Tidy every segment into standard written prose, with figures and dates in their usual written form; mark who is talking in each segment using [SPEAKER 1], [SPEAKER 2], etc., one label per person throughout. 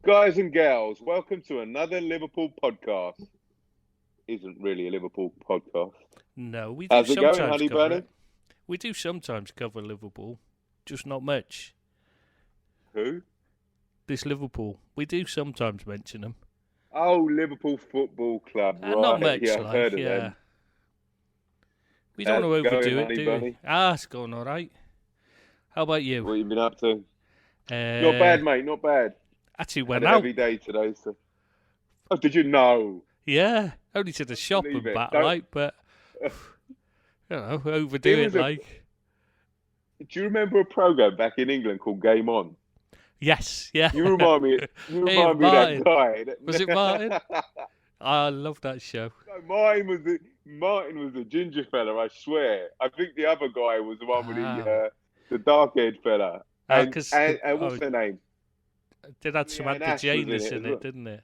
[SPEAKER 1] Guys and gals, welcome to another Liverpool podcast. Isn't really a Liverpool podcast.
[SPEAKER 2] No, we do
[SPEAKER 1] How's it going,
[SPEAKER 2] sometimes
[SPEAKER 1] Honey
[SPEAKER 2] cover
[SPEAKER 1] Bunny?
[SPEAKER 2] it. We do sometimes cover Liverpool, just not much.
[SPEAKER 1] Who?
[SPEAKER 2] This Liverpool, we do sometimes mention them.
[SPEAKER 1] Oh, Liverpool Football Club,
[SPEAKER 2] Not
[SPEAKER 1] right.
[SPEAKER 2] much,
[SPEAKER 1] Yeah, I've heard of
[SPEAKER 2] yeah.
[SPEAKER 1] them.
[SPEAKER 2] We don't
[SPEAKER 1] How's
[SPEAKER 2] want to
[SPEAKER 1] it going,
[SPEAKER 2] overdo it,
[SPEAKER 1] Honey
[SPEAKER 2] do we?
[SPEAKER 1] Bunny?
[SPEAKER 2] It's going all right. How about you?
[SPEAKER 1] What have you been up to? Not
[SPEAKER 2] Uh,
[SPEAKER 1] bad, mate, not bad.
[SPEAKER 2] Actually
[SPEAKER 1] Had
[SPEAKER 2] went
[SPEAKER 1] a
[SPEAKER 2] out.
[SPEAKER 1] heavy day today, so... Oh, did you know?
[SPEAKER 2] Yeah, only to the shop
[SPEAKER 1] Believe
[SPEAKER 2] and
[SPEAKER 1] it.
[SPEAKER 2] back,
[SPEAKER 1] Don't...
[SPEAKER 2] like, but, overdo
[SPEAKER 1] It
[SPEAKER 2] it,
[SPEAKER 1] was a...
[SPEAKER 2] like.
[SPEAKER 1] Do you remember a programme back in England called Game On?
[SPEAKER 2] Yes, yeah.
[SPEAKER 1] You remind me, you
[SPEAKER 2] Hey,
[SPEAKER 1] remind me of that
[SPEAKER 2] Martin.
[SPEAKER 1] guy.
[SPEAKER 2] Was it Martin? I love that show.
[SPEAKER 1] No, Martin was the ginger fella. I swear. I think the other guy was the one with
[SPEAKER 2] Ah,
[SPEAKER 1] the dark haired fella. And
[SPEAKER 2] because
[SPEAKER 1] and what's her name?
[SPEAKER 2] it had
[SPEAKER 1] Leanne
[SPEAKER 2] Samantha
[SPEAKER 1] Ash was in
[SPEAKER 2] Janus
[SPEAKER 1] it as
[SPEAKER 2] in
[SPEAKER 1] well.
[SPEAKER 2] it, didn't it?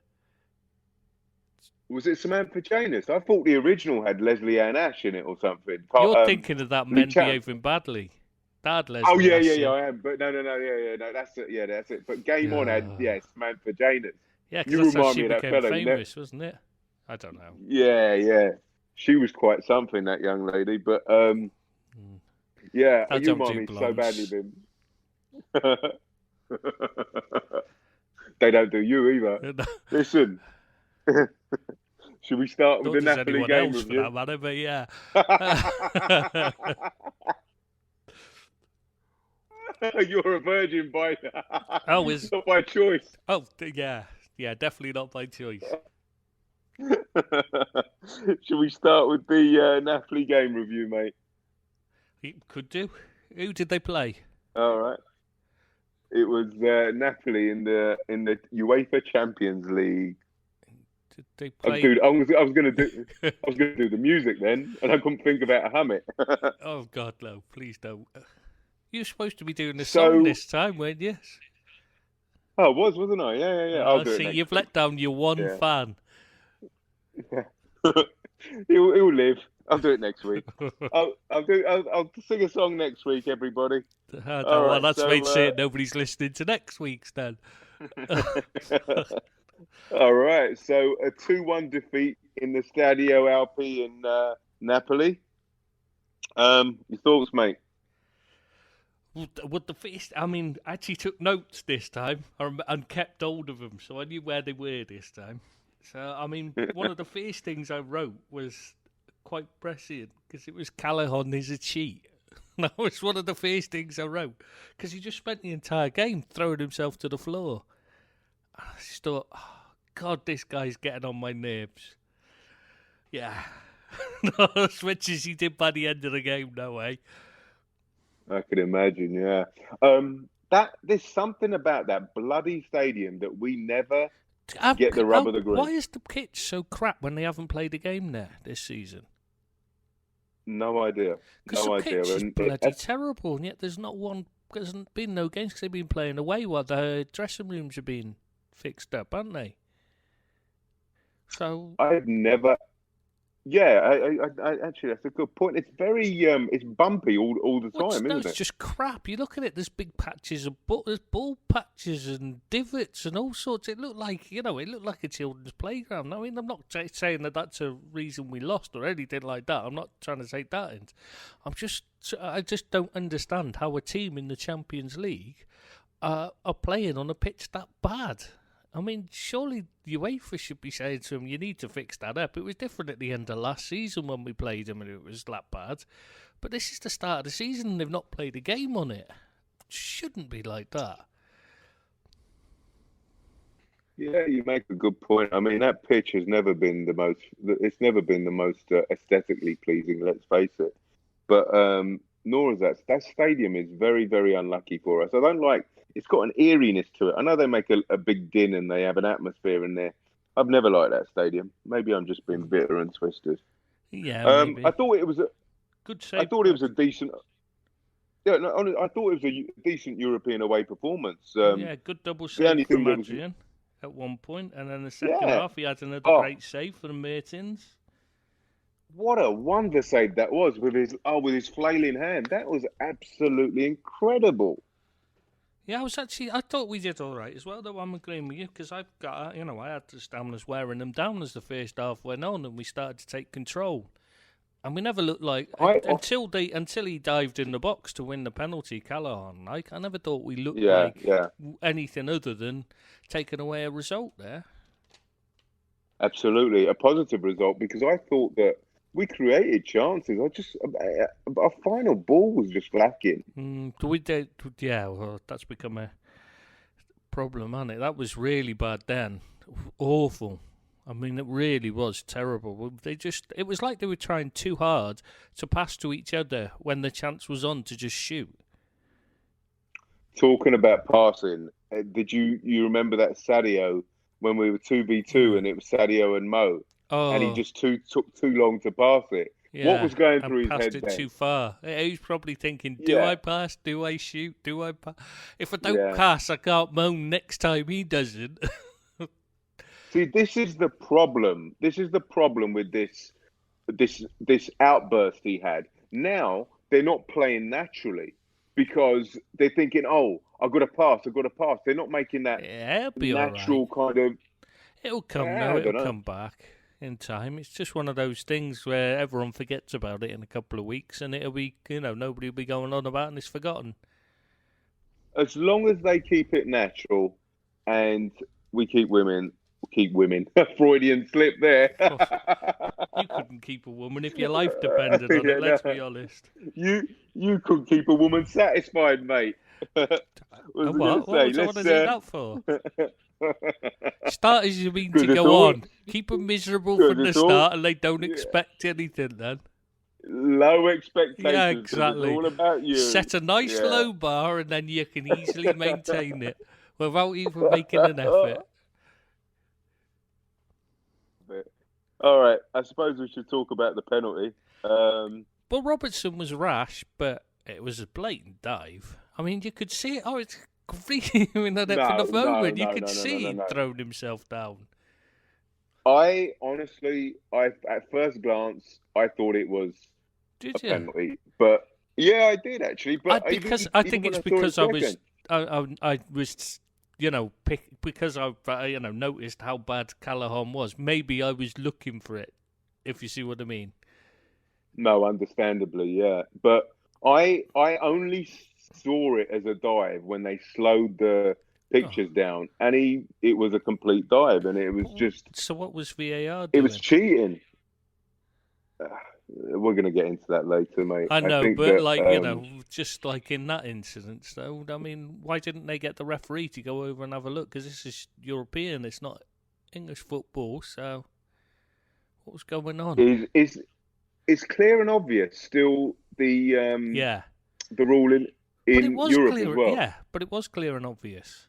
[SPEAKER 1] Was it Samantha Janus? I thought the original had Leslie Ann Ash in it or something.
[SPEAKER 2] You're thinking of that
[SPEAKER 1] Luke
[SPEAKER 2] Men
[SPEAKER 1] Chan.
[SPEAKER 2] Behaving Badly. That
[SPEAKER 1] Oh
[SPEAKER 2] Leslie
[SPEAKER 1] yeah,
[SPEAKER 2] Ash
[SPEAKER 1] yeah, yeah.
[SPEAKER 2] in.
[SPEAKER 1] I am, but no, yeah, no. That's it. Yeah, that's it. But Game On had
[SPEAKER 2] Yeah,
[SPEAKER 1] Samantha Janus.
[SPEAKER 2] yeah, because
[SPEAKER 1] You
[SPEAKER 2] that's how
[SPEAKER 1] remind
[SPEAKER 2] she
[SPEAKER 1] me of that
[SPEAKER 2] became
[SPEAKER 1] fella.
[SPEAKER 2] famous, wasn't it? I don't know.
[SPEAKER 1] Yeah, yeah. She was quite something, that young lady. But
[SPEAKER 2] Mm.
[SPEAKER 1] yeah,
[SPEAKER 2] I
[SPEAKER 1] you
[SPEAKER 2] don't
[SPEAKER 1] remind
[SPEAKER 2] do
[SPEAKER 1] me so badly of
[SPEAKER 2] blondes.
[SPEAKER 1] him. They don't do you either. Listen, should we start with
[SPEAKER 2] Nor
[SPEAKER 1] the
[SPEAKER 2] does
[SPEAKER 1] Napoli
[SPEAKER 2] anyone
[SPEAKER 1] game
[SPEAKER 2] else, for
[SPEAKER 1] review?
[SPEAKER 2] that matter. But yeah.
[SPEAKER 1] You're a virgin by
[SPEAKER 2] Oh, is
[SPEAKER 1] not by choice.
[SPEAKER 2] yeah, yeah, definitely not by choice.
[SPEAKER 1] Should we start with the Napoli game review, mate?
[SPEAKER 2] He could do. Who did they play?
[SPEAKER 1] All right. It was Napoli in the UEFA Champions League.
[SPEAKER 2] Did they
[SPEAKER 1] I was,
[SPEAKER 2] play?
[SPEAKER 1] dude, I was gonna do the music then, and I couldn't think of how to hum it.
[SPEAKER 2] Oh God, no! Please don't. You're supposed to be doing the song
[SPEAKER 1] So,
[SPEAKER 2] this time, weren't you?
[SPEAKER 1] oh, wasn't I? Yeah, yeah, yeah. I'll do it
[SPEAKER 2] See,
[SPEAKER 1] next
[SPEAKER 2] you've
[SPEAKER 1] week.
[SPEAKER 2] let down your one
[SPEAKER 1] Yeah.
[SPEAKER 2] fan.
[SPEAKER 1] he'll live. I'll do it next week. I'll sing a song next week, everybody. All
[SPEAKER 2] Well,
[SPEAKER 1] right.
[SPEAKER 2] that's made
[SPEAKER 1] So,
[SPEAKER 2] it nobody's listening to next week's then.
[SPEAKER 1] all right. So a 2-1 defeat in the Stadio Alpi in Napoli. Your thoughts, mate?
[SPEAKER 2] Would the first? I mean, I actually took notes this time and kept hold of them, so I knew where they were this time. So, I mean, one of the first things I wrote was quite prescient because it was Callahan is a cheat. That was one of the first things I wrote because he just spent the entire game throwing himself to the floor. I just thought, oh, God, this guy's getting on my nerves. Yeah. Not as much as he did by the end of the game, no way.
[SPEAKER 1] I could imagine. Yeah. That there's something about that bloody stadium that we never get the rub of the
[SPEAKER 2] Why
[SPEAKER 1] green.
[SPEAKER 2] is the pitch so crap when they haven't played a game there this season?
[SPEAKER 1] No idea.
[SPEAKER 2] Because the
[SPEAKER 1] No idea.
[SPEAKER 2] pitch is
[SPEAKER 1] And
[SPEAKER 2] bloody terrible, and yet there's not one. There's been no games because they've been playing away while the dressing rooms have been fixed up, haven't they? So,
[SPEAKER 1] I've never. Yeah, actually, that's a good point. It's very, it's bumpy all the time,
[SPEAKER 2] no,
[SPEAKER 1] isn't
[SPEAKER 2] it's
[SPEAKER 1] it?
[SPEAKER 2] just crap. You look at it. There's big patches of there's ball patches and divots and all sorts. It looked like it looked like a children's playground. I mean, I'm not saying that that's a reason we lost or anything like that. I'm not trying to take that in. I just don't understand how a team in the Champions League are playing on a pitch that bad. I mean, surely UEFA should be saying to him, you need to fix that up. It was different at the end of last season when we played him and it was that bad. But this is the start of the season and they've not played a game on it. Shouldn't be like that.
[SPEAKER 1] Yeah, you make a good point. I mean, that pitch has never been the most. It's never been the most aesthetically pleasing. Let's face it. But nor is that stadium is very, very unlucky for us. I don't like. It's got an eeriness to it. I know they make a big din and they have an atmosphere in there. I've never liked that stadium. Maybe I'm just being bitter and twisted.
[SPEAKER 2] Yeah,
[SPEAKER 1] I
[SPEAKER 2] maybe.
[SPEAKER 1] thought it was a.
[SPEAKER 2] Good
[SPEAKER 1] I
[SPEAKER 2] save.
[SPEAKER 1] thought it was a decent. Yeah, no, I thought it was a decent European away performance.
[SPEAKER 2] Yeah, good double
[SPEAKER 1] The
[SPEAKER 2] save
[SPEAKER 1] only thing
[SPEAKER 2] from
[SPEAKER 1] that was,
[SPEAKER 2] Adrian at one point, and then the second
[SPEAKER 1] yeah.
[SPEAKER 2] half he had another
[SPEAKER 1] Oh,
[SPEAKER 2] great save for the Mertens.
[SPEAKER 1] what a wonder save that was with his flailing hand. That was absolutely incredible.
[SPEAKER 2] Yeah, I thought we did all right as well, though. I'm agreeing with you, because I had us down as wearing them down as the first half went on and we started to take control. And we never looked like, until he dived in the box to win the penalty, Callahan, like, I never thought we looked like anything other than taking away a result there.
[SPEAKER 1] Absolutely, a positive result, because I thought that we created chances. Our final ball was just lacking.
[SPEAKER 2] Well, that's become a problem, hasn't it? That was really bad then. Awful. I mean, it really was terrible. It was like they were trying too hard to pass to each other when the chance was on to just shoot.
[SPEAKER 1] Talking about passing, did you remember that Sadio when we were 2v2 and it was Sadio and Mo?
[SPEAKER 2] Oh.
[SPEAKER 1] And he just took too long to pass it.
[SPEAKER 2] Yeah,
[SPEAKER 1] what was going through his head then?
[SPEAKER 2] Passed it too far. He was probably thinking, do I pass? Do I shoot? Do I pass? If I don't pass, I can't moan next time he doesn't.
[SPEAKER 1] See, this is the problem. This is the problem with this outburst he had. Now, they're not playing naturally because they're thinking, oh, I've got to pass. They're not making that natural kind of...
[SPEAKER 2] It'll come now. It'll come back in time. It's just one of those things where everyone forgets about it in a couple of weeks and it'll be, nobody will be going on about it and it's forgotten.
[SPEAKER 1] As long as they keep it natural and we keep women... Freudian slip there.
[SPEAKER 2] You couldn't keep a woman if your life depended on it, let's be honest.
[SPEAKER 1] You couldn't keep a woman satisfied, mate.
[SPEAKER 2] What would I want to say that for? Start as you mean to go on. Keep them miserable from the start and they don't expect anything then.
[SPEAKER 1] Low expectations.
[SPEAKER 2] Yeah, exactly.
[SPEAKER 1] It's all about you.
[SPEAKER 2] Set a nice low bar and then you can easily maintain it without even making an effort.
[SPEAKER 1] All right, I suppose we should talk about the penalty.
[SPEAKER 2] Well, Robertson was rash, but it was a blatant dive. I mean, you could see it. Oh, it's completely from the moment. You could see he'd thrown himself down.
[SPEAKER 1] I honestly, at first glance, I thought it was a penalty. But yeah, I did actually. But
[SPEAKER 2] I think it's because I was because I noticed how bad Callahan was. Maybe I was looking for it, if you see what I mean.
[SPEAKER 1] No, understandably, yeah. But I only saw it as a dive when they slowed the pictures down, and it was a complete dive, and it was just...
[SPEAKER 2] So what was VAR doing?
[SPEAKER 1] It was cheating. We're going to get into that later, mate.
[SPEAKER 2] I know, but just like in that incident, though, I mean, why didn't they get the referee to go over and have a look? Because this is European, it's not English football, so what was going on?
[SPEAKER 1] It's clear and obvious still the rule in Europe as well.
[SPEAKER 2] Yeah, but it was clear and obvious,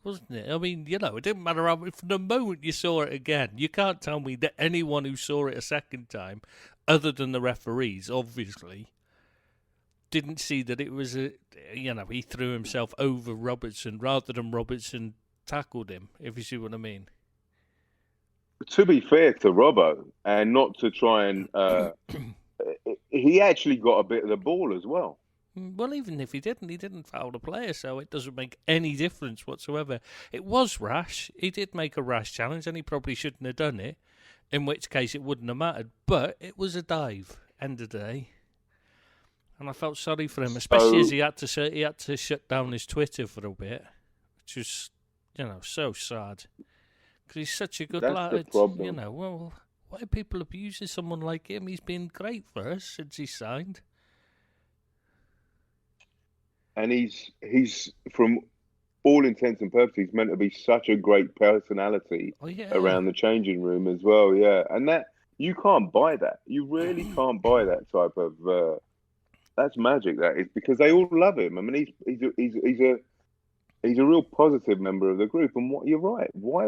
[SPEAKER 2] wasn't it? I mean, it didn't matter how... From the moment you saw it again, you can't tell me that anyone who saw it a second time, other than the referees, obviously, didn't see that it was he threw himself over Robertson rather than Robertson tackled him, if you see what I mean.
[SPEAKER 1] To be fair to Robbo, and not to try and... he actually got a bit of the ball as well.
[SPEAKER 2] Well, even if he didn't foul the player, so it doesn't make any difference whatsoever. It was rash. He did make a rash challenge, and he probably shouldn't have done it, in which case it wouldn't have mattered. But it was a dive, end of the day. And I felt sorry for him, especially as he had to shut down his Twitter for a bit, which was, so sad. Because he's such a good lad.
[SPEAKER 1] That's the problem.
[SPEAKER 2] Why are people abusing someone like him? He's been great for us since he signed.
[SPEAKER 1] And he's from all intents and purposes, he's meant to be such a great personality around the changing room as well. Yeah, and that you can't buy that. You really can't buy that type of. That's magic. That is, because they all love him. I mean, he's a real positive member of the group. And you're right. Why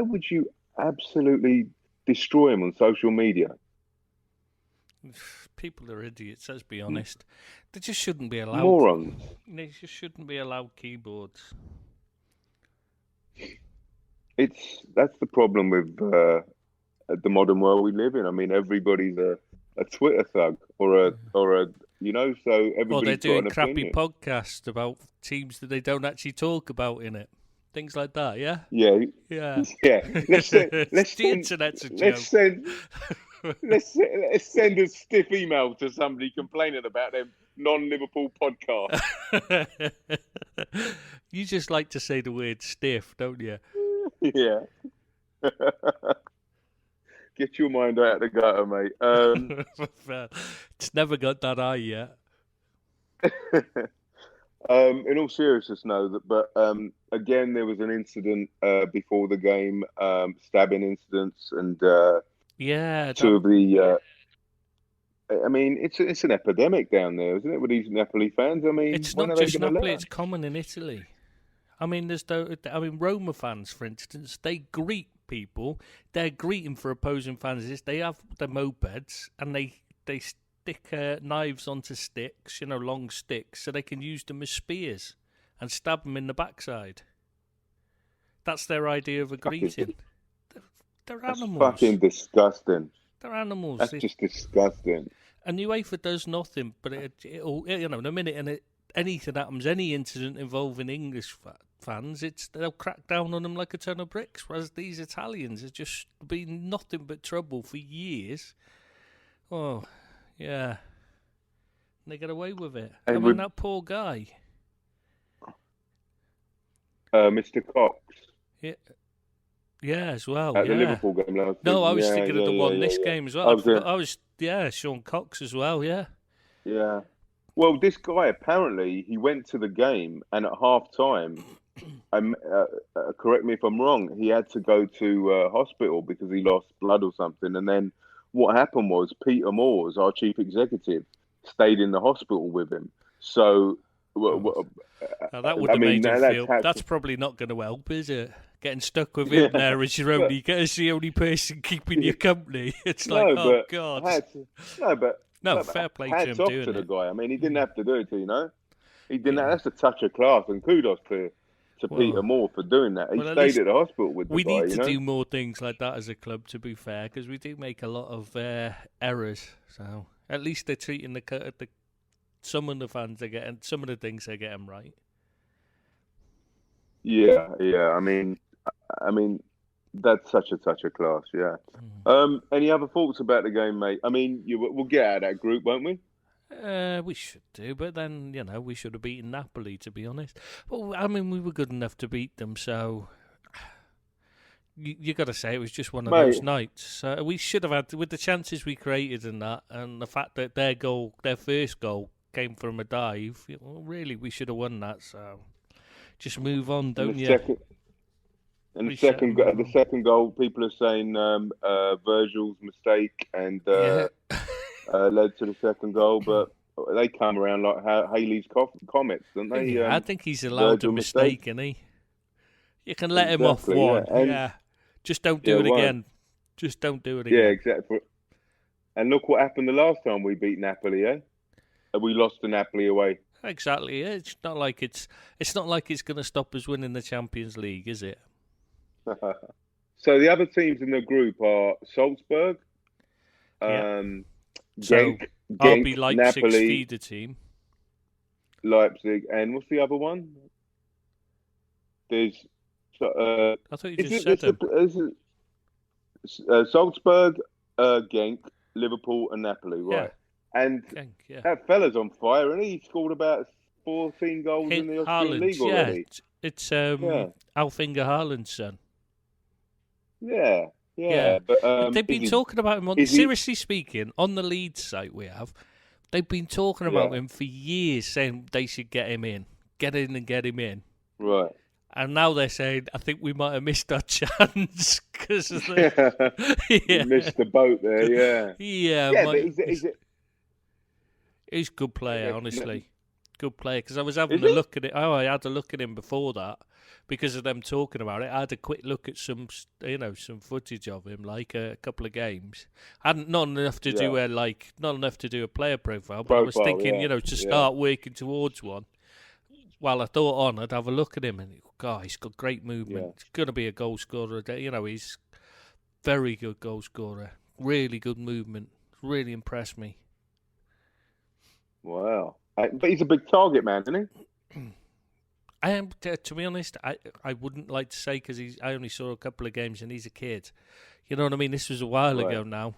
[SPEAKER 1] would you absolutely destroy him on social media?
[SPEAKER 2] People are idiots, let's be honest. They just shouldn't be allowed...
[SPEAKER 1] Morons.
[SPEAKER 2] They just shouldn't be allowed keyboards.
[SPEAKER 1] That's the problem with the modern world we live in. I mean, everybody's a Twitter thug or a you know. So
[SPEAKER 2] Or they're
[SPEAKER 1] everybody's got
[SPEAKER 2] doing
[SPEAKER 1] an
[SPEAKER 2] crappy
[SPEAKER 1] opinion.
[SPEAKER 2] podcasts about teams that they don't actually talk about in it. Things like that, yeah?
[SPEAKER 1] Yeah,
[SPEAKER 2] Yeah.
[SPEAKER 1] yeah.
[SPEAKER 2] The internet's a joke.
[SPEAKER 1] Let's send a stiff email to somebody complaining about them non-Liverpool podcast.
[SPEAKER 2] You just like to say the word stiff, don't you?
[SPEAKER 1] Yeah. Get your mind out of the gutter, mate.
[SPEAKER 2] It's never got that eye yet.
[SPEAKER 1] In all seriousness, no. But again, there was an incident before the game, stabbing incidents, and
[SPEAKER 2] Yeah.
[SPEAKER 1] two of the. I mean, it's an epidemic down there, isn't it? With these Napoli fans. I mean,
[SPEAKER 2] It's
[SPEAKER 1] when
[SPEAKER 2] not
[SPEAKER 1] are they
[SPEAKER 2] just
[SPEAKER 1] going to
[SPEAKER 2] Napoli,
[SPEAKER 1] learn?
[SPEAKER 2] it's common in Italy. I mean, Roma fans, for instance, they greet people. Their greeting for opposing fans is they have their mopeds and they stick knives onto sticks, long sticks, so they can use them as spears and stab them in the backside. That's their idea of a greeting. They're animals.
[SPEAKER 1] That's fucking disgusting.
[SPEAKER 2] They're animals.
[SPEAKER 1] That's just disgusting.
[SPEAKER 2] And UEFA does nothing, but it'll the minute anything happens, any incident involving English fans, they'll crack down on them like a ton of bricks. Whereas these Italians have just been nothing but trouble for years. Oh, yeah. And they get away with it. That poor guy.
[SPEAKER 1] Mr. Cox.
[SPEAKER 2] Yeah. Yeah, as well.
[SPEAKER 1] At the Liverpool game last week.
[SPEAKER 2] No, I was thinking of the one this game as well.
[SPEAKER 1] I
[SPEAKER 2] was Sean Cox as well, yeah.
[SPEAKER 1] Yeah. Well, this guy, apparently, he went to the game and at half-time, correct me if I'm wrong, he had to go to hospital because he lost blood or something. And then what happened was Peter Moores, our chief executive, stayed in the hospital with him. So...
[SPEAKER 2] that would have made him feel... That's probably not going to help, is it? Getting stuck with him there as the only person keeping you company. It's like, God. Fair play to him doing
[SPEAKER 1] to the
[SPEAKER 2] it.
[SPEAKER 1] guy. I mean, he didn't have to do it, He didn't. That's a touch of class, and kudos to Peter Moore for doing that. He stayed at the hospital with the guy.
[SPEAKER 2] We need to do more things like that as a club, to be fair, because we do make a lot of errors. So at least they're treating some of the fans are getting some of the things they're getting right.
[SPEAKER 1] Yeah. I mean, that's such a touch of class. Yeah. Any other thoughts about the game, mate? I mean, we'll get out of that group, won't we?
[SPEAKER 2] We should do, but then we should have beaten Napoli, to be honest. Well, I mean, we were good enough to beat them, so you got to say it was just one of those nights. We should have had, with the chances we created in that, and the fact that their first goal came from a dive. Really, we should have won that. So just move on, don't you?
[SPEAKER 1] And the second goal, people are saying Virgil's mistake and led to the second goal, but they come around like Haley's comets, don't they?
[SPEAKER 2] Yeah, I think he's allowed a mistake, isn't he? You can let him off one. Yeah. Just don't do it again. Just don't do it again.
[SPEAKER 1] Yeah, exactly. And look what happened the last time we beat Napoli, eh? We lost to Napoli away.
[SPEAKER 2] Exactly. It's not like it's going to stop us winning the Champions League, is it?
[SPEAKER 1] So the other teams in the group are Salzburg, Genk,
[SPEAKER 2] RB Leipzig's
[SPEAKER 1] Napoli,
[SPEAKER 2] feeder team.
[SPEAKER 1] Leipzig, and what's the other one? There's.
[SPEAKER 2] I thought you just said them.
[SPEAKER 1] Salzburg, Genk, Liverpool, and Napoli, right?
[SPEAKER 2] Yeah.
[SPEAKER 1] And that fella's on fire, and he scored about 14 goals in the Austrian League already.
[SPEAKER 2] It's Alfinger Haaland's son.
[SPEAKER 1] Yeah. But
[SPEAKER 2] they've been talking about him seriously speaking, on the Leeds site they've been talking about him for years, saying they should get him in. Get in and get him in.
[SPEAKER 1] Right.
[SPEAKER 2] And now they're saying, I think we might have missed our chance because
[SPEAKER 1] we missed the boat there,
[SPEAKER 2] he's a good player, honestly. Good player, because I was having a look at it. I had a look at him before that because of them talking about it. I had a quick look at some footage of him, like a couple of games. I hadn't not enough to do a player profile, but I was thinking, to start working towards one. Well, I thought I'd have a look at him, and God, he's got great movement. Yeah. He's going to be a goal scorer. He's very good goal scorer. Really good movement. Really impressed me.
[SPEAKER 1] Wow. But he's a big target man, isn't he?
[SPEAKER 2] I am, to be honest, I wouldn't like to say because I only saw a couple of games and he's a kid. You know what I mean? This was a while ago now.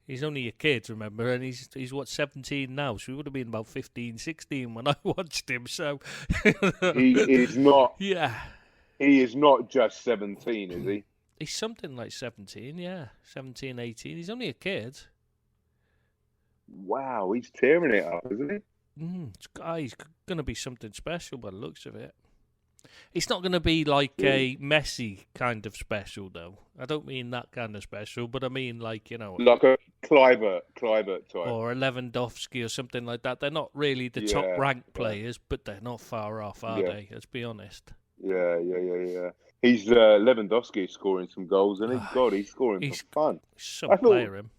[SPEAKER 2] He's only a kid, remember? And he's what, 17 now? So he would have been about 15, 16 when I watched him. So
[SPEAKER 1] he is not.
[SPEAKER 2] Yeah.
[SPEAKER 1] He is not just 17, is he?
[SPEAKER 2] He's something like 17, yeah. 17, 18. He's only a kid.
[SPEAKER 1] Wow, he's tearing it up, isn't he?
[SPEAKER 2] He's going to be something special by the looks of it. It's not going to be like a Messi kind of special, though. I don't mean that kind of special, but I mean like,
[SPEAKER 1] like a Kluivert type.
[SPEAKER 2] Or a Lewandowski or something like that. They're not really the top-ranked players, but they're not far off, are they? Let's be honest.
[SPEAKER 1] Yeah. He's Lewandowski scoring some goals, and he's scoring for fun.
[SPEAKER 2] Some player, him.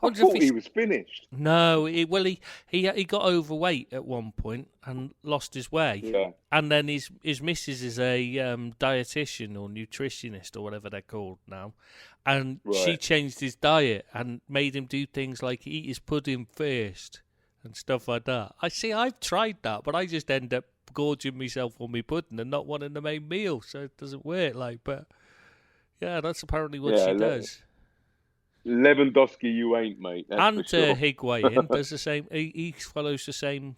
[SPEAKER 1] I thought he was finished.
[SPEAKER 2] No, he got overweight at one point and lost his way.
[SPEAKER 1] Yeah.
[SPEAKER 2] And then his missus is a dietitian or nutritionist or whatever they're called now. And she changed his diet and made him do things like eat his pudding first and stuff like that. I've tried that, but I just end up gorging myself on my pudding and not wanting the main meal, so it doesn't work. But yeah, that's apparently what she does.
[SPEAKER 1] Lewandowski, you ain't, mate.
[SPEAKER 2] And sure. Higuain does the same. He follows the same.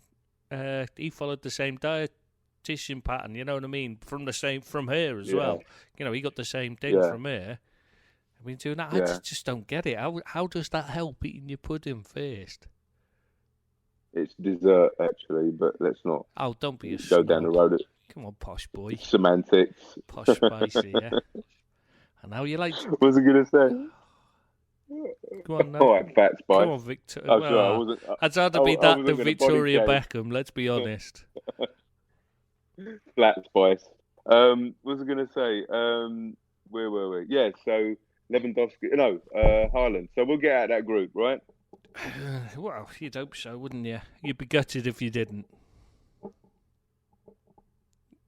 [SPEAKER 2] He followed the same dietitian pattern. You know what I mean? From her as well. He got the same thing from her. I mean, doing that, I just don't get it. How does that help eating your pudding first?
[SPEAKER 1] It's dessert, actually, but let's not.
[SPEAKER 2] Oh, don't be a
[SPEAKER 1] go snob. Down the road.
[SPEAKER 2] Come on, posh boy.
[SPEAKER 1] Semantics.
[SPEAKER 2] Posh spicy, yeah. And how you like?
[SPEAKER 1] What was I going to say?
[SPEAKER 2] Go on now.
[SPEAKER 1] All right, Fat Spice.
[SPEAKER 2] Come on, Victoria. Oh, sorry, I wasn't. I'd rather be that than Victoria Beckham. Let's be honest.
[SPEAKER 1] Flat Spice. What was I going to say? Where were we? Yeah, so Lewandowski. No, Haaland. So we'll get out of that group, right?
[SPEAKER 2] Well, you'd hope so, wouldn't you? You'd be gutted if you didn't.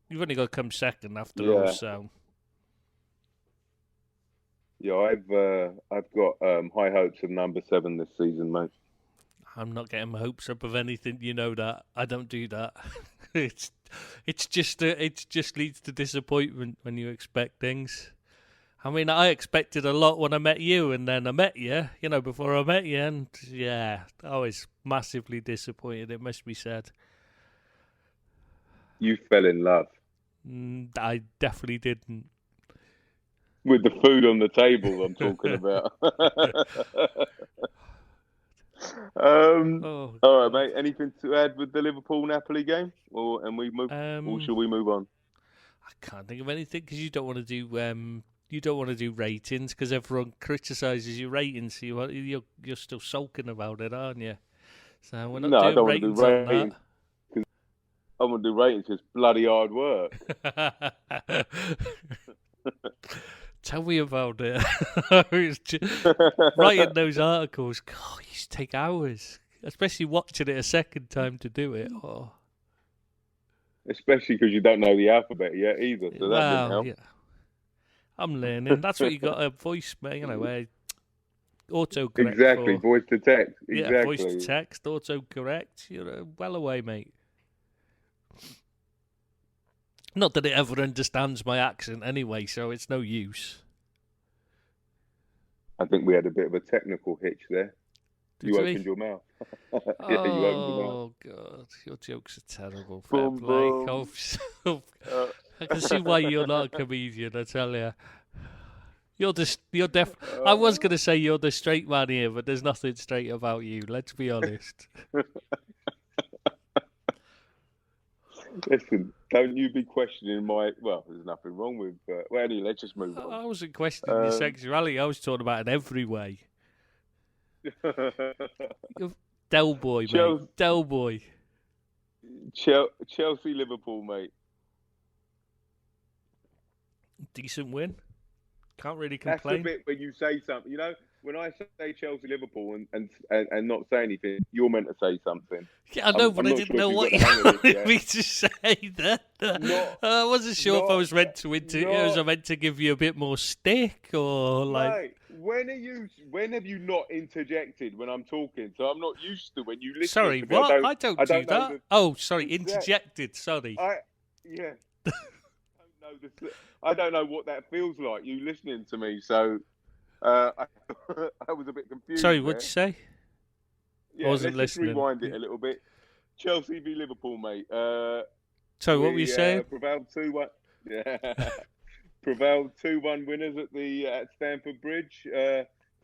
[SPEAKER 2] You've only got to come second after all, so.
[SPEAKER 1] Yeah, I've got high hopes of number 7 this season, mate.
[SPEAKER 2] I'm not getting my hopes up of anything. You know that I don't do that. It just leads to disappointment when you expect things. I mean, I expected a lot when I met you, and then I met you. Before I met you, and I was massively disappointed. It must be said.
[SPEAKER 1] You fell in love.
[SPEAKER 2] I definitely didn't.
[SPEAKER 1] With the food on the table, I'm talking about. All right, mate. Anything to add with the Liverpool-Napoli game, or we move, or shall we move on?
[SPEAKER 2] I can't think of anything because you don't want to do. You don't want to do ratings because everyone criticises your ratings. So you're still sulking about it, aren't you? So we're not doing ratings on that.
[SPEAKER 1] I want to do ratings because bloody hard work.
[SPEAKER 2] Tell me about it. Writing those articles, God, it used to take hours. Especially watching it a second time to do it. Oh.
[SPEAKER 1] Especially because you don't know the alphabet yet either, so that didn't help.
[SPEAKER 2] Yeah. I'm learning. That's what you got a voice, where autocorrect.
[SPEAKER 1] Exactly, voice to text. Exactly.
[SPEAKER 2] Yeah, voice to text, autocorrect. You're well away, mate. Not that it ever understands my accent anyway, so it's no use.
[SPEAKER 1] I think we had a bit of a technical hitch there. You opened your mouth.
[SPEAKER 2] You opened your mouth. God, your jokes are terrible. Fair play. I can see why you're not a comedian, I tell you. I was going to say you're the straight man here, but there's nothing straight about you. Let's be honest.
[SPEAKER 1] Listen, don't you be questioning my... Well, there's nothing wrong with... well, anyway, let's just move on.
[SPEAKER 2] I wasn't questioning your sexuality. I was talking about it in every way. Del Boy, mate. Del Boy.
[SPEAKER 1] Chelsea, Liverpool, mate.
[SPEAKER 2] Decent win. Can't really complain.
[SPEAKER 1] That's the bit when you say something, when I say Chelsea Liverpool and not say anything, you're meant to say something.
[SPEAKER 2] Yeah, I know, but I didn't know what you wanted me to say then. I wasn't sure if I was meant to give you a bit more stick or like.
[SPEAKER 1] Mate, when have you not interjected when I'm talking? So I'm not used to when you listen.
[SPEAKER 2] Sorry,
[SPEAKER 1] to me.
[SPEAKER 2] what? I don't do that. Sorry, interjected. Sorry.
[SPEAKER 1] I don't know what that feels like. You listening to me, so I was a bit confused.
[SPEAKER 2] Sorry, what'd you say?
[SPEAKER 1] Yeah,
[SPEAKER 2] I wasn't
[SPEAKER 1] let's
[SPEAKER 2] listening.
[SPEAKER 1] Just rewind it a little bit. Chelsea v Liverpool, mate.
[SPEAKER 2] So what were you saying?
[SPEAKER 1] Prevailed 2-1. Yeah. Prevailed 2-1 winners at Stamford Bridge.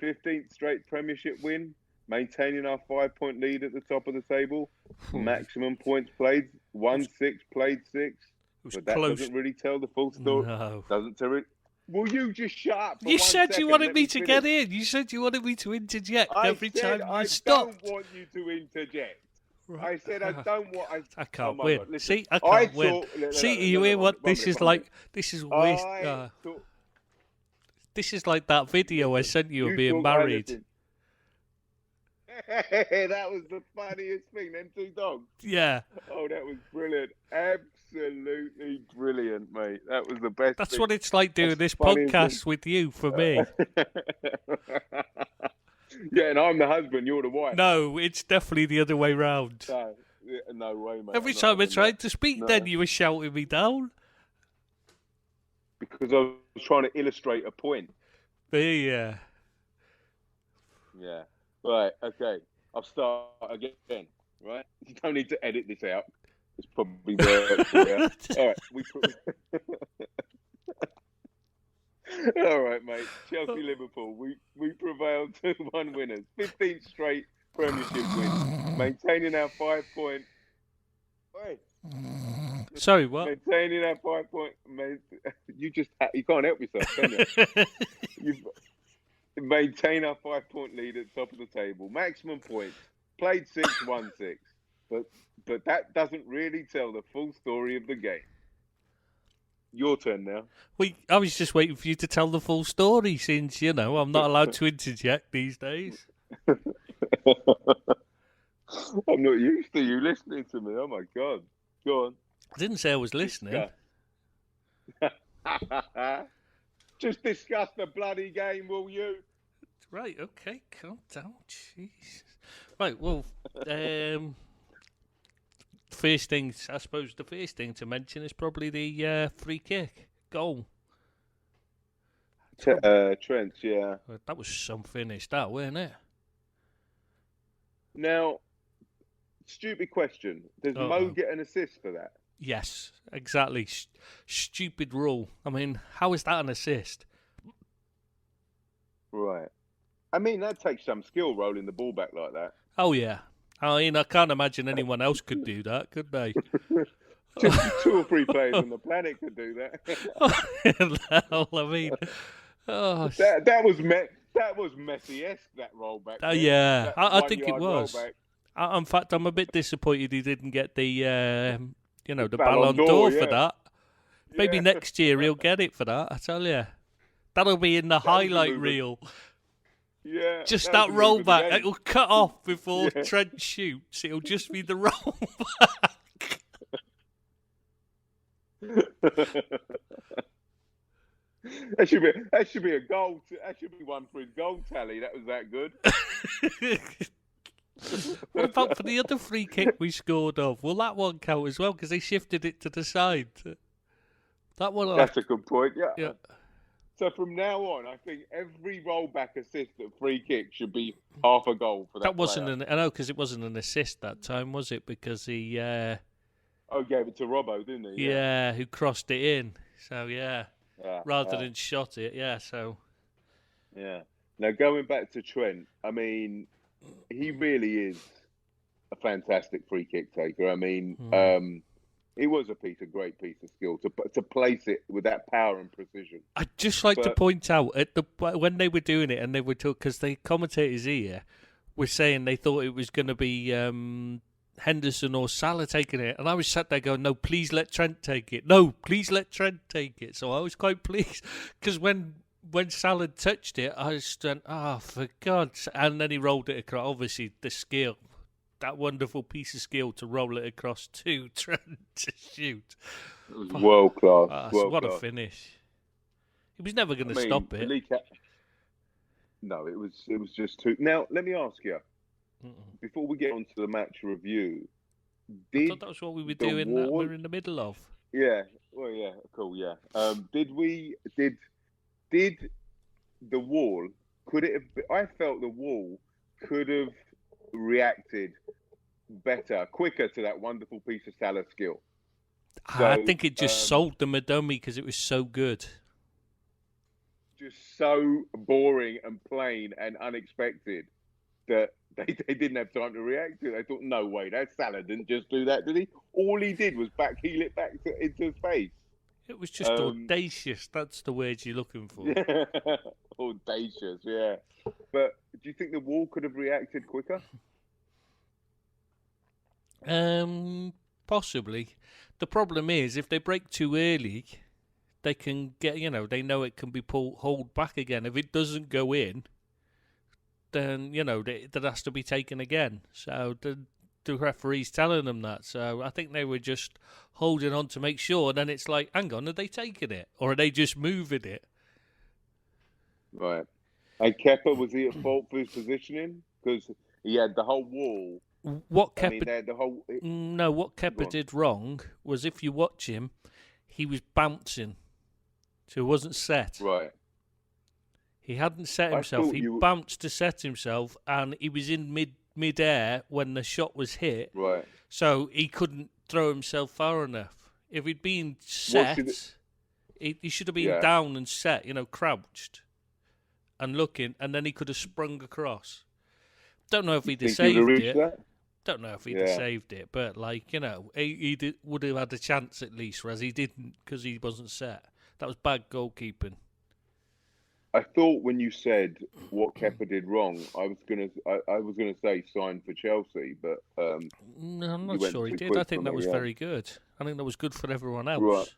[SPEAKER 1] 15th straight Premiership win. Maintaining our 5-point lead at the top of the table. Maximum points played. 1-6, played 6. But that doesn't really tell the full story.
[SPEAKER 2] No.
[SPEAKER 1] Doesn't tell it. Will you just shut up?
[SPEAKER 2] You said you wanted me to get in. You said you wanted me to interject every time you stopped.
[SPEAKER 1] I don't want you to interject. Right. I said I don't want.
[SPEAKER 2] I can't win. Listen, see, I can't win. See, you hear what this is like? This is waste. This is like that video I sent you of being married.
[SPEAKER 1] That was the funniest thing. Them two dogs.
[SPEAKER 2] Yeah.
[SPEAKER 1] Oh, that was brilliant. Absolutely brilliant, mate. That was the best.
[SPEAKER 2] That's
[SPEAKER 1] thing.
[SPEAKER 2] what it's like doing this podcast with you for me.
[SPEAKER 1] Yeah, and I'm the husband, you're the wife.
[SPEAKER 2] No, it's definitely the other way round.
[SPEAKER 1] No way, mate.
[SPEAKER 2] Every time I tried to speak, then you were shouting me down.
[SPEAKER 1] Because I was trying to illustrate a point.
[SPEAKER 2] Yeah.
[SPEAKER 1] Yeah. Right, okay. I'll start again, right? You don't need to edit this out. It's probably work for you. All right. All right, mate. Chelsea, Liverpool. We prevailed 2-1 winners. 15th straight Premiership win. Maintaining our 5-point. Wait.
[SPEAKER 2] Sorry, what?
[SPEAKER 1] Maintaining our 5-point. You can't help yourself, can you? You maintain our 5-point lead at the top of the table. Maximum points. Played 6, won 6. But that doesn't really tell the full story of the game. Your turn now.
[SPEAKER 2] I was just waiting for you to tell the full story since, I'm not allowed to interject these days.
[SPEAKER 1] I'm not used to you listening to me. Oh, my God. Go on.
[SPEAKER 2] I didn't say I was listening.
[SPEAKER 1] Just discuss the bloody game, will you?
[SPEAKER 2] Right, okay. Calm down. Jesus. Right, well, first thing to mention is probably the free kick goal.
[SPEAKER 1] Trent, yeah.
[SPEAKER 2] That was some finish, that, wasn't it?
[SPEAKER 1] Now, stupid question. Does Mo get an assist for that?
[SPEAKER 2] Yes, exactly. Stupid rule. I mean, how is that an assist?
[SPEAKER 1] Right. I mean, that takes some skill rolling the ball back like that.
[SPEAKER 2] Oh, yeah. I mean, I can't imagine anyone else could do that, could they?
[SPEAKER 1] Just 2 or 3 players on the planet could do that.
[SPEAKER 2] Hell, I mean,
[SPEAKER 1] that was Messi-esque, that rollback.
[SPEAKER 2] Yeah, I think it was. In fact, I'm a bit disappointed he didn't get the the Ballon d'Or for that. Maybe next year he'll get it for that. I tell you, that'll be in the highlight reel.
[SPEAKER 1] Yeah,
[SPEAKER 2] just that rollback. It'll cut off before Trent shoots. It'll just be the rollback.
[SPEAKER 1] That should be a goal. That should be one for his goal tally. That was that good.
[SPEAKER 2] What about for the other free kick we scored off? Will that one count as well? Because they shifted it to the side. That one.
[SPEAKER 1] That's a good point. Yeah. So from now on, I think every rollback assist at free kick should be half a goal for that.
[SPEAKER 2] That wasn't I know, because it wasn't an assist that time, was it? Because he.
[SPEAKER 1] Gave it to Robbo, didn't he?
[SPEAKER 2] Yeah, who crossed it in. So rather than shot it. Yeah. So.
[SPEAKER 1] Yeah. Now going back to Trent, I mean, he really is a fantastic free kick taker. I mean, it was a great piece of skill to place it with that power and precision.
[SPEAKER 2] I'd just like to point out when they were doing it, and they were because the commentators here were saying they thought it was going to be Henderson or Salah taking it, and I was sat there going, "No, please let Trent take it. No, please let Trent take it." So I was quite pleased because when when Salah touched it, I just went, oh, for God's... And then he rolled it across. Obviously, the skill, that wonderful piece of skill to roll it across to Trent to shoot.
[SPEAKER 1] It was world class.
[SPEAKER 2] What a finish. He was never going to stop it.
[SPEAKER 1] No, it was just too... Now, let me ask you, before we get on to the match review,
[SPEAKER 2] I thought that was what we were doing that we're in the middle of.
[SPEAKER 1] Yeah, well, yeah, cool, yeah. Did the wall, could it have... I felt the wall could have reacted better, quicker to that wonderful piece of Salah skill. So,
[SPEAKER 2] I think it just sold them a dummy because it was so good.
[SPEAKER 1] Just so boring and plain and unexpected that they didn't have time to react to it. They thought, no way, that Salah didn't just do that, did he? All he did was heel it back into his face.
[SPEAKER 2] It was just audacious. That's the word you're looking for.
[SPEAKER 1] Audacious, yeah. But do you think the wall could have reacted quicker?
[SPEAKER 2] Possibly. The problem is, if they break too early, they can get, they know it can be hauled back again. If it doesn't go in, then, that has to be taken again. So the referee's telling them that. So I think they were just holding on to make sure. Then it's like, hang on, are they taking it? Or are they just moving it?
[SPEAKER 1] Right. And Kepa, was he at fault for his positioning? Because he had the whole wall.
[SPEAKER 2] What Kepa did wrong was, if you watch him, he was bouncing. So he wasn't set.
[SPEAKER 1] Right.
[SPEAKER 2] He hadn't set himself. He bounced to set himself, and he was in mid-air when the shot was hit.
[SPEAKER 1] Right.
[SPEAKER 2] So he couldn't throw himself far enough. If he'd been set, he should have been down and set, crouched and looking, and then he could have sprung across. Don't know if he'd have saved it. Don't know if he'd have saved it, but he would have had a chance at least, whereas he didn't because he wasn't set. That was bad goalkeeping.
[SPEAKER 1] I thought when you said what Kepa did wrong, I was gonna say sign for Chelsea, but
[SPEAKER 2] no, I'm not sure he did. I think that was very good. I think that was good for everyone else.
[SPEAKER 1] Right.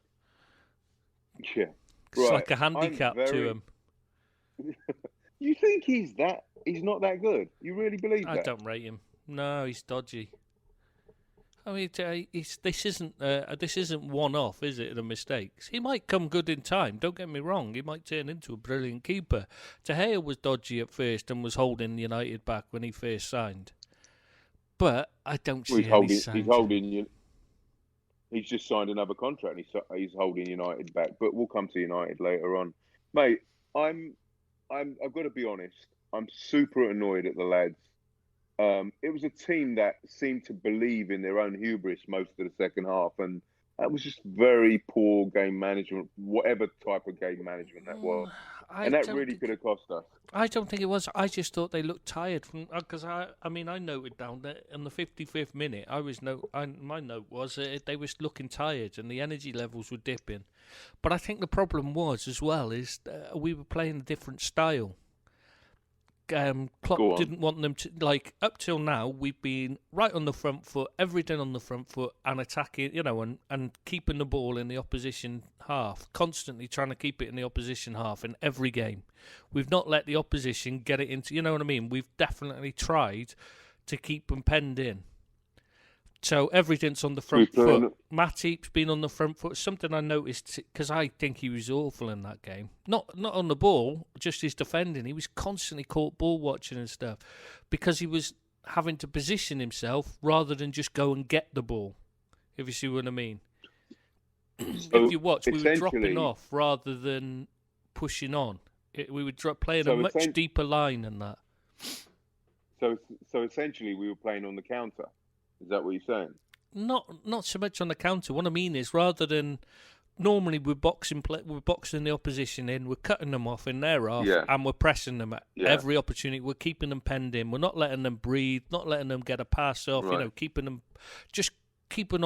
[SPEAKER 1] Yeah.
[SPEAKER 2] It's like a handicap to him.
[SPEAKER 1] You think he's not that good? You really believe that?
[SPEAKER 2] I don't rate him. No, he's dodgy. I mean, this isn't one-off, is it? The mistakes. He might come good in time. Don't get me wrong. He might turn into a brilliant keeper. De Gea was dodgy at first and was holding United back when he first signed. But I don't see any signs.
[SPEAKER 1] He's just signed another contract. And he's holding United back. But we'll come to United later on, mate. I've got to be honest. I'm super annoyed at the lads. It was a team that seemed to believe in their own hubris most of the second half, and that was just very poor game management, whatever type of game management that was. And that really could have cost us.
[SPEAKER 2] I don't think it was. I just thought they looked tired because I noted down that in the 55th minute, my note was they were looking tired and the energy levels were dipping. But I think the problem was as well is we were playing a different style. Klopp didn't want them to, up till now, we've been right on the front foot, everything on the front foot, and attacking, and keeping the ball in the opposition half, constantly trying to keep it in the opposition half in every game. We've not let the opposition get it into, you know what I mean? We've definitely tried to keep them penned in. So everything's on the front foot. Matip's been on the front foot. Something I noticed, because I think he was awful in that game. Not on the ball, just his defending. He was constantly caught ball watching and stuff because he was having to position himself rather than just go and get the ball, if you see what I mean. So if you watch, we were dropping off rather than pushing on. We were playing a much deeper line than that.
[SPEAKER 1] So essentially we were playing on the counter. Is that what you're saying?
[SPEAKER 2] Not so much on the counter. What I mean is, rather than normally we're boxing the opposition in, we're cutting them off in their half, and we're pressing them at every opportunity. We're keeping them penned in. We're not letting them breathe, not letting them get a pass off. Right. Keeping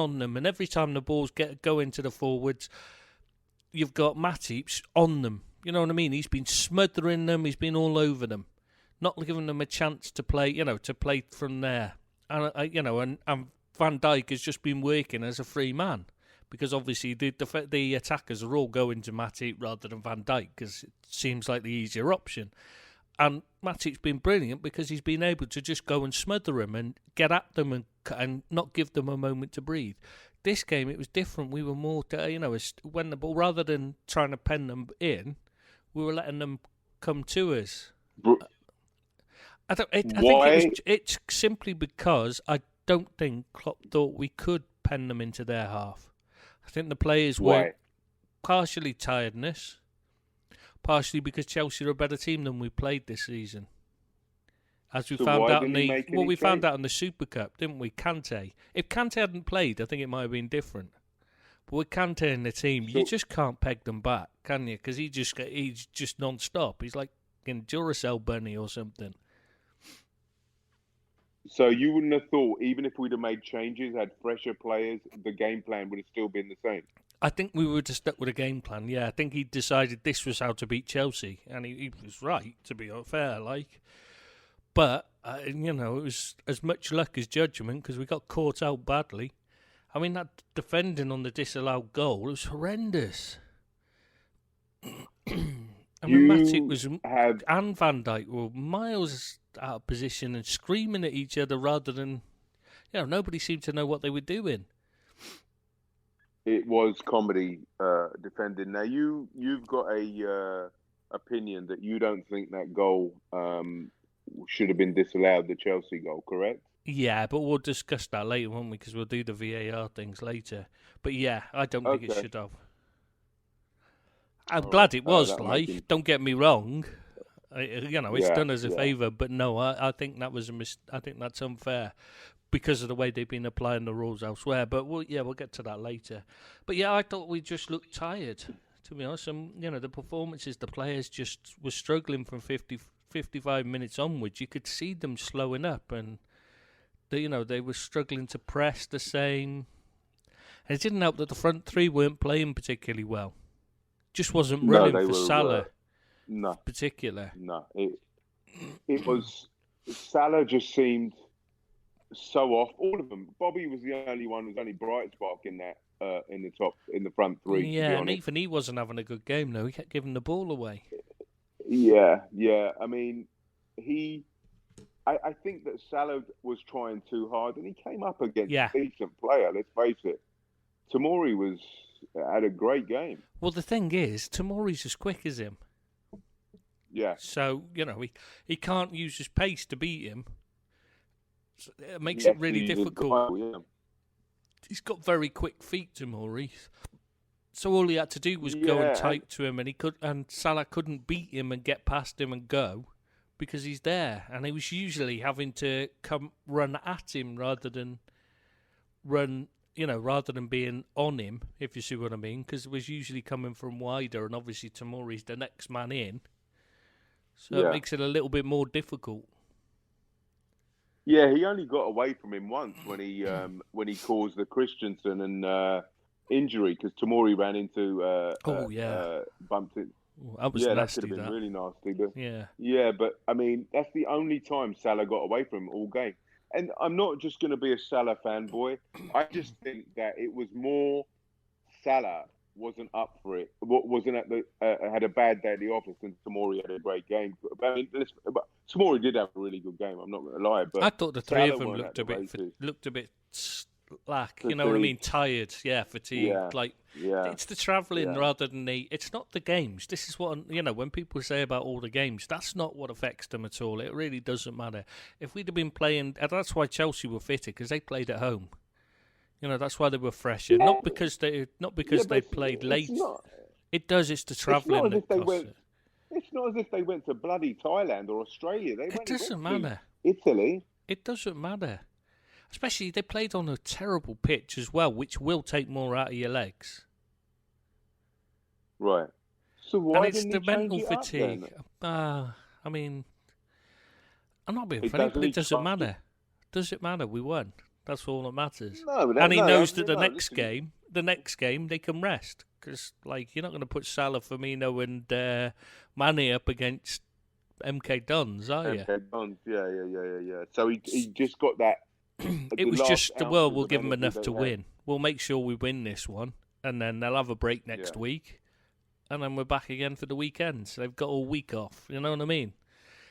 [SPEAKER 2] on them. And every time the balls go into the forwards, you've got Matip on them. You know what I mean? He's been smothering them. He's been all over them, not giving them a chance to play. To play from there. And and Van Dijk has just been working as a free man, because obviously the attackers are all going to Matip rather than Van Dijk because it seems like the easier option. And Matip's been brilliant because he's been able to just go and smother them and get at them and not give them a moment to breathe. This game, it was different. We were more, when the ball, rather than trying to pen them in, we were letting them come to us. I think it's simply because I don't think Klopp thought we could pen them into their half. I think the players were partially tiredness, partially because Chelsea are a better team than we played this season. As we found out found out in the Super Cup, didn't we? Kante. If Kante hadn't played, I think it might have been different. But with Kante in the team, you just can't peg them back, can you? Because he's just non-stop. He's like a Duracell bunny or something.
[SPEAKER 1] So you wouldn't have thought, even if we'd have made changes, had fresher players, the game plan would have still been the same?
[SPEAKER 2] I think we would have stuck with a game plan, yeah. I think he decided this was how to beat Chelsea. And he was right, to be fair, like. But, it was as much luck as judgment because we got caught out badly. I mean, that defending on the disallowed goal was horrendous. Matip and Van Dijk were miles out of position and screaming at each other rather than, nobody seemed to know what they were doing.
[SPEAKER 1] It was comedy defending. Now you've got a opinion that you don't think that goal should have been disallowed, the Chelsea goal, correct?
[SPEAKER 2] Yeah, but we'll discuss that later, won't we? Because we'll do the VAR things later. But yeah, I don't think it should have. I'm glad it was, don't get me wrong. It's done us a favour, but no, I think that was I think that's unfair because of the way they've been applying the rules elsewhere. But we'll get to that later. But yeah, I thought we just looked tired, to be honest. And, the performances, the players just were struggling from 55 minutes onwards. You could see them slowing up and, they were struggling to press the same. And it didn't help that the front three weren't playing particularly well. Just wasn't running for Salah.
[SPEAKER 1] No.
[SPEAKER 2] Particular.
[SPEAKER 1] No. It was... Salah just seemed so off. All of them. Bobby was the only one who was only bright spark in that, in the front three.
[SPEAKER 2] Yeah, and even he wasn't having a good game, though. He kept giving the ball away.
[SPEAKER 1] Yeah. I mean, I think that Salah was trying too hard, and he came up against a decent player, let's face it. Tomori had a great game.
[SPEAKER 2] Well, the thing is, Tomori's as quick as him.
[SPEAKER 1] Yeah.
[SPEAKER 2] So, he can't use his pace to beat him. So it makes it really difficult. He's got very quick feet, Tomori. So all he had to do was go and tight to him, and Salah couldn't beat him and get past him and go because he's there. And he was usually having to come run at him rather than being on him, if you see what I mean, because it was usually coming from wider, and obviously Tomori's the next man in. So it makes it a little bit more difficult.
[SPEAKER 1] Yeah, he only got away from him once when he caused the Christensen and injury because Tomori ran into bumped it.
[SPEAKER 2] That was nasty.
[SPEAKER 1] That could have been really nasty. But, but I mean, that's the only time Salah got away from him all game. And I'm not just going to be a Salah fanboy. I just think that it was more Salah wasn't up for it. Had a bad day at the office, and Tomori had a great game. I mean, Tomori did have a really good game. I'm not going to lie, but
[SPEAKER 2] I thought the three of them looked a bit slack. You know what I mean? Tired, fatigued. It's the travelling rather than it's not the games. This is what when people say about all the games, that's not what affects them at all. It really doesn't matter. If we'd have been playing, and that's why Chelsea were fitter because they played at home. That's why they were fresher. Yeah. Not because they played late. It does. It's the travelling that costs it.
[SPEAKER 1] It's not as if they went to bloody Thailand or Australia.
[SPEAKER 2] It doesn't matter.
[SPEAKER 1] Italy.
[SPEAKER 2] It doesn't matter. Especially they played on a terrible pitch as well, which will take more out of your legs.
[SPEAKER 1] Right. So why
[SPEAKER 2] and it's the mental fatigue. I mean, I'm not being funny, but it doesn't matter. Does it matter? We won. That's all that matters. And he knows that the next game they can rest because, you're not going to put Salah, Firmino, and Mane up against MK Dons, are you?
[SPEAKER 1] MK Dons, yeah. So he just got that
[SPEAKER 2] It was just the world will give them
[SPEAKER 1] energy
[SPEAKER 2] enough
[SPEAKER 1] they
[SPEAKER 2] to
[SPEAKER 1] had.
[SPEAKER 2] win. We'll make sure we win this one, and then they'll have a break next
[SPEAKER 1] Yeah.
[SPEAKER 2] week, and then we're back again for the weekend. So they've got all week off. You know what I mean?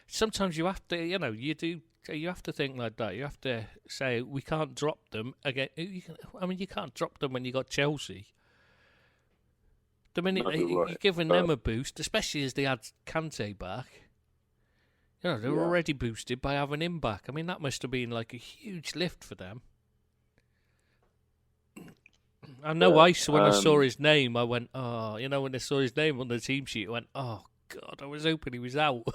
[SPEAKER 2] Sometimes you have to, you have to think like that. You have to say we can't drop them again. You can't drop them when you got Chelsea. The minute
[SPEAKER 1] No, you're
[SPEAKER 2] you're
[SPEAKER 1] right.
[SPEAKER 2] giving them a boost, especially as they had Kante back. They were already boosted by having him back. I mean, that must have been like a huge lift for them. I know when I saw his name, I went, oh, when I saw his name on the team sheet, I went, oh, God, I was hoping he was out.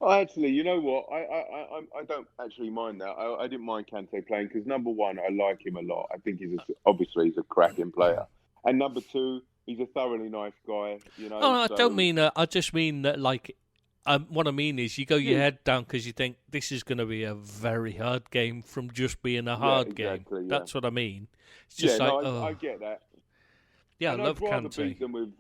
[SPEAKER 1] Actually, you know what? I don't actually mind that. I didn't mind Kante playing because, number one, I like him a lot. I think obviously he's a cracking player. And number two, he's a thoroughly nice guy.
[SPEAKER 2] Oh, no, I don't mean that. I just mean that, like, what I mean is you go your head down because you think this is going to be a very hard game from just being a hard game.
[SPEAKER 1] Yeah.
[SPEAKER 2] That's what I mean. It's just
[SPEAKER 1] I get that.
[SPEAKER 2] Yeah,
[SPEAKER 1] and
[SPEAKER 2] I love Kante.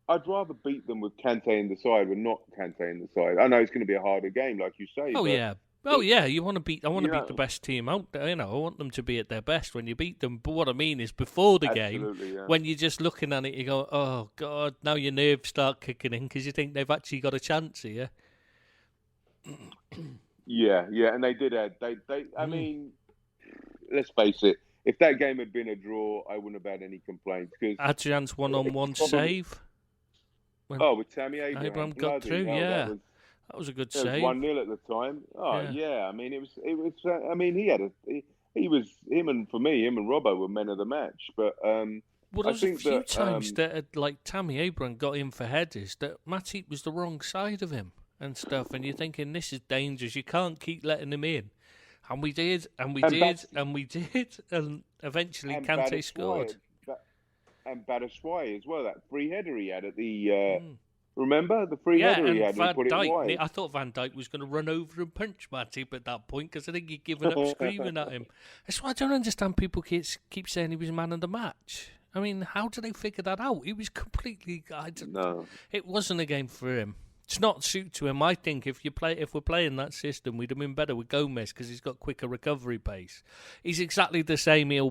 [SPEAKER 1] I'd rather beat them with Kante in the side than not Kante in the side. I know it's going to be a harder game, like you say.
[SPEAKER 2] You want to beat. I want to beat the best team out there. I want them to be at their best when you beat them. But what I mean is, before the game, when you're just looking at it, you go, "Oh God!" Now your nerves start kicking in because you think they've actually got a chance here.
[SPEAKER 1] Yeah, and they did. I mean, let's face it. If that game had been a draw, I wouldn't have had any complaints.
[SPEAKER 2] Adrian's one-on-one save.
[SPEAKER 1] With Tammy Abraham
[SPEAKER 2] got through. That was a good save.
[SPEAKER 1] It was 1-0 at the time. I mean, it was. I mean, him and Robbo were men of the match. But
[SPEAKER 2] there was a few times that Tammy Abraham got in for headers that Matip was the wrong side of him and stuff, and you're thinking this is dangerous. You can't keep letting him in. And we did, and eventually Kante scored.
[SPEAKER 1] And Batshuayi as well, that free header he had at the... Remember? The free header he had and put it wide.
[SPEAKER 2] I thought Van Dijk was going to run over and punch Matip at that point because I think he'd given up screaming at him. That's why I don't understand people keep saying he was man of the match. I mean, how do they figure that out? He was completely...
[SPEAKER 1] No.
[SPEAKER 2] It wasn't a game for him. It's not suit to him. I think if we're playing that system, we'd have been better with Gomez because he's got quicker recovery pace. He's exactly the same. He'll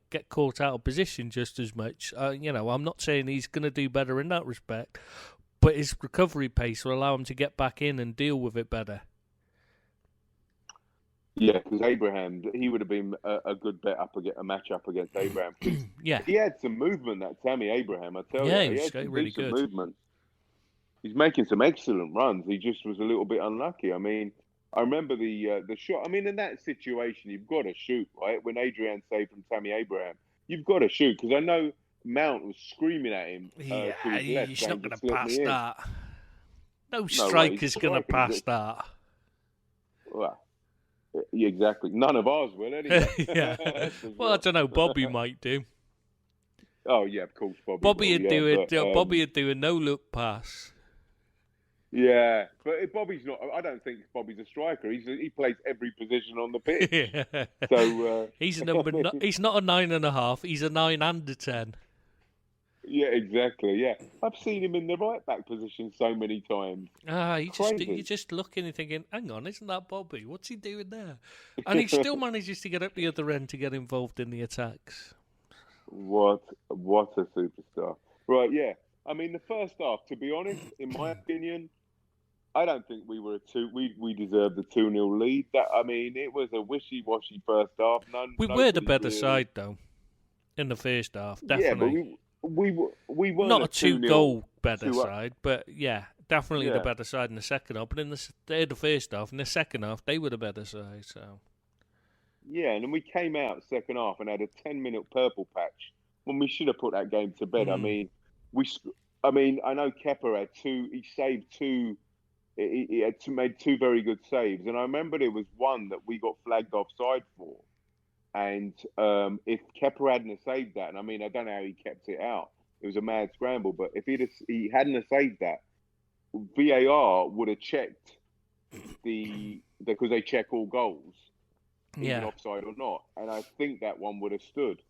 [SPEAKER 2] get caught out of position just as much. I'm not saying he's going to do better in that respect, but his recovery pace will allow him to get back in and deal with it better.
[SPEAKER 1] Yeah, because Abraham, he would have been a good bet a match up against Abraham.
[SPEAKER 2] Yeah,
[SPEAKER 1] he had some movement. That Tammy Abraham, I tell you,
[SPEAKER 2] he had some really good
[SPEAKER 1] movement. He's making some excellent runs. He just was a little bit unlucky. I mean, I remember the shot. I mean, in that situation, you've got to shoot, right? When Adrian saved from Tammy Abraham, you've got to shoot because I know Mount was screaming at him.
[SPEAKER 2] He's not going to pass that. No striker's going to pass that.
[SPEAKER 1] Well, yeah, exactly. None of ours will, anyway.
[SPEAKER 2] Yeah. Well, I don't know. Bobby might do.
[SPEAKER 1] Oh yeah, of course, Bobby.
[SPEAKER 2] Bobby would do a no-look pass.
[SPEAKER 1] Yeah, but Bobby's not. I don't think Bobby's a striker. He plays every position on the pitch.
[SPEAKER 2] Yeah.
[SPEAKER 1] So
[SPEAKER 2] he's a number. He's not a 9.5. He's a 9 and a 10.
[SPEAKER 1] Yeah, exactly. Yeah, I've seen him in the right back position so many times.
[SPEAKER 2] You're just looking and thinking, hang on, isn't that Bobby? What's he doing there? And he still manages to get up the other end to get involved in the attacks.
[SPEAKER 1] What a superstar! Right? Yeah. I mean, the first half, to be honest, in my opinion, I don't think we were we deserved the 2-0 lead. It was a wishy-washy first half.
[SPEAKER 2] We were the better side, though, in the first half, definitely.
[SPEAKER 1] Yeah, but we weren't
[SPEAKER 2] not a 2-goal better side, but yeah, definitely the better side in the second half. But in the first half, in the second half, they were the better side. So
[SPEAKER 1] yeah, and then we came out second half and had a 10-minute purple patch when we should have put that game to bed. I mean, I know Kepa had two. He saved two. He had made two very good saves, and I remember there was one that we got flagged offside for. And if Kepa hadn't saved that, and I don't know how he kept it out. It was a mad scramble, but if he hadn't saved that, VAR would have checked because they check all goals, even offside or not. And I think that one would have stood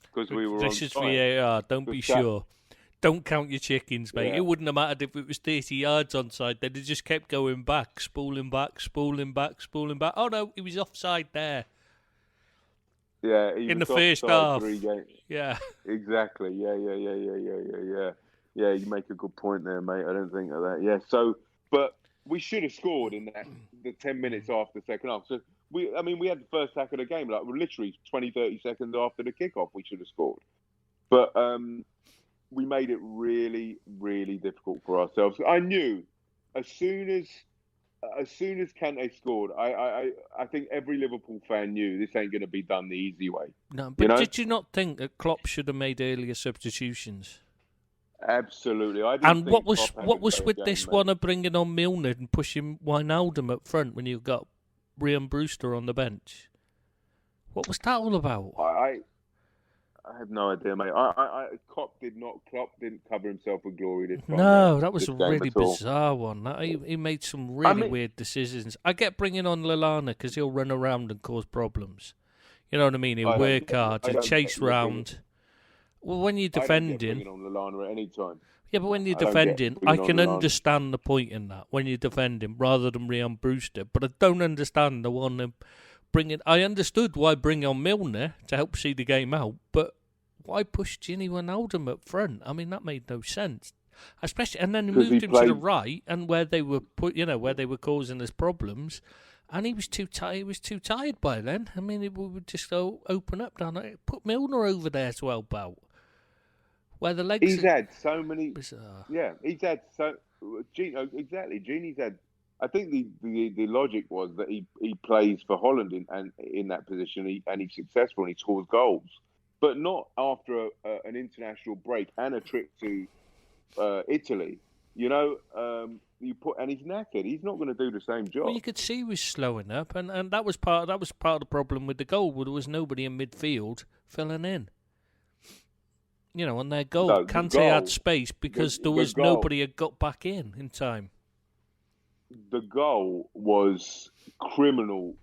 [SPEAKER 1] because we were.
[SPEAKER 2] This is VAR. Don't be sure. Don't count your chickens, mate.
[SPEAKER 1] Yeah.
[SPEAKER 2] It wouldn't have mattered if it was 30 yards onside. They'd have just kept going back, spooling back. Oh, no, he was offside there.
[SPEAKER 1] Yeah, he
[SPEAKER 2] In the
[SPEAKER 1] was
[SPEAKER 2] first
[SPEAKER 1] offside
[SPEAKER 2] half.
[SPEAKER 1] 3 games.
[SPEAKER 2] Yeah.
[SPEAKER 1] Exactly. Yeah. Yeah, you make a good point there, mate. I don't think of that. Yeah. So, but we should have scored in the 10 minutes after the second half. So we had the first attack of the game, like literally 20, 30 seconds after the kickoff, we should have scored. But we made it really, really difficult for ourselves. I knew as soon as Kante scored, I think every Liverpool fan knew this ain't going to be done the easy way.
[SPEAKER 2] No, but did you not think that Klopp should have made earlier substitutions?
[SPEAKER 1] Absolutely.
[SPEAKER 2] And what was with this one of bringing on Milner and pushing Wijnaldum up front when you got Ryan Brewster on the bench? What was that all about?
[SPEAKER 1] I have no idea, mate. Klopp didn't cover himself with glory this time.
[SPEAKER 2] No, that was a really bizarre one. He made some really weird decisions. I get bringing on Lallana because he'll run around and cause problems. You know what I mean? He'll work hard, he'll chase round. Well, when you're defending,
[SPEAKER 1] I don't get bringing on Lallana at any time.
[SPEAKER 2] Yeah, but when you're defending, I can understand the point in that when you're defending rather than Ryan Brewster. But I don't understand the one bringing. I understood why bring on Milner to help see the game out, but why push Gini Wijnaldum up front? I mean, that made no sense. Especially, and then he moved him to the right, and where they were where they were causing us problems, and he was too tired. He was too tired by then. I mean, we would just open up down. Put Milner over there to help out. Where the legs.
[SPEAKER 1] He's had so many.
[SPEAKER 2] Bizarre.
[SPEAKER 1] Yeah, he's had so. Exactly. Gini's had. I think the logic was that he plays for Holland in that position, and he's successful and he scores goals, but not after an international break and a trip to Italy. You know, and he's knackered. He's not going to do the same job.
[SPEAKER 2] Well, you could see he was slowing up, and that was part of the problem with the goal. There was nobody in midfield filling in. You know, on their goal, Kante had space because there was nobody had got back in time.
[SPEAKER 1] The goal was criminal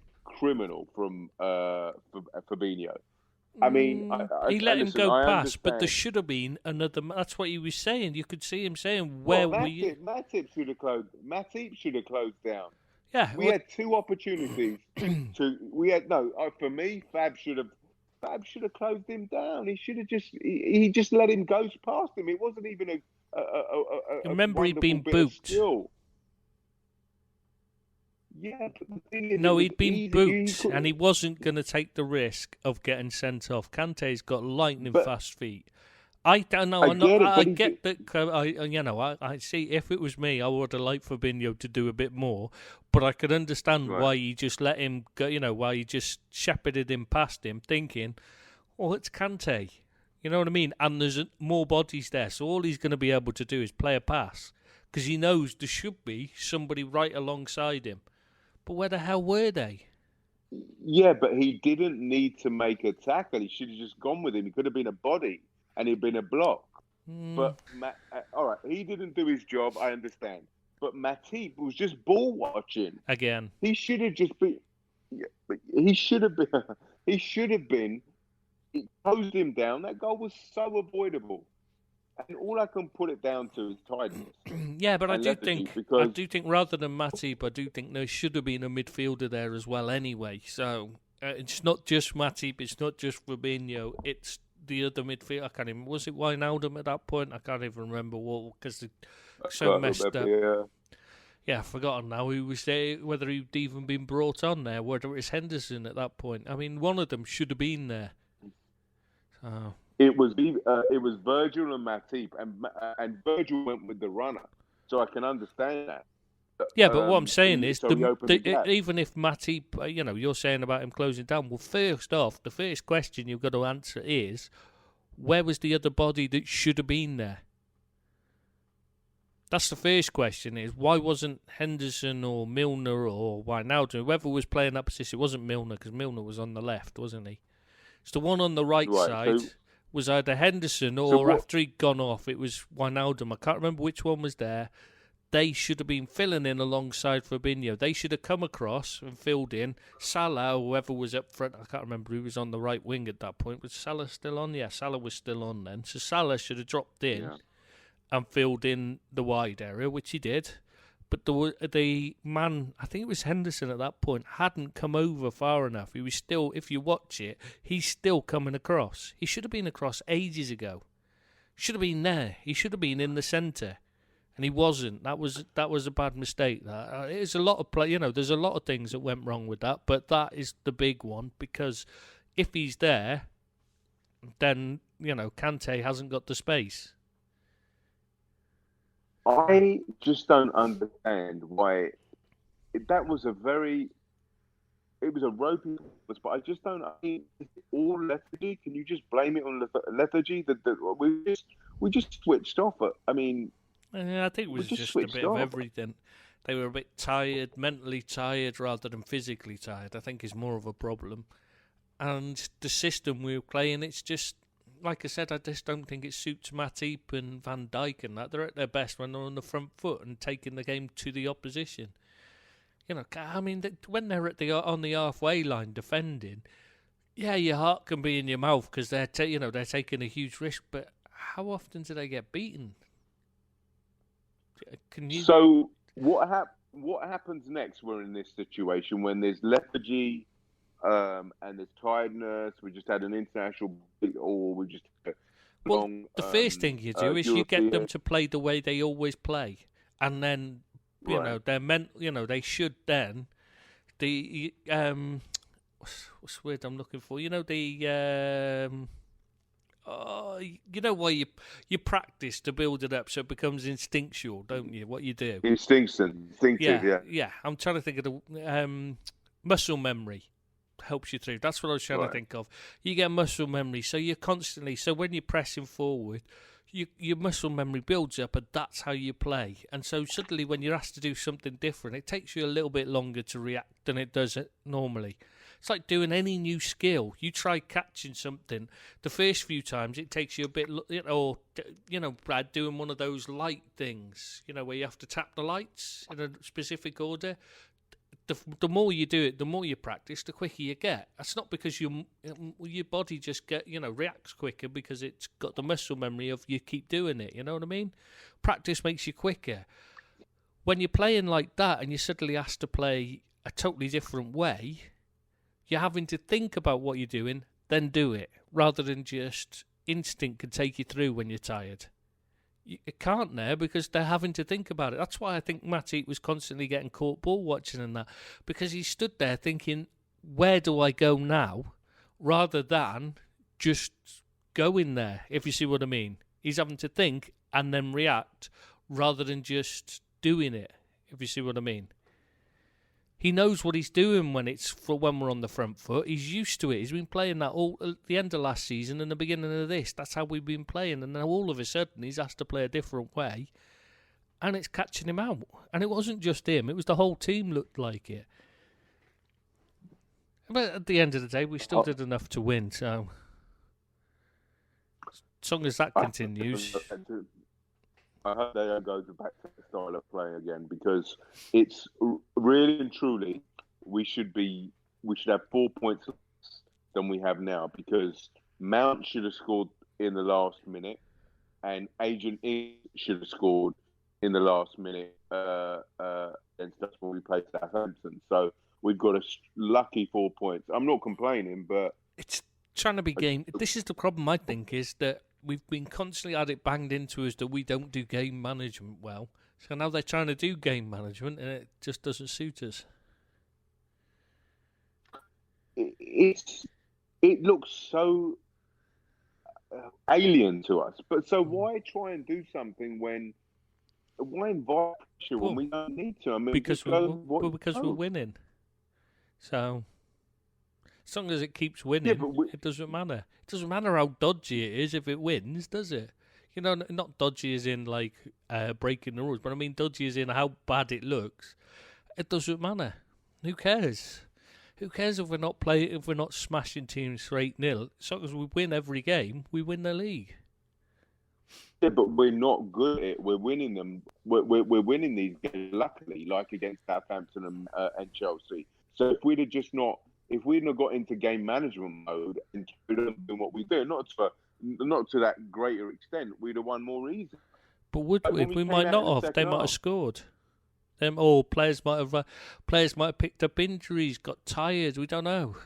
[SPEAKER 1] from Fabinho. I mean,
[SPEAKER 2] he let him go past, but there should have been another. That's what he was saying. You could see him saying, "Where were you?"
[SPEAKER 1] Matip should have closed. Matip should have closed down.
[SPEAKER 2] Yeah,
[SPEAKER 1] we had two opportunities for me, Fab should have closed him down. He should have he just let him go past him. It wasn't even a
[SPEAKER 2] remember he'd been booked.
[SPEAKER 1] Yeah, but the thing is,
[SPEAKER 2] no, he'd been booked, and he wasn't going to take the risk of getting sent off. Kante's got lightning fast feet. I don't know. I get that. I see. If it was me, I would have liked Fabinho to do a bit more, but I could understand why he just let him go. You know, why he just shepherded him past him, thinking, "Oh, it's Kante." You know what I mean? And there's more bodies there, so all he's going to be able to do is play a pass because he knows there should be somebody right alongside him. But where the hell were they?
[SPEAKER 1] Yeah, but he didn't need to make a tackle. He should have just gone with him. He could have been a body and he'd been a block. But, all right, he didn't do his job, I understand. But Matip was just ball watching.
[SPEAKER 2] Again.
[SPEAKER 1] He should have just been... He should have been... He closed him down. That goal was so avoidable. And all I can put it down to is tidiness.
[SPEAKER 2] Yeah, but I do think rather than Matip, I do think there should have been a midfielder there as well anyway. So it's not just Matip, it's not just Fabinho, it's the other midfield. I can't even. Was it Wijnaldum at that point? I can't even remember what because they so messed up. Yeah, I've forgotten now who was there, whether he'd even been brought on there, whether it was Henderson at that point. I mean, one of them should have been there. So.
[SPEAKER 1] It was Virgil and Matip, and Virgil went with the runner, so I can understand that.
[SPEAKER 2] Yeah, but what I'm saying is, even if Matip, you're saying about him closing down. Well, first off, the first question you've got to answer is, where was the other body that should have been there? That's the first question: is why wasn't Henderson or Milner or Wijnaldum, whoever was playing that position? It wasn't Milner because Milner was on the left, wasn't he? It's the one on the right side. So, was either Henderson or after he'd gone off, it was Wijnaldum. I can't remember which one was there. They should have been filling in alongside Fabinho. They should have come across and filled in. Salah, whoever was up front, I can't remember who was on the right wing at that point. Was Salah still on? Yeah, Salah was still on then. So Salah should have dropped in and filled in the wide area, which he did. But the man, I think it was Henderson at that point, hadn't come over far enough. He was still, if you watch it, he's still coming across. He should have been across ages ago. Should have been there. He should have been in the centre, and he wasn't. That was a bad mistake. That it is a lot of play. There's a lot of things that went wrong with that, but that is the big one, because if he's there, then Kante hasn't got the space.
[SPEAKER 1] I just don't understand why that was it was a ropey performance, but I just don't. I mean, is it all lethargy? Can you just blame it on lethargy? That we just switched off. I mean,
[SPEAKER 2] I think it was just a bit of everything. They were a bit tired, mentally tired rather than physically tired. I think is more of a problem. And the system we were playing, it's just, like I said, I just don't think it suits Matip and Van Dijk and that. They're at their best when they're on the front foot and taking the game to the opposition. I mean, when they're on the halfway line defending, yeah, your heart can be in your mouth because they're taking a huge risk. But how often do they get beaten?
[SPEAKER 1] So what happens next? We're in this situation when there's lethargy. And there's tiredness. We just had an international, or we just
[SPEAKER 2] the first thing you do is you get them to play the way they always play, and then they're meant. They should then what's the word I'm looking for? Why you practice to build it up so it becomes instinctual, don't you? What you do,
[SPEAKER 1] instinctive,
[SPEAKER 2] yeah. I'm trying to think of the muscle memory. Helps you through. That's what I was trying to think of. You get muscle memory, so you're constantly. So when you're pressing forward, your muscle memory builds up, and that's how you play. And so suddenly, when you're asked to do something different, it takes you a little bit longer to react than it does normally. It's like doing any new skill. You try catching something. The first few times, it takes you a bit, Brad, doing one of those light things, where you have to tap the lights in a specific order. The more you do it, the more you practice, the quicker you get. That's not because your body just reacts quicker because it's got the muscle memory of you keep doing it. You know what I mean? Practice makes you quicker. When you're playing like that and you're suddenly asked to play a totally different way, you're having to think about what you're doing, then do it, rather than just instinct can take you through when you're tired. It can't there because they're having to think about it. That's why I think Matip was constantly getting caught ball watching and that, because he stood there thinking, where do I go now, rather than just going there, if you see what I mean. He's having to think and then react rather than just doing it, if you see what I mean. He knows what he's doing when we're on the front foot. He's used to it. He's been playing that all at the end of last season and the beginning of this. That's how we've been playing. And now all of a sudden he's asked to play a different way, and it's catching him out. And it wasn't just him. It was the whole team looked like it. But at the end of the day, we still did enough to win. So as long as that continues...
[SPEAKER 1] I hope they don't go back to the style of play again, because it's really and truly we should have 4 points less than we have now, because Mount should have scored in the last minute and Agent E should have scored in the last minute against us when we played Southampton. So we've got a lucky 4 points. I'm not complaining, but
[SPEAKER 2] it's trying to be game. This is the problem, I think, is that we've been constantly had it banged into us that we don't do game management well. So now they're trying to do game management, and it just doesn't suit us.
[SPEAKER 1] It looks so alien to us. But so why try and do something why invite pressure when we don't need to? I mean,
[SPEAKER 2] because we're winning. So as long as it keeps winning, it doesn't matter. It doesn't matter how dodgy it is if it wins, does it? Not dodgy as in like breaking the rules, but I mean dodgy as in how bad it looks. It doesn't matter. Who cares? Who cares if we're not smashing teams for 8-0? As long as we win every game, we win the league.
[SPEAKER 1] Yeah, but we're not good at it. We're winning them. We're winning these games, luckily, like against Southampton and Chelsea. So if we'd not got into game management mode and doing what we do, not to that greater extent, we'd have won more easily.
[SPEAKER 2] But would
[SPEAKER 1] Like
[SPEAKER 2] we?
[SPEAKER 1] when
[SPEAKER 2] We
[SPEAKER 1] came
[SPEAKER 2] might
[SPEAKER 1] out
[SPEAKER 2] not
[SPEAKER 1] in the
[SPEAKER 2] have. They
[SPEAKER 1] second
[SPEAKER 2] might have
[SPEAKER 1] half.
[SPEAKER 2] scored. Or players might have picked up injuries, got tired. We don't know.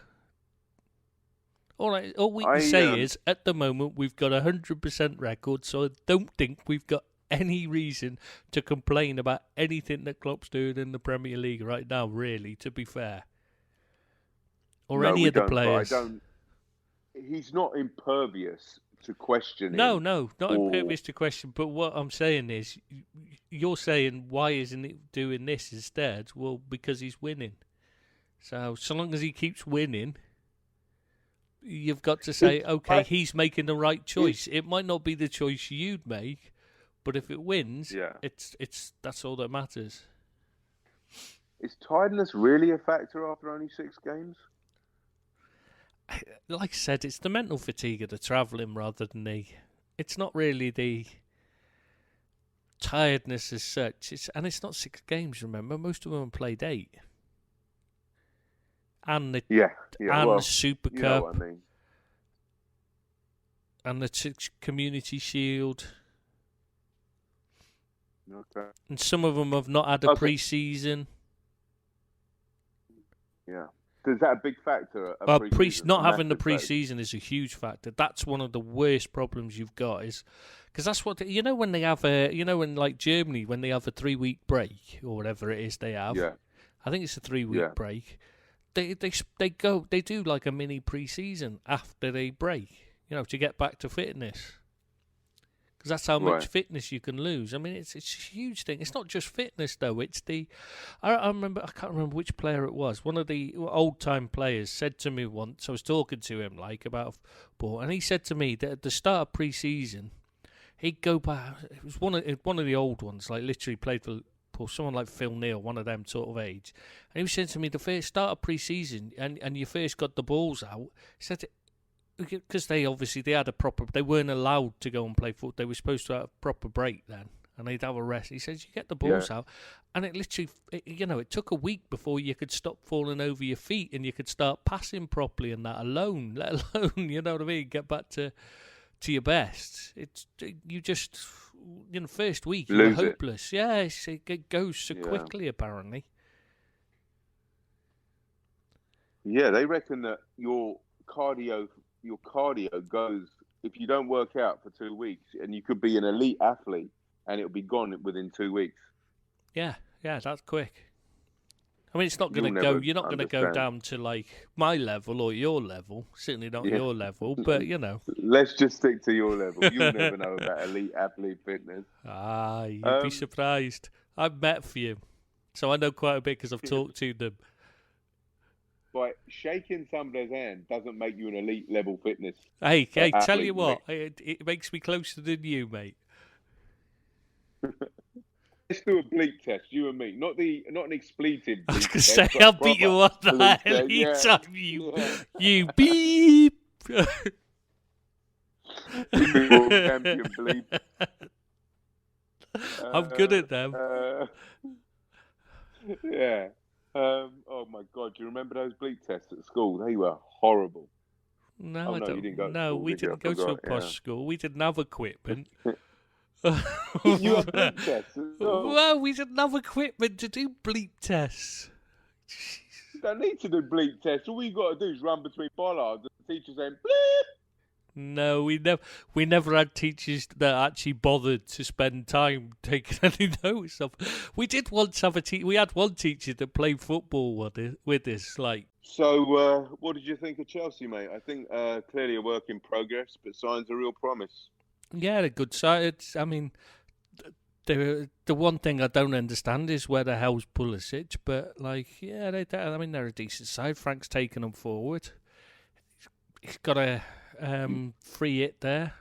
[SPEAKER 2] All we can say is, at the moment, we've got 100% record, so I don't think we've got any reason to complain about anything that Klopp's doing in the Premier League right now, really, to be fair. Or
[SPEAKER 1] No,
[SPEAKER 2] any
[SPEAKER 1] we
[SPEAKER 2] of the
[SPEAKER 1] don't. But
[SPEAKER 2] players.
[SPEAKER 1] He's not impervious to questioning.
[SPEAKER 2] No, not
[SPEAKER 1] or,
[SPEAKER 2] impervious to question, but what I'm saying is, you're saying, why isn't it doing this instead? Well, because he's winning. So long as he keeps winning, you've got to say, okay, he's making the right choice. It might not be the choice you'd make, but if it wins, it's that's all that matters.
[SPEAKER 1] Is tiredness really a factor after only 6 games?
[SPEAKER 2] Like I said, it's the mental fatigue of the travelling rather than it's not really the tiredness as such. It's not 6 games, remember? Most of them played 8. And the the Super Cup,
[SPEAKER 1] you know what I mean.
[SPEAKER 2] and the Community Shield.
[SPEAKER 1] Okay.
[SPEAKER 2] And some of them have not had a pre-season.
[SPEAKER 1] Yeah. Is that a big factor?
[SPEAKER 2] Not having the pre-season is a huge factor. That's one of the worst problems you've got, is because that's what when they have when like Germany, when they have a 3-week break or whatever it is they have.
[SPEAKER 1] Yeah.
[SPEAKER 2] I think it's a 3-week break. They do like a mini pre-season after they break, to get back to fitness. Because that's how much fitness you can lose. I mean, it's a huge thing. It's not just fitness though. It's I can't remember which player it was. One of the old time players said to me once. I was talking to him about football, and he said to me that at the start of pre-season, he'd go back. It was one of the old ones, like literally played for someone like Phil Neal, one of them sort of age. And he was saying to me, the first start of pre-season, and you first got the balls out. He said, because they had a proper, they weren't allowed to go and play football. They were supposed to have a proper break then, and they'd have a rest. He says, you get the balls out, and it literally, it took a week before you could stop falling over your feet and you could start passing properly and that alone, let alone, you know what I mean, get back to your best. You just, first week you were hopeless. Yes, it goes so quickly apparently.
[SPEAKER 1] Yeah, they reckon that your cardio goes, if you don't work out for 2 weeks, and you could be an elite athlete and it'll be gone within 2 weeks.
[SPEAKER 2] Yeah, that's quick. I mean, it's not going to go. You're not going to go down to like my level or your level. Certainly not your level, but
[SPEAKER 1] Let's just stick to your level. You'll never know about elite athlete fitness.
[SPEAKER 2] You'd be surprised. I've met a few, so I know quite a bit because I've talked to them.
[SPEAKER 1] But shaking somebody's hand doesn't make you an elite level fitness.
[SPEAKER 2] Hey, tell you what, it makes me closer than you, mate.
[SPEAKER 1] Let's do a bleep test, you and me. Not an expletive bleep.
[SPEAKER 2] I was going to say, I'll beat you on that anytime you beep.
[SPEAKER 1] Champion bleep.
[SPEAKER 2] I'm good at them.
[SPEAKER 1] Yeah. Oh my God! Do you remember those bleep tests at school? They were horrible.
[SPEAKER 2] No, I don't.
[SPEAKER 1] You didn't go to
[SPEAKER 2] no,
[SPEAKER 1] school,
[SPEAKER 2] we didn't go to a posh school. We didn't have equipment.
[SPEAKER 1] You have bleep tests as well?
[SPEAKER 2] Well, we didn't have equipment to do bleep tests.
[SPEAKER 1] You don't need to do bleep tests. All you got to do is run between bollards and the teacher saying bleep.
[SPEAKER 2] No, we never had teachers that actually bothered to spend time taking any notes of. We did once have we had one teacher that played football with us. Like,
[SPEAKER 1] so, what did you think of Chelsea, mate? I think clearly a work in progress, but signs of real promise.
[SPEAKER 2] Yeah, a good side. I mean, the one thing I don't understand is where the hell's Pulisic, but they're a decent side. Frank's taken them forward. He's got a free hit there.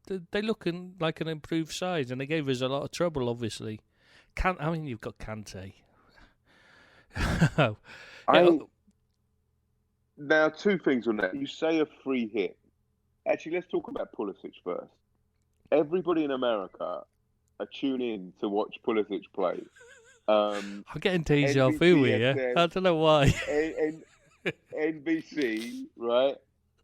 [SPEAKER 2] They're looking like an improved side, and they gave us a lot of trouble, obviously. You've got Kante.
[SPEAKER 1] Now, 2 things on that. You say a free hit. Actually, let's talk about Pulisic first. Everybody in America are tuning in to watch Pulisic play.
[SPEAKER 2] I'm getting deja vu here. I don't know why.
[SPEAKER 1] NBC, right?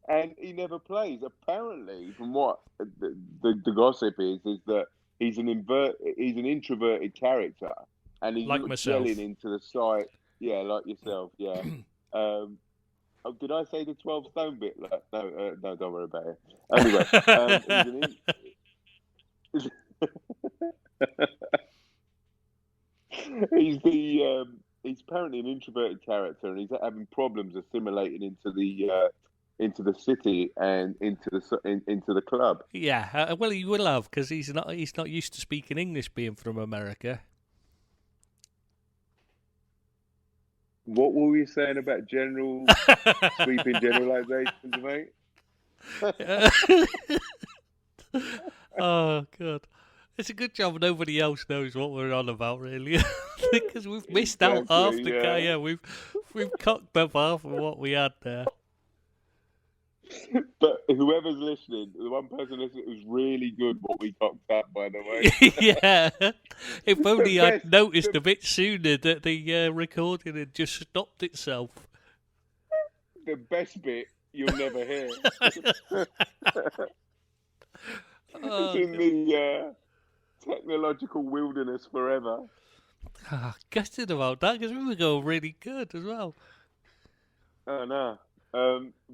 [SPEAKER 1] and he never plays. Apparently, from what the gossip is that he's an introverted character, and he's
[SPEAKER 2] Like
[SPEAKER 1] not
[SPEAKER 2] myself.
[SPEAKER 1] gelling into the site. Yeah, like yourself. Yeah. Did I say the 12 stone bit? No, don't worry about it. Anyway, he's apparently an introverted character, and he's having problems assimilating into the city and into the club.
[SPEAKER 2] Yeah, well, he will have because he's not used to speaking English, being from America.
[SPEAKER 1] What were we saying about sweeping generalizations, mate?
[SPEAKER 2] Oh God, it's a good job nobody else knows what we're on about, really, because we've missed out half the guy. Yeah, we've cocked up half of what we had there.
[SPEAKER 1] But whoever's listening, the one person listening, it was really good what we cocked up, by the way.
[SPEAKER 2] Yeah, if only I'd noticed a bit sooner that the recording had just stopped itself.
[SPEAKER 1] The best bit you'll never hear. It's in the technological wilderness forever.
[SPEAKER 2] Gutted about that because we were going really good as well.
[SPEAKER 1] Oh no.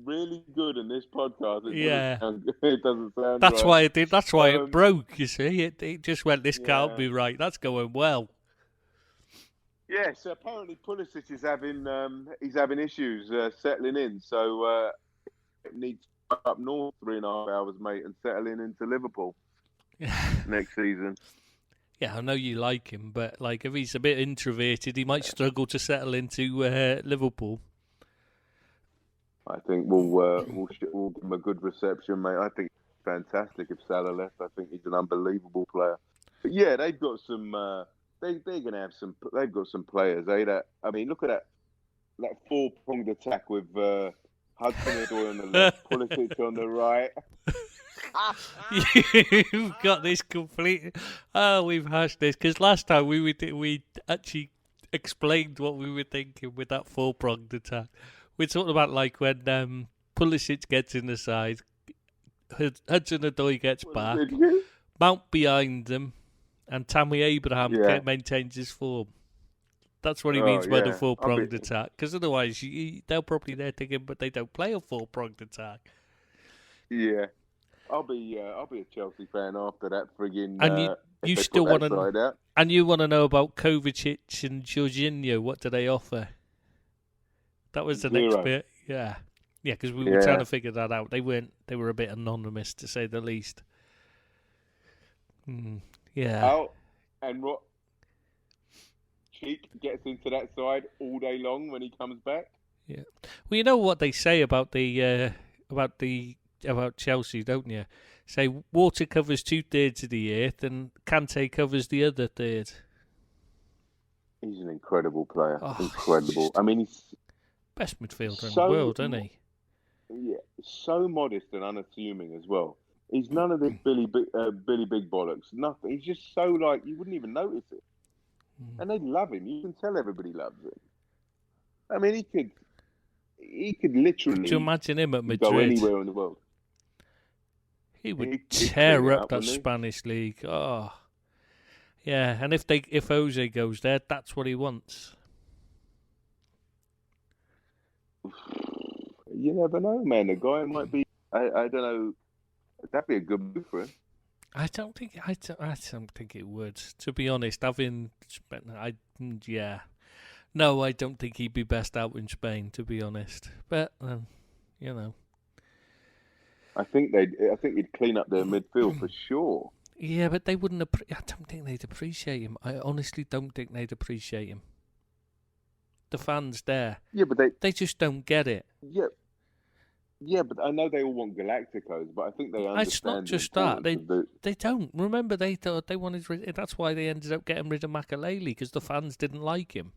[SPEAKER 1] Really good in this podcast.
[SPEAKER 2] It
[SPEAKER 1] doesn't sound
[SPEAKER 2] That's
[SPEAKER 1] right.
[SPEAKER 2] why it did. That's why it broke. You see, it just went. This can't be right. That's going well.
[SPEAKER 1] Yeah. So apparently Pulisic is having issues settling in. So needs to go up north 3.5 hours, mate, and settle into Liverpool next season.
[SPEAKER 2] Yeah, I know you like him, but if he's a bit introverted, he might struggle to settle into Liverpool.
[SPEAKER 1] I think we'll give him a good reception, mate. I think it's fantastic if Salah left. I think he's an unbelievable player. But yeah, they've got some. They're going to have some. They've got some players. Look at that 4-pronged attack with Hudson-Odoi on the left, Pulisic on the right.
[SPEAKER 2] You've got this complete. Oh, we've hashed this because last time we actually explained what we were thinking with that 4-pronged attack. We're talking about when Pulisic gets in the side, Hudson-Odoi gets back, Mount behind them, and Tammy Abraham maintains his form. That's what he means by the 4-pronged attack. Because otherwise, they're probably there thinking, but they don't play a 4-pronged attack.
[SPEAKER 1] Yeah, I'll be a Chelsea fan after that frigging.
[SPEAKER 2] And you still want to, and you want to know about Kovacic and Jorginho? What do they offer? That was the next bit. Yeah, because we were trying to figure that out. They were a bit anonymous, to say the least. Yeah.
[SPEAKER 1] Oh, and what? Cheek gets into that side all day long when he comes back.
[SPEAKER 2] Yeah. Well, you know what they say about Chelsea, don't you? Say water covers 2/3 of the earth, and Kante covers the other third.
[SPEAKER 1] He's an incredible player. Incredible. I mean, he's
[SPEAKER 2] best midfielder in the world, isn't he?
[SPEAKER 1] Yeah, so modest and unassuming as well. He's none of this Billy Big Bollocks. Nothing. He's just so you wouldn't even notice it. And they love him. You can tell everybody loves him. I mean, he could literally.
[SPEAKER 2] Could you imagine him at Madrid?
[SPEAKER 1] Go anywhere in the world.
[SPEAKER 2] He would tear up that Spanish league. Oh, yeah. And if Jose goes there, that's what he wants.
[SPEAKER 1] You never know, man. The guy might be. I don't know. That'd be a good move for him.
[SPEAKER 2] I don't think it would. To be honest, no, I don't think he'd be best out in Spain. To be honest, but you know,
[SPEAKER 1] I think he'd clean up their midfield for sure.
[SPEAKER 2] Yeah, but they wouldn't. I don't think they'd appreciate him. I honestly don't think they'd appreciate him. The fans there.
[SPEAKER 1] Yeah, but
[SPEAKER 2] they just don't get it.
[SPEAKER 1] Yeah. Yeah, but I know they all want Galacticos, but I think they understand.
[SPEAKER 2] It's not just that. They don't. Remember, they thought they wanted. That's why they ended up getting rid of Makaleli, because the fans didn't like him.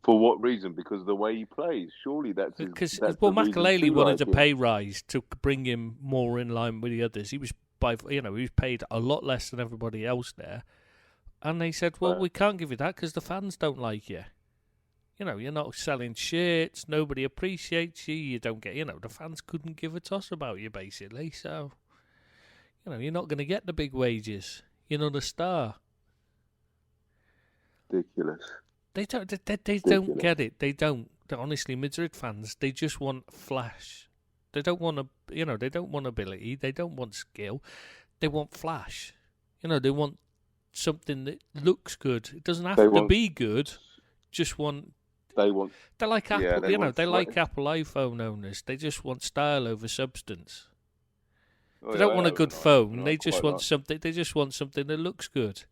[SPEAKER 1] For what reason? Because of the way he plays. Surely that's
[SPEAKER 2] Makaleli wanted a pay rise to bring him more in line with the others. He was he was paid a lot less than everybody else there, and they said, "Well, we can't give you that because the fans don't like you." You're not selling shirts. Nobody appreciates you. You don't get, the fans couldn't give a toss about you, basically. So, you're not going to get the big wages. You're not a star.
[SPEAKER 1] Ridiculous.
[SPEAKER 2] They don't get it. They don't. Honestly, Madrid fans, they just want flash. They don't want they don't want ability. They don't want skill. They want flash. They want something that looks good. It doesn't have to be good. Just want. They're like Apple. They're like Apple iPhone owners. They just want style over substance. They don't want a good phone. They just want something. They just want something that looks good.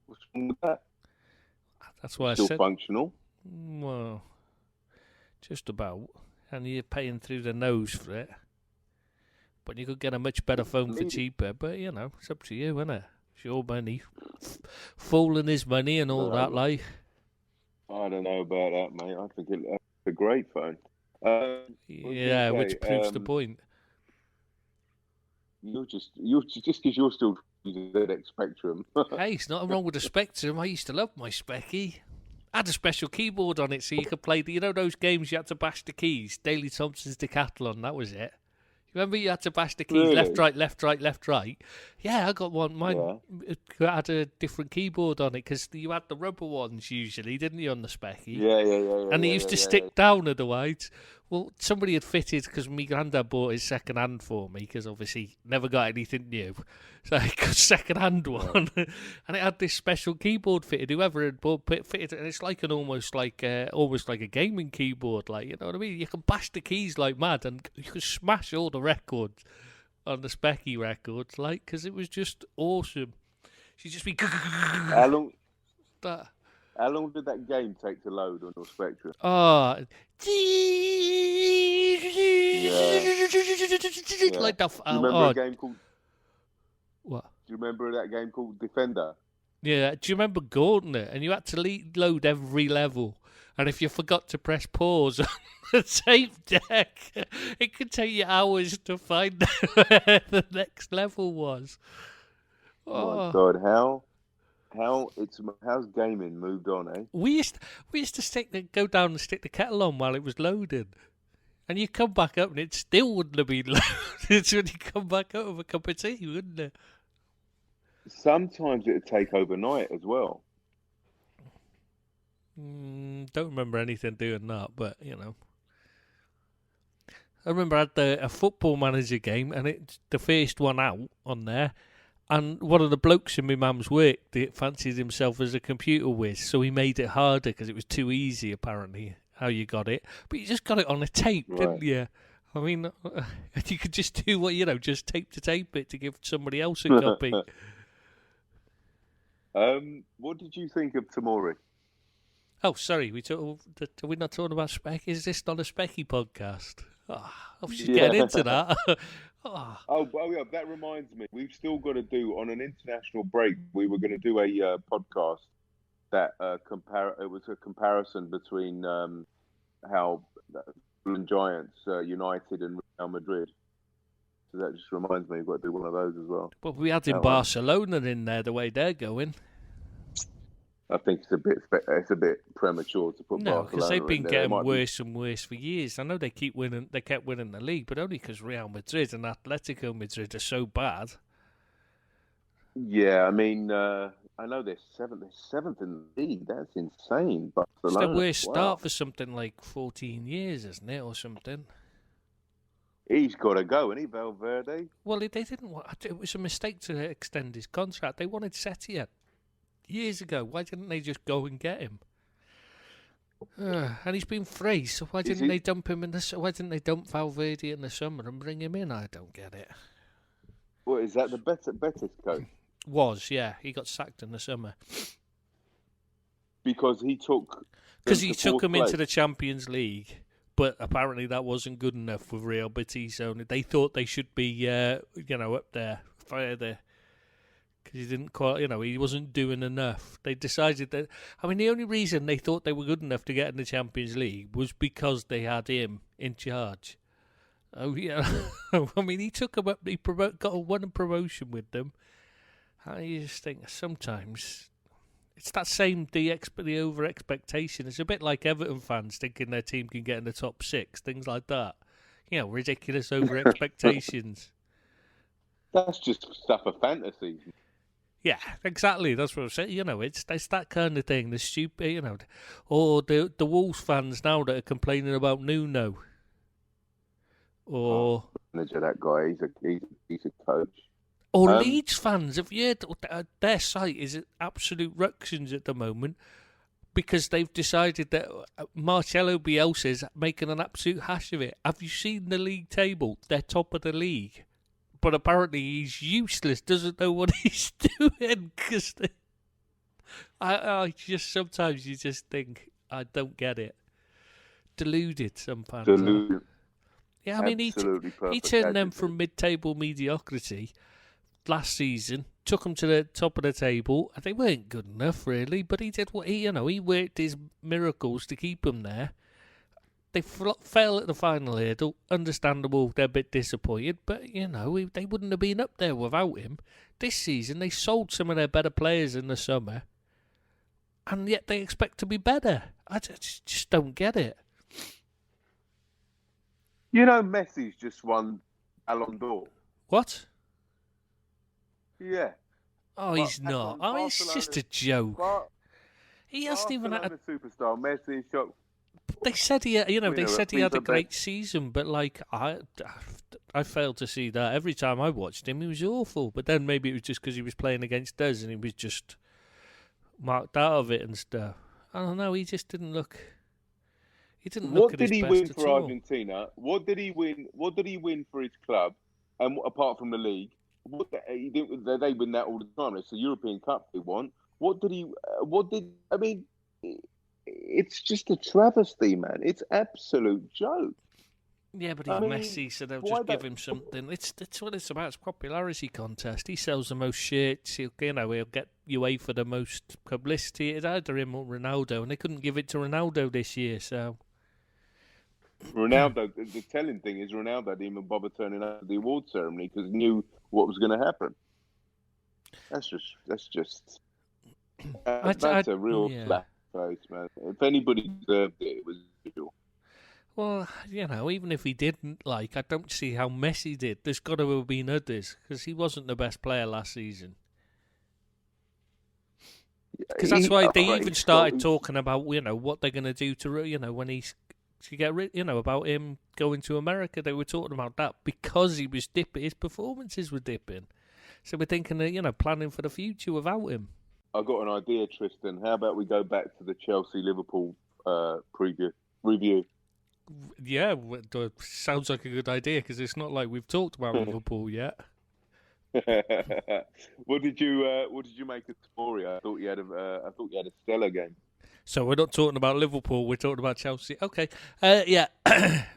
[SPEAKER 1] What's wrong with that?
[SPEAKER 2] That's why I
[SPEAKER 1] said.
[SPEAKER 2] Still
[SPEAKER 1] functional.
[SPEAKER 2] Well, just about. And you're paying through the nose for it. But you could get a much better phone for cheaper. But, it's up to you, isn't it? It's your money. Fooling his money and all that, like.
[SPEAKER 1] I don't know about that, mate. I think it's a great phone.
[SPEAKER 2] Which proves the point.
[SPEAKER 1] You're just because you're still using the ZX Spectrum.
[SPEAKER 2] Hey, it's nothing wrong with the Spectrum. I used to love my Specky. I had a special keyboard on it so you could play those games you had to bash the keys. Daley Thompson's Decathlon, that was it. Remember you had to bash the keys
[SPEAKER 1] really?
[SPEAKER 2] left, right, left, right, left, right? Yeah, I got one. Mine had a different keyboard on it because you had the rubber ones usually, didn't you, on the Specky?
[SPEAKER 1] Yeah.
[SPEAKER 2] And they used to stick down otherwise. Well, somebody had fitted because my granddad bought his second hand for me because obviously never got anything new. So I got a second hand one and it had this special keyboard fitted. Whoever had fitted it, and it's like almost like a gaming keyboard, like, you know what I mean? You can bash the keys like mad and you can smash all the records on the Specky records, like, because it was just awesome. She'd just be.
[SPEAKER 1] How long did that game take to load on your Spectrum?
[SPEAKER 2] Like that.
[SPEAKER 1] Do you remember a game called?
[SPEAKER 2] What?
[SPEAKER 1] Do you remember that game called Defender?
[SPEAKER 2] Yeah. Do you remember Gauntlet? And you had to load every level. And if you forgot to press pause on the tape deck, it could take you hours to find where the next level was.
[SPEAKER 1] Oh my God! How's gaming moved on, eh?
[SPEAKER 2] We used to go down and stick the kettle on while it was loading, and you come back up and it still wouldn't have been loaded when you come back up with a cup of tea, wouldn't it?
[SPEAKER 1] Sometimes it'd take overnight as well.
[SPEAKER 2] Don't remember anything doing that, but I remember I had a Football Manager game, and it's the first one out on there. And one of the blokes in my mum's work fancied himself as a computer whiz, so he made it harder because it was too easy, apparently, how you got it. But you just got it on a tape, didn't you? I mean, you could just do just tape to tape it to give somebody else a copy.
[SPEAKER 1] What did you think of Tomori?
[SPEAKER 2] Oh, sorry, are we not talking about Specky? Is this not a Specky podcast? I was just getting into that.
[SPEAKER 1] Oh, well, yeah, that reminds me. We've still got to do, on an international break, we were going to do a podcast that it was a comparison between how Giants, United and Real Madrid. So that just reminds me, we've got to do one of those as well.
[SPEAKER 2] But we had in Barcelona in there, the way they're going.
[SPEAKER 1] I think it's a bit premature to put Barcelona
[SPEAKER 2] because they've been getting worse
[SPEAKER 1] and
[SPEAKER 2] worse for years. I know they kept winning the league, but only because Real Madrid and Atletico Madrid are so bad.
[SPEAKER 1] Yeah, I mean, I know they're seventh in the league. That's insane. Barcelona,
[SPEAKER 2] it's the worst start for something like 14 years, isn't it, or something?
[SPEAKER 1] He's got to go, isn't he, Valverde?
[SPEAKER 2] Well, they didn't want. It was a mistake to extend his contract. They wanted Setien years ago. Why didn't they just go and get him? And he's been free, so why didn't they dump him why didn't they dump Valverde in the summer and bring him in? I don't get it.
[SPEAKER 1] What is that, the Betis coach?
[SPEAKER 2] He got sacked in the summer
[SPEAKER 1] because he took
[SPEAKER 2] him into the Champions League, but apparently that wasn't good enough with Real Betis. Only they thought they should be up there further. Because he didn't quite, he wasn't doing enough. They decided that, the only reason they thought they were good enough to get in the Champions League was because they had him in charge. Oh, yeah. He took them up, he won a promotion with them. And you just think sometimes It's that same the over expectation. It's a bit like Everton fans thinking their team can get in the top 6, things like that. You know, ridiculous over expectations.
[SPEAKER 1] That's just stuff of fantasy.
[SPEAKER 2] Yeah, exactly. That's what I'm saying. You know, it's that kind of thing. The stupid, you know, or the Wolves fans now that are complaining about Nuno. Or
[SPEAKER 1] manager, that guy, he's a coach.
[SPEAKER 2] Or Leeds fans, have you heard? Their site is at absolute ructions at the moment because they've decided that Marcelo Bielsa's making an absolute hash of it. Have you seen the league table? They're top of the league. But apparently he's useless, doesn't know what he's doing. Cause I just, sometimes you just think, I don't get it. Deluded, some fans are. Yeah, I mean, he turned them from mid-table mediocrity last season, took them to the top of the table, and they weren't good enough, really. But he did what he worked his miracles to keep them there. They fell at the final hurdle. Understandable, they're a bit disappointed, but they wouldn't have been up there without him. This season, they sold some of their better players in the summer, and yet they expect to be better. I just don't get it.
[SPEAKER 1] You know, Messi's just won Ballon d'Or.
[SPEAKER 2] What?
[SPEAKER 1] Yeah.
[SPEAKER 2] Oh, he's not. Oh, it's just a joke. He hasn't even had
[SPEAKER 1] a superstar. Messi shot.
[SPEAKER 2] They said he had a great season, but I failed to see that. Every time I watched him, he was awful. But then maybe it was just because he was playing against us and he was just marked out of it and stuff. I don't know. He just didn't look. He didn't look at his best at all.
[SPEAKER 1] What did he win for Argentina? What did he win? What did he win for his club? And apart from the league, they win that all the time. It's the European Cup they won. I mean, it's just a travesty, man. It's absolute joke.
[SPEAKER 2] Yeah, but he's Messi, so they'll just give him something. It's what it's about. It's a popularity contest. He sells the most shirts. He'll get UEFA for the most publicity. It's either him or Ronaldo, and they couldn't give it to Ronaldo this year, so.
[SPEAKER 1] Ronaldo, the telling thing is Ronaldo didn't even bother turning up at the award ceremony because he knew what was going to happen. That's a real slap face, man. If anybody deserved it, it was Visual.
[SPEAKER 2] Well, even if he didn't, I don't see how Messi did. There's got to have been others because he wasn't the best player last season. Because that's why they even started talking about, what they're going to do to, when he's to get rid, about him going to America. They were talking about that because he was dipping. His performances were dipping. So we're thinking of, planning for the future without him.
[SPEAKER 1] I got an idea, Tristan. How about we go back to the Chelsea-Liverpool review?
[SPEAKER 2] Yeah, sounds like a good idea because it's not like we've talked about Liverpool yet.
[SPEAKER 1] What did you make of Tomori? I thought you had a stellar game.
[SPEAKER 2] So we're not talking about Liverpool. We're talking about Chelsea. Okay. Yeah.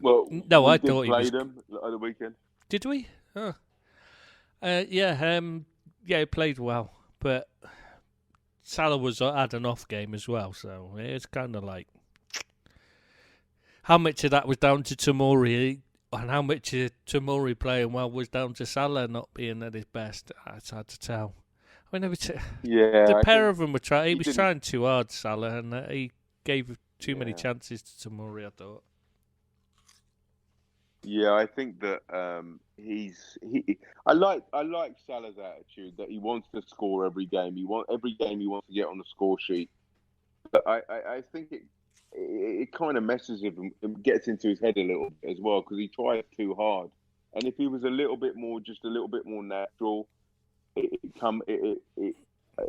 [SPEAKER 1] Well,
[SPEAKER 2] no, I thought he
[SPEAKER 1] played them at the weekend.
[SPEAKER 2] Did we? Oh. Yeah. He played well, but Salah had an off game as well. So it's kind of like how much of that was down to Tomori and how much of Tomori playing well was down to Salah not being at his best. It's hard to tell. I mean, the pair of them were trying. He was trying too hard, Salah, and he gave too many chances to Tomori, I thought.
[SPEAKER 1] Yeah, I think that I like Salah's attitude that he wants to score every game. Every game he wants to get on the score sheet. But I think it kind of messes with him. It gets into his head a little bit as well because he tries too hard. And if he was a little bit more natural,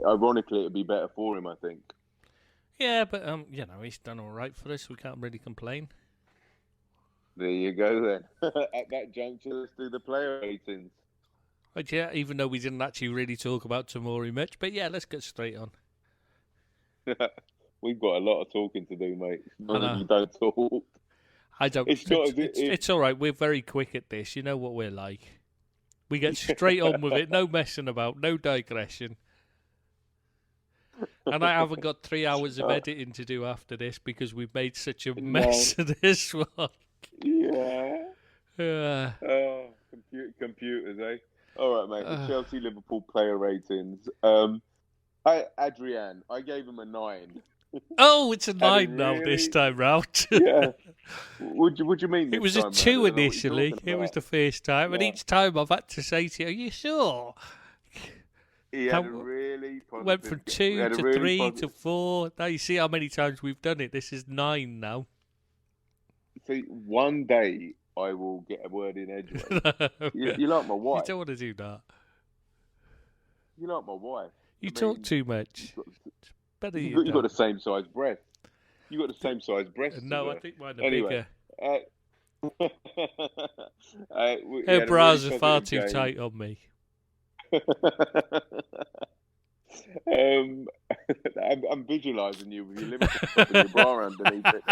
[SPEAKER 1] ironically, it'd be better for him, I think.
[SPEAKER 2] Yeah, but he's done all right for us. We can't really complain.
[SPEAKER 1] There you go then. At that juncture, let's do the player ratings.
[SPEAKER 2] But yeah, even though we didn't actually really talk about Tomori much, but yeah, let's get straight on.
[SPEAKER 1] We've got a lot of talking to do, mate. You don't talk.
[SPEAKER 2] I don't. It's all right. We're very quick at this. You know what we're like. We get straight on with it. No messing about. No digression. And I haven't got 3 hours of editing to do after this because we've made such a mess of this one.
[SPEAKER 1] Yeah. Computers, eh? All right, mate. The Chelsea-Liverpool player ratings. Adrian, I gave him a 9.
[SPEAKER 2] Oh, it's a
[SPEAKER 1] And
[SPEAKER 2] 9 now this time round.
[SPEAKER 1] Yeah. What do you mean?
[SPEAKER 2] It was a 2 initially. It was the first time, and each time I've had to say to you, "Are you sure?"
[SPEAKER 1] He had a really positive.
[SPEAKER 2] Went from 2 to 3 to 4. Now you see how many times we've done it. This is 9 now.
[SPEAKER 1] See, one day I will get a word in edgeways. You like my wife?
[SPEAKER 2] You don't want to do that.
[SPEAKER 1] You like my wife?
[SPEAKER 2] You talk too much.
[SPEAKER 1] You got the same size breast. You got the same size breast.
[SPEAKER 2] No, I think mine are bigger. Her bras are far too tight on me.
[SPEAKER 1] I'm visualising you with your Liverpool top and your bra underneath it.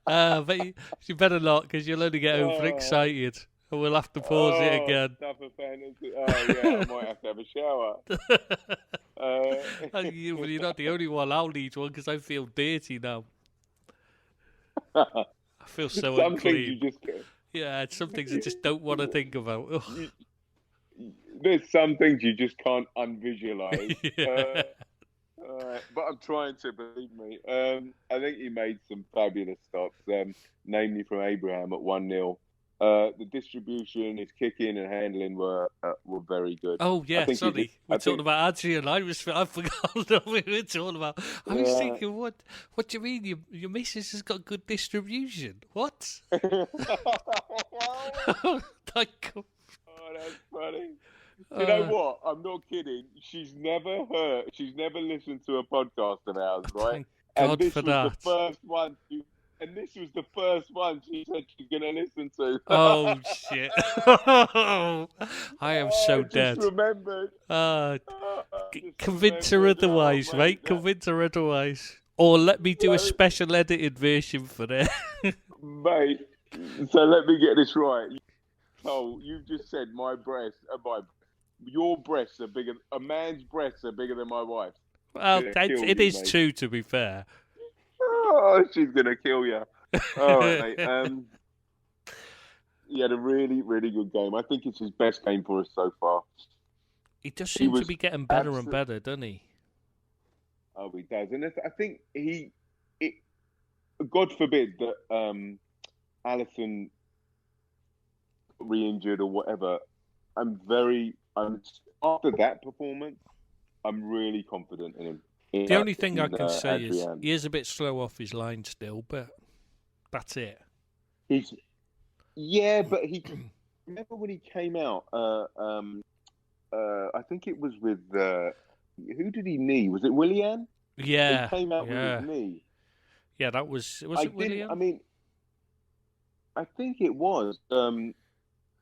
[SPEAKER 2] But you better not, because you'll only get overexcited. And we'll have to pause it again.
[SPEAKER 1] Stuff a fantasy. I might have to have a shower.
[SPEAKER 2] You're not the only one. I'll need one because I feel dirty now. I feel so
[SPEAKER 1] some
[SPEAKER 2] unclean.
[SPEAKER 1] Things you just
[SPEAKER 2] yeah, it's some things I just don't want to think about.
[SPEAKER 1] There's some things you just can't unvisualise.
[SPEAKER 2] Yeah.
[SPEAKER 1] But I'm trying to, believe me. I think he made some fabulous stops, namely from Abraham at 1-0. The distribution, his kicking and handling were very good.
[SPEAKER 2] Oh yeah, sorry. We're talking about Adrian. I forgot what we were talking about. I was thinking, what do you mean? Your missus has got good distribution? What?
[SPEAKER 1] Oh, that's funny. You know what? I'm not kidding. She's never listened to a podcast of ours, right?
[SPEAKER 2] Thank God for that.
[SPEAKER 1] And this was the first one she said she's going to listen to.
[SPEAKER 2] Oh, shit. I am so dead.
[SPEAKER 1] Just remembered.
[SPEAKER 2] Convince her otherwise, mate. Convince her otherwise. Or let me do a special edited version for it.
[SPEAKER 1] Mate, so let me get this right. You've just said your breasts are bigger. A man's breasts are bigger than my wife's.
[SPEAKER 2] Well, it is true, to be fair.
[SPEAKER 1] Oh, she's gonna kill you. All right, mate. He had a really, really good game. I think it's his best game for us so far.
[SPEAKER 2] He does seem to be getting better and better, doesn't he?
[SPEAKER 1] Oh, he does, and I think God forbid that Alisson re-injured or whatever. After that performance, I'm really confident in him.
[SPEAKER 2] The only thing I can say is he is a bit slow off his line still, but that's it.
[SPEAKER 1] But he remember when he came out. I think it was with who did he knee? Was it Willian?
[SPEAKER 2] Yeah,
[SPEAKER 1] he came out with his knee.
[SPEAKER 2] Yeah, that was it Willian?
[SPEAKER 1] I mean, I think it was.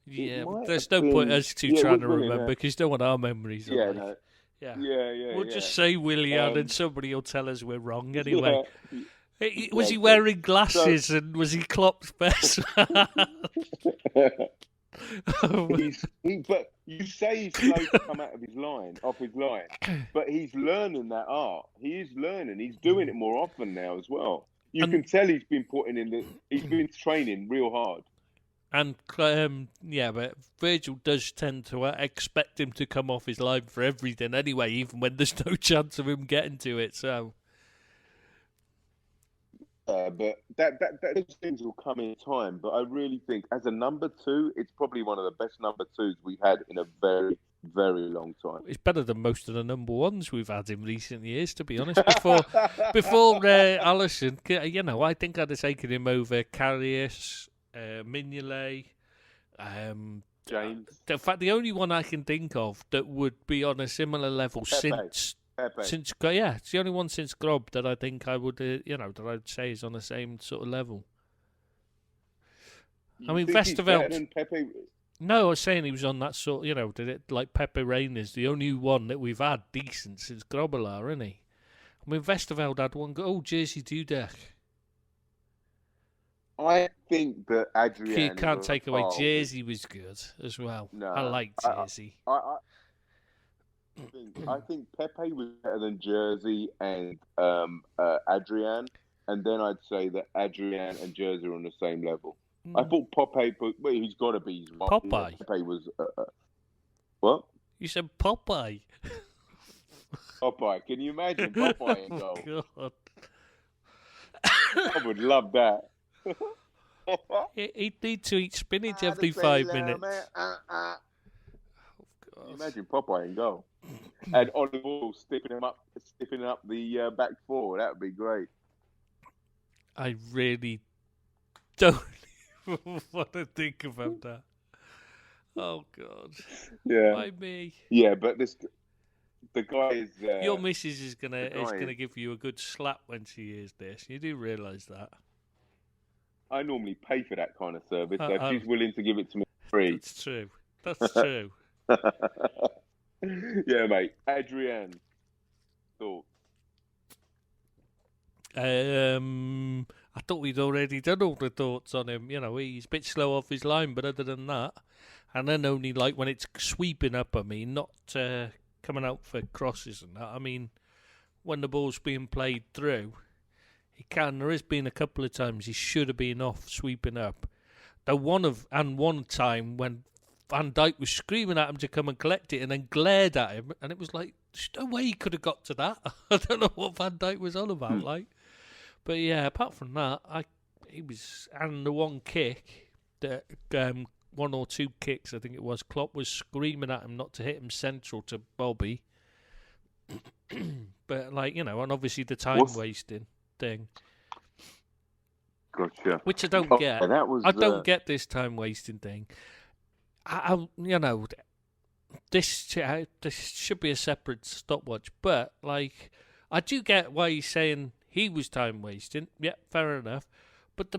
[SPEAKER 2] There's no point us two trying to remember because you don't want our memories. Yeah. We'll just say Willian and somebody will tell us we're wrong anyway. Yeah, was he wearing glasses and was he Klopp's best?
[SPEAKER 1] But you say he's slow to come off his line, but he's learning that art. He is learning. He's doing it more often now as well. You can tell he's been he's been training real hard.
[SPEAKER 2] And but Virgil does tend to expect him to come off his line for everything anyway, even when there's no chance of him getting to it. So,
[SPEAKER 1] but those things will come in time. But I really think, as a number 2, it's probably one of the best number 2s we've had in a very, very long time.
[SPEAKER 2] It's better than most of the number 1s we've had in recent years, to be honest. Before Alisson, I think I'd have taken him over Karius. Mignolet,
[SPEAKER 1] James.
[SPEAKER 2] In fact, the only one I can think of that would be on a similar level
[SPEAKER 1] Pepe.
[SPEAKER 2] it's the only one since Grob that I think I would, that I'd say is on the same sort of level. I mean, Westerveld. No, I was saying he was on that sort. Did it like Pepe Reina's the only one that we've had decent since Grobbelaar, isn't he? I mean, Westerveld had one. Jersey Dudek. I
[SPEAKER 1] think that Adrian...
[SPEAKER 2] You can't take away Jersey was good as well. No, I like Jersey.
[SPEAKER 1] I think Pepe was better than Jersey and Adrian, and then I'd say that Adrian and Jersey are on the same level. I thought Popeye, but he's got to be.
[SPEAKER 2] Popeye.
[SPEAKER 1] Popeye was... what?
[SPEAKER 2] You said Popeye.
[SPEAKER 1] Popeye. Can you imagine Popeye in goal?
[SPEAKER 2] God.
[SPEAKER 1] I would love that.
[SPEAKER 2] He'd need to eat spinach every 5 minutes.
[SPEAKER 1] Can you imagine Popeye in goal? And Ollie Wall stiffing up the back four. That would be great.
[SPEAKER 2] I really don't even want to think about that. Oh God.
[SPEAKER 1] Yeah.
[SPEAKER 2] Why me?
[SPEAKER 1] Yeah, but the guy is.
[SPEAKER 2] Your missus is gonna give you a good slap when she hears this. You do realise that?
[SPEAKER 1] I normally pay for that kind of service, so if she's willing to give it to me free.
[SPEAKER 2] That's true. That's true.
[SPEAKER 1] Yeah, mate. Adrian, thoughts?
[SPEAKER 2] I thought we'd already done all the thoughts on him. You know, he's a bit slow off his line, but other than that, and then only like when it's sweeping up. I mean, not coming out for crosses and that. I mean, when the ball's being played through, he can. There has been a couple of times he should have been off sweeping up. One time when Van Dijk was screaming at him to come and collect it and then glared at him, and it was like, there's no way he could have got to that. I don't know what Van Dijk was on about, like. But yeah, apart from that, he was, and the one kick, that one or two kicks, I think it was, Klopp was screaming at him not to hit him central to Bobby. But like, you know, and obviously the time wasting thing.
[SPEAKER 1] Gotcha.
[SPEAKER 2] Which I don't get. I don't get this time wasting thing. You know, this should be a separate stopwatch. But like, I do get why he's saying he was time wasting. Yeah, fair enough. But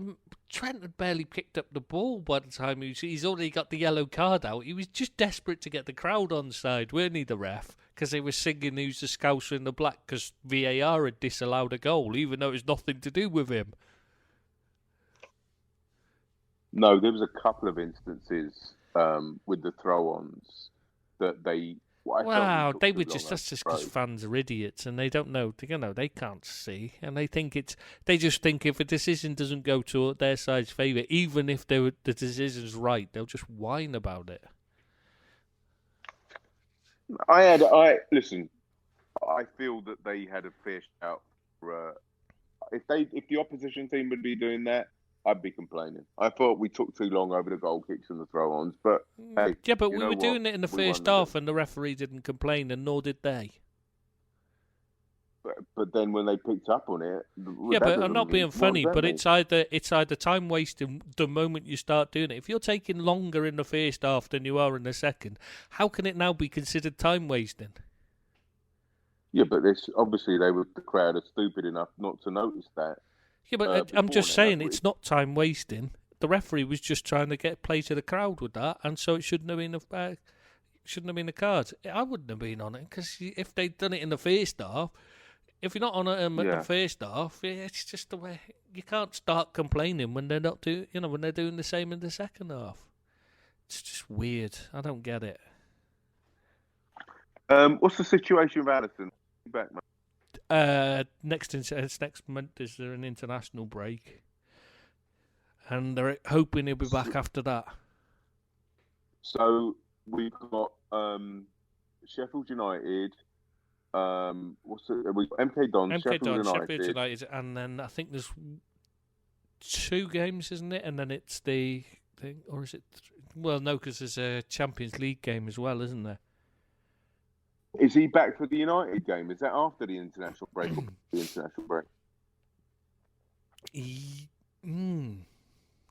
[SPEAKER 2] Trent had barely picked up the ball by the time he's already got the yellow card out. He was just desperate to get the crowd on side, weren't he, the ref? Because they were singing "Who's the Scouser in the Black" because VAR had disallowed a goal, even though it was nothing to do with him.
[SPEAKER 1] No, there was a couple of instances with the throw-ons that they.
[SPEAKER 2] They were just. That's just because fans are idiots and they don't know. You know, they can't see, and they think They just think if a decision doesn't go to their side's favour, even if the decision's right, they'll just whine about it.
[SPEAKER 1] Listen. I feel that they had a fair shout for. If the opposition team would be doing that, I'd be complaining. I thought we took too long over the goal kicks and the throw-ons, but hey,
[SPEAKER 2] yeah, but we were doing it in the first half, and the referee didn't complain, and nor did they.
[SPEAKER 1] But then when they picked up on it,
[SPEAKER 2] yeah, but I'm not being funny, but it's either time wasting the moment you start doing it. If you're taking longer in the first half than you are in the second, how can it now be considered time wasting?
[SPEAKER 1] Yeah, but obviously the crowd are stupid enough not to notice that.
[SPEAKER 2] Yeah, but I'm just saying it's not time wasting. The referee was just trying to play to the crowd with that, and so it shouldn't have been a card. I wouldn't have been on it because if they'd done it in the first half, if you're not on it at the first half, it's just the way. You can't start complaining when they're not when they're doing the same in the second half. It's just weird. I don't get it.
[SPEAKER 1] What's the situation with Allison? Back, mate.
[SPEAKER 2] Next month is there an international break, and they're hoping he'll be back after that.
[SPEAKER 1] So we've got Sheffield United. What's it? We've got MK Dons, Sheffield United,
[SPEAKER 2] and then I think there's 2 games, isn't it? And then it's the thing, or is it? Well, no, because there's a Champions League game as well, isn't there?
[SPEAKER 1] Is he back for the United game? Is that after the international break or the international break?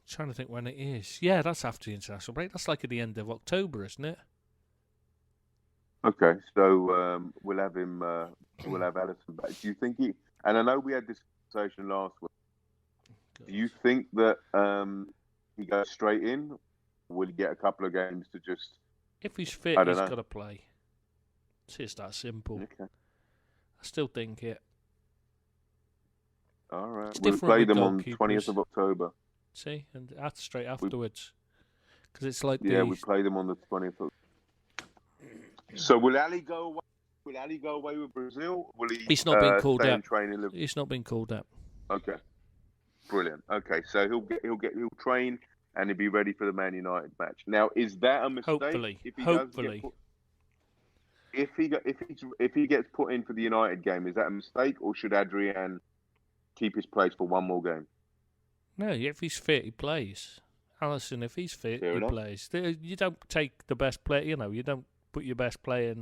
[SPEAKER 2] Trying to think when it is. Yeah, that's after the international break. That's like at the end of October, isn't it?
[SPEAKER 1] Okay, so we'll have him. We'll have Allison back. Do you think he? And I know we had this conversation last week. Do you think that he goes straight in? Or will he get a couple of games to just?
[SPEAKER 2] If he's fit, he's got to play. It's just that simple.
[SPEAKER 1] Okay.
[SPEAKER 2] I still think it.
[SPEAKER 1] All right. We'll play them on the 20th of October.
[SPEAKER 2] See? And that's straight afterwards. Because it's like
[SPEAKER 1] we play them on the 20th of... So will Ali go away? Will Ali go away with Brazil? Will he?
[SPEAKER 2] He's not been called up.
[SPEAKER 1] He's
[SPEAKER 2] not been called up.
[SPEAKER 1] Okay. Brilliant. Okay, so he'll train and he'll be ready for the Man United match. Now, is that a mistake?
[SPEAKER 2] Hopefully.
[SPEAKER 1] If he
[SPEAKER 2] Hopefully.
[SPEAKER 1] if he gets put in for the United game, is that a mistake, or should Adrian keep his place for one more game?
[SPEAKER 2] No, if he's fit, he plays. Alisson, if he's fit,
[SPEAKER 1] Fair
[SPEAKER 2] he
[SPEAKER 1] enough.
[SPEAKER 2] plays. You don't take the best player. You don't put your best player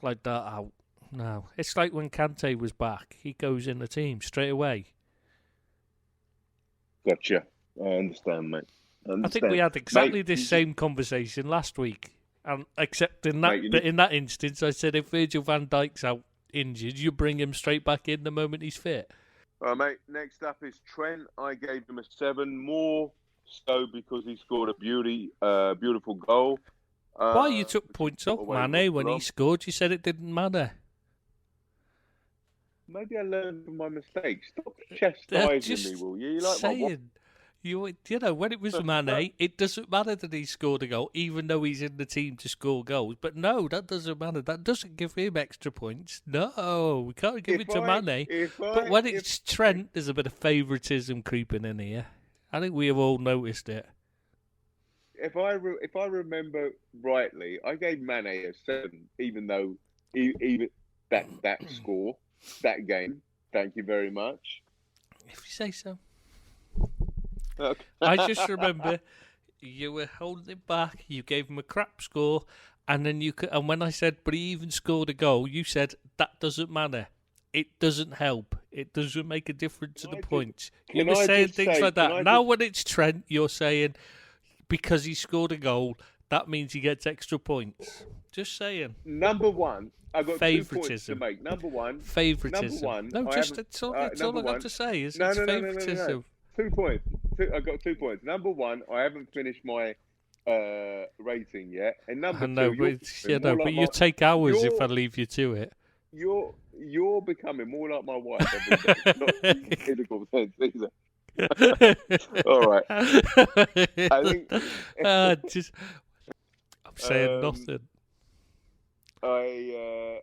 [SPEAKER 2] like that out. No, it's like when Kante was back. He goes in the team straight away.
[SPEAKER 1] Gotcha. I understand, mate.
[SPEAKER 2] I think we had exactly this same conversation last week, and except in that instance, I said if Virgil van Dijk's out injured, you bring him straight back in the moment he's fit.
[SPEAKER 1] All right, mate. Next up is Trent. I gave him a 7, more so because he scored a beautiful goal.
[SPEAKER 2] Why you took points off Mane when he scored? You said it didn't matter.
[SPEAKER 1] Maybe I learned from my mistakes. Stop chastising me, will you? You like
[SPEAKER 2] saying. When it was Mane, it doesn't matter that he scored a goal, even though he's in the team to score goals. But no, that doesn't matter. That doesn't give him extra points. No, we can't give it to Mane. But when it's Trent, there's a bit of favouritism creeping in here. I think we have all noticed it.
[SPEAKER 1] If I remember rightly, I gave Mane a 7, even though even that score, that game. Thank you very much.
[SPEAKER 2] If you say so.
[SPEAKER 1] Okay.
[SPEAKER 2] I just remember you were holding it back. You gave him a crap score, and then and when I said, but he even scored a goal, you said that doesn't matter. It doesn't help. It doesn't make a difference to the points. You were saying things like that. Now when it's Trent, you're saying because he scored a goal, that means he gets extra points. Just saying.
[SPEAKER 1] Number one, I've got 2 points to make.
[SPEAKER 2] Favouritism.
[SPEAKER 1] No,
[SPEAKER 2] that's all I got to say is it's favouritism.
[SPEAKER 1] No. 2 points. I've got 2 points. Number one, I haven't finished my rating yet. And number two,
[SPEAKER 2] but you take hours if I leave you to it.
[SPEAKER 1] You're becoming more like my wife every day. Not in a critical sense either. All right. I think
[SPEAKER 2] I'm saying nothing.
[SPEAKER 1] I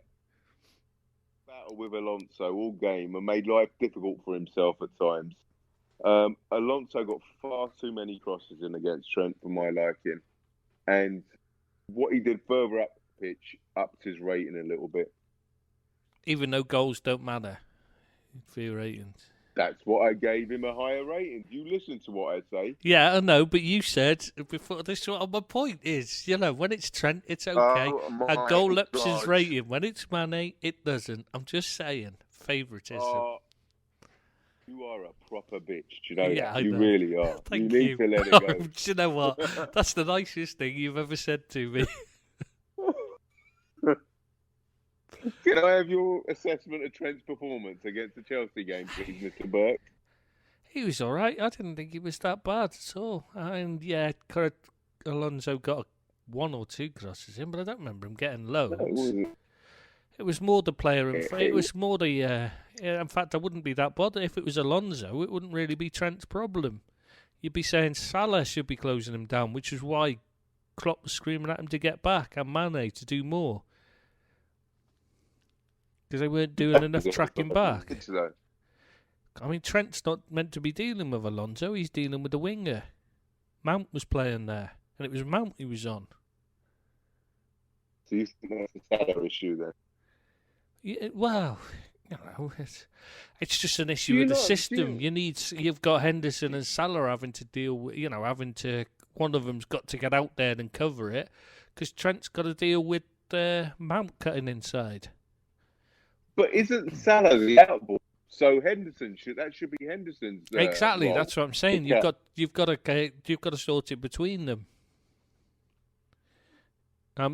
[SPEAKER 1] battled with Alonso all game and made life difficult for himself at times. Alonso got far too many crosses in against Trent for my liking, and what he did further up the pitch upped his rating a little bit.
[SPEAKER 2] Even though goals don't matter for your ratings.
[SPEAKER 1] That's what I gave him a higher rating. You listen to what I say.
[SPEAKER 2] Yeah, I know, but you said before this. What my point is, when it's Trent, it's okay. A goal ups his rating. When it's Mane, it doesn't. I'm just saying, favouritism.
[SPEAKER 1] You are a proper bitch. Do you know that?
[SPEAKER 2] I know.
[SPEAKER 1] Really are.
[SPEAKER 2] Thank
[SPEAKER 1] you. Need to let it go.
[SPEAKER 2] Do you know what? That's the nicest thing you've ever said to me.
[SPEAKER 1] Can I have your assessment of Trent's performance against the Chelsea game, please, Mr. Burke?
[SPEAKER 2] He was all right. I didn't think he was that bad at all. And yeah, Alonso got 1 or 2 crosses in, but I don't remember him getting loads.
[SPEAKER 1] No,
[SPEAKER 2] it was more the player. It was more the. In fact, I wouldn't be that bothered if it was Alonso. It wouldn't really be Trent's problem. You'd be saying Salah should be closing him down, which is why Klopp was screaming at him to get back and Mane to do more. Because they weren't doing enough tracking back. I mean, Trent's not meant to be dealing with Alonso. He's dealing with the winger. Mount was playing there, and it was Mount he was on.
[SPEAKER 1] So you think that's a Salah issue then?
[SPEAKER 2] Yeah, well, it's just an issue with the system. You've got Henderson and Salah having to deal with, one of them's got to get out there and cover it, because Trent's got to deal with Mount cutting inside.
[SPEAKER 1] But isn't Salah the outball? So Henderson should be Henderson's.
[SPEAKER 2] Exactly,
[SPEAKER 1] role.
[SPEAKER 2] That's what I'm saying. You've got to sort it between them.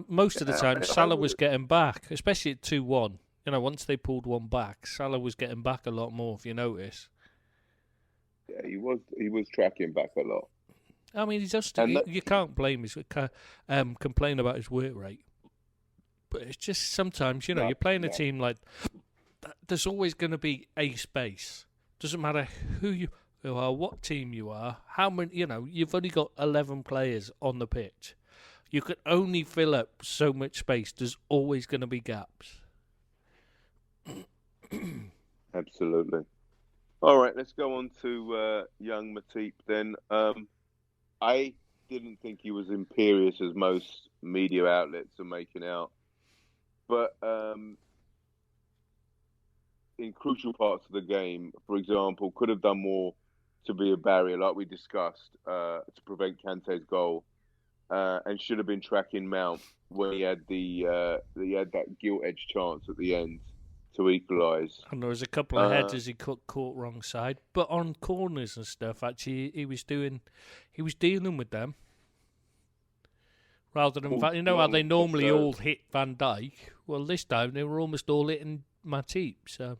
[SPEAKER 2] Most of the time, Salah was getting back, especially at 2-1. Once they pulled one back, Salah was getting back a lot more. If you notice.
[SPEAKER 1] Yeah, he was tracking back a lot.
[SPEAKER 2] I mean, you can't blame complain about his work rate. But it's just sometimes, you're playing a team like there's always going to be a space. Doesn't matter who you are, what team you are, how many. You've only got 11 players on the pitch. You can only fill up so much space. There's always going to be gaps.
[SPEAKER 1] Absolutely. All right, let's go on to young Matip then. I didn't think he was imperious as most media outlets are making out. But in crucial parts of the game, for example, could have done more to be a barrier, like we discussed, to prevent Kante's goal, and should have been tracking Mount when he had that gilt edge chance at the end to equalise.
[SPEAKER 2] And there was a couple of headers he caught wrong side, but on corners and stuff, actually, he was dealing with them. Rather than how they normally all hit Van Dijk. Well, this time they were almost all hitting Matip. So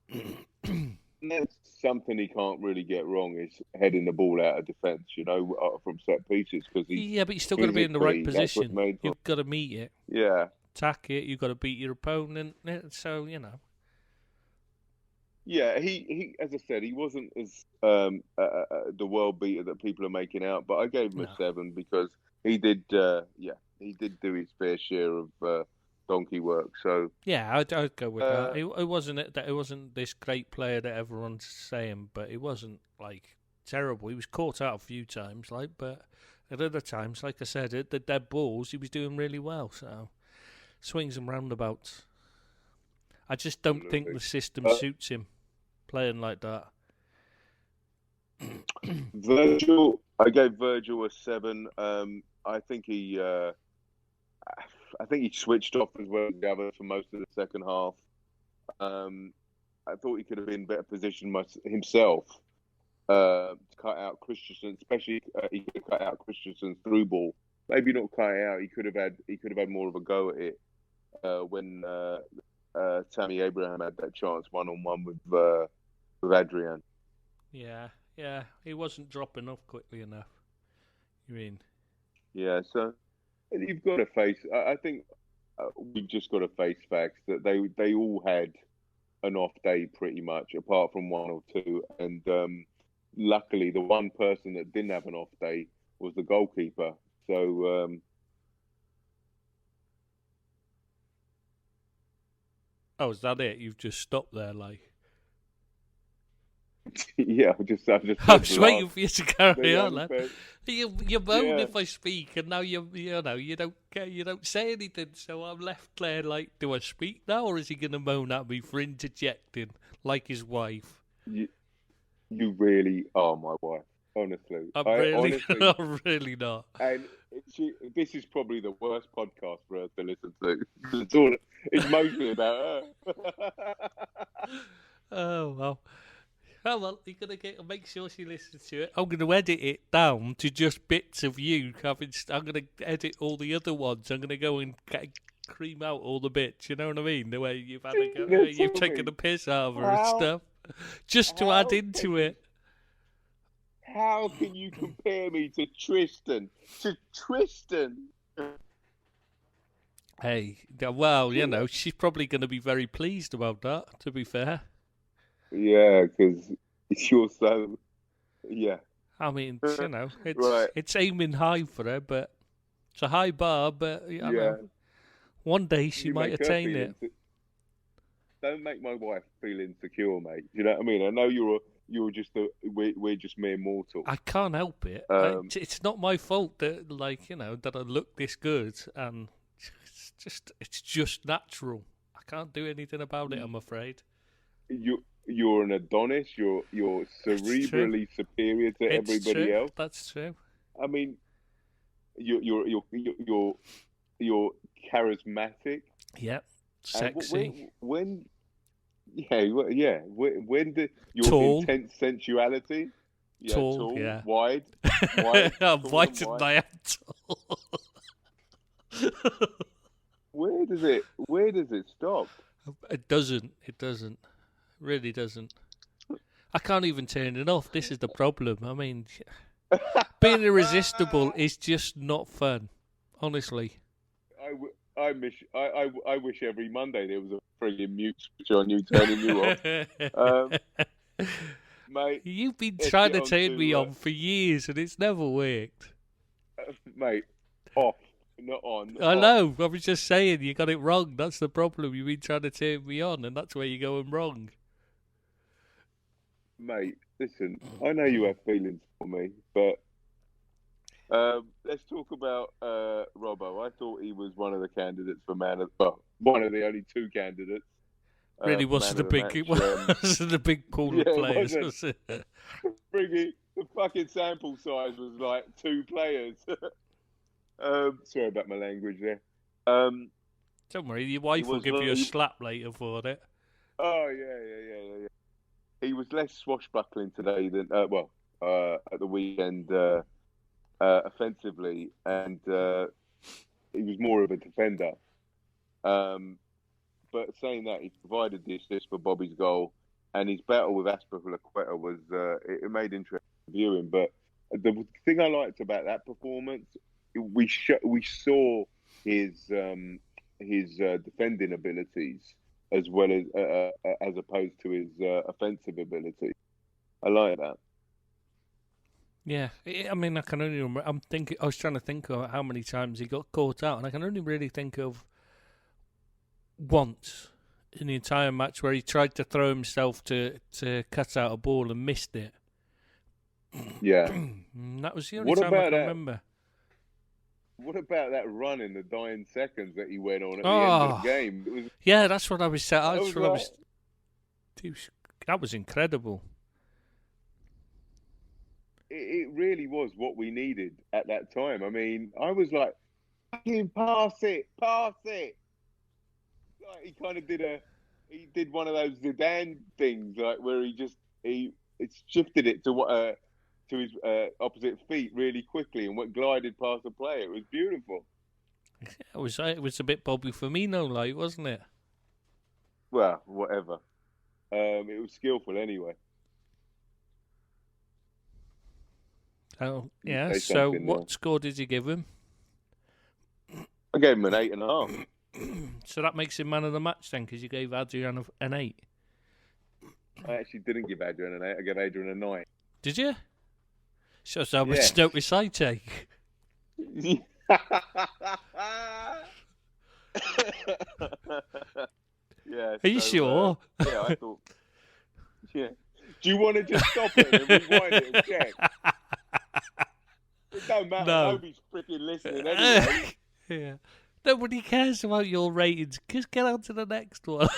[SPEAKER 1] that's something he can't really get wrong, is heading the ball out of defence, from set pieces. But you've still got to be in the right position.
[SPEAKER 2] You've got to meet it.
[SPEAKER 1] Yeah.
[SPEAKER 2] Attack it. You've got to beat your opponent. So
[SPEAKER 1] Yeah, he as I said, he wasn't as the world beater that people are making out. But I gave him a 7 because he did. He did do his fair share of donkey work. So
[SPEAKER 2] yeah, I'd go with that. It wasn't this great player that everyone's saying, but it wasn't like terrible. He was caught out a few times, but at other times, like I said, at the dead balls, he was doing really well. So swings and roundabouts. I just don't think the system suits him playing like that.
[SPEAKER 1] Virgil, I gave Virgil a 7. I think he switched off as well as the others for most of the second half. I thought he could have been better positioned himself to cut out Christensen, especially he could have cut out Christensen's through ball. Maybe not cut it out. He could have had more of a go at it when Tammy Abraham had that chance 1-on-1 with Adrian.
[SPEAKER 2] Yeah, he wasn't dropping off quickly enough. You mean?
[SPEAKER 1] Yeah, so you've got to face. I think we've just got to face facts that they all had an off day pretty much, apart from one or two. And luckily, the one person that didn't have an off day was the goalkeeper. So.
[SPEAKER 2] Oh, is that it? You've just stopped there,
[SPEAKER 1] Yeah, I'm just
[SPEAKER 2] waiting for you to carry on, lad. You moan if I speak, and now you don't say anything. So I'm left there do I speak now, or is he going to moan at me for interjecting like his wife?
[SPEAKER 1] You really are my wife, honestly.
[SPEAKER 2] I'm really not.
[SPEAKER 1] And this is probably the worst podcast for her to listen to. It's mostly about her.
[SPEAKER 2] Oh well. Oh, well, you're going to make sure she listens to it. I'm going to edit it down to just bits of you. I'm going to edit all the other ones. I'm going to go and cream out all the bits. You know what I mean? The way you've had you've taken the piss out of her and stuff. Just to add into it.
[SPEAKER 1] How can you compare me to Tristan?
[SPEAKER 2] Hey, well, she's probably going to be very pleased about that, to be fair.
[SPEAKER 1] Yeah, because you're so... Yeah.
[SPEAKER 2] I mean, it's aiming high for her, but it's a high bar, but know, one day she might attain it.
[SPEAKER 1] Don't make my wife feel insecure, mate. You know what I mean? I know you're just we're just mere mortals.
[SPEAKER 2] I can't help it. It's not my fault that that I look this good, and it's just natural. I can't do anything about it, I'm afraid.
[SPEAKER 1] You're an Adonis. You're cerebrally superior to everybody else.
[SPEAKER 2] That's true.
[SPEAKER 1] I mean, you're charismatic.
[SPEAKER 2] Yep. Sexy.
[SPEAKER 1] When did your
[SPEAKER 2] tall.
[SPEAKER 1] Intense sensuality? Yeah, tall.
[SPEAKER 2] Yeah.
[SPEAKER 1] Wide.
[SPEAKER 2] I'm white and I am tall.
[SPEAKER 1] Where does it stop?
[SPEAKER 2] It doesn't. Really doesn't. I can't even turn it off. This is the problem. I mean, being irresistible is just not fun. Honestly.
[SPEAKER 1] I wish every Monday there was a frigging mute switch on you, turning you off. Mate,
[SPEAKER 2] you've been trying to turn me on for years and it's never worked.
[SPEAKER 1] Mate, off, not on.
[SPEAKER 2] I know. I was just saying you got it wrong. That's the problem. You've been trying to turn me on, and that's where you're going wrong.
[SPEAKER 1] Mate, listen. I know you have feelings for me, but Let's talk about Robbo. I thought he was one of the candidates for one of the only two candidates.
[SPEAKER 2] Really
[SPEAKER 1] For man
[SPEAKER 2] wasn't
[SPEAKER 1] of
[SPEAKER 2] a
[SPEAKER 1] the
[SPEAKER 2] big,
[SPEAKER 1] match.
[SPEAKER 2] it wasn't a big pool of
[SPEAKER 1] Yeah,
[SPEAKER 2] players,
[SPEAKER 1] it
[SPEAKER 2] was it?
[SPEAKER 1] Briggy, the fucking sample size was like 2 players. Sorry about my language there.
[SPEAKER 2] Don't worry, your wife will give you a slap later for it.
[SPEAKER 1] Oh yeah. He was less swashbuckling today than at the weekend offensively, and he was more of a defender. But saying that, he provided the assist for Bobby's goal, and his battle with Aspilicueta was it made interesting viewing. But the thing I liked about that performance, we saw his defending abilities as well as opposed to his offensive ability. I like that.
[SPEAKER 2] Yeah, I mean, I can only remember. I was trying to think of how many times he got caught out, and I can only really think of once in the entire match where he tried to throw himself to cut out a ball and missed it.
[SPEAKER 1] Yeah,
[SPEAKER 2] that was the only time I can remember.
[SPEAKER 1] What about that run in the dying seconds that he went on at the end of the game?
[SPEAKER 2] Yeah, that's what I was saying. That was incredible.
[SPEAKER 1] It really was what we needed at that time. I mean, I was like, "Fucking pass it!" Like, he kind of did one of those Zidane things, like where he shifted it to his opposite feet really quickly and glided past the player. It was beautiful.
[SPEAKER 2] It was a bit Bobby Firmino like, wasn't it?
[SPEAKER 1] Well, whatever. It was skillful anyway.
[SPEAKER 2] Oh yeah. So what score did you give him?
[SPEAKER 1] I gave him an 8.5.
[SPEAKER 2] So that makes him man of the match then, because you gave Adrian an 8.
[SPEAKER 1] I actually didn't give Adrian an 8. I gave Adrian a 9.
[SPEAKER 2] Did you? Shows how much notice I take.
[SPEAKER 1] Yeah.
[SPEAKER 2] Are you sure?
[SPEAKER 1] Yeah, I thought. Yeah. Do you want to just stop it and rewind it and check? It don't matter.
[SPEAKER 2] No.
[SPEAKER 1] Nobody's freaking listening anyway.
[SPEAKER 2] Yeah. Nobody cares about your ratings. Just get on to the next one.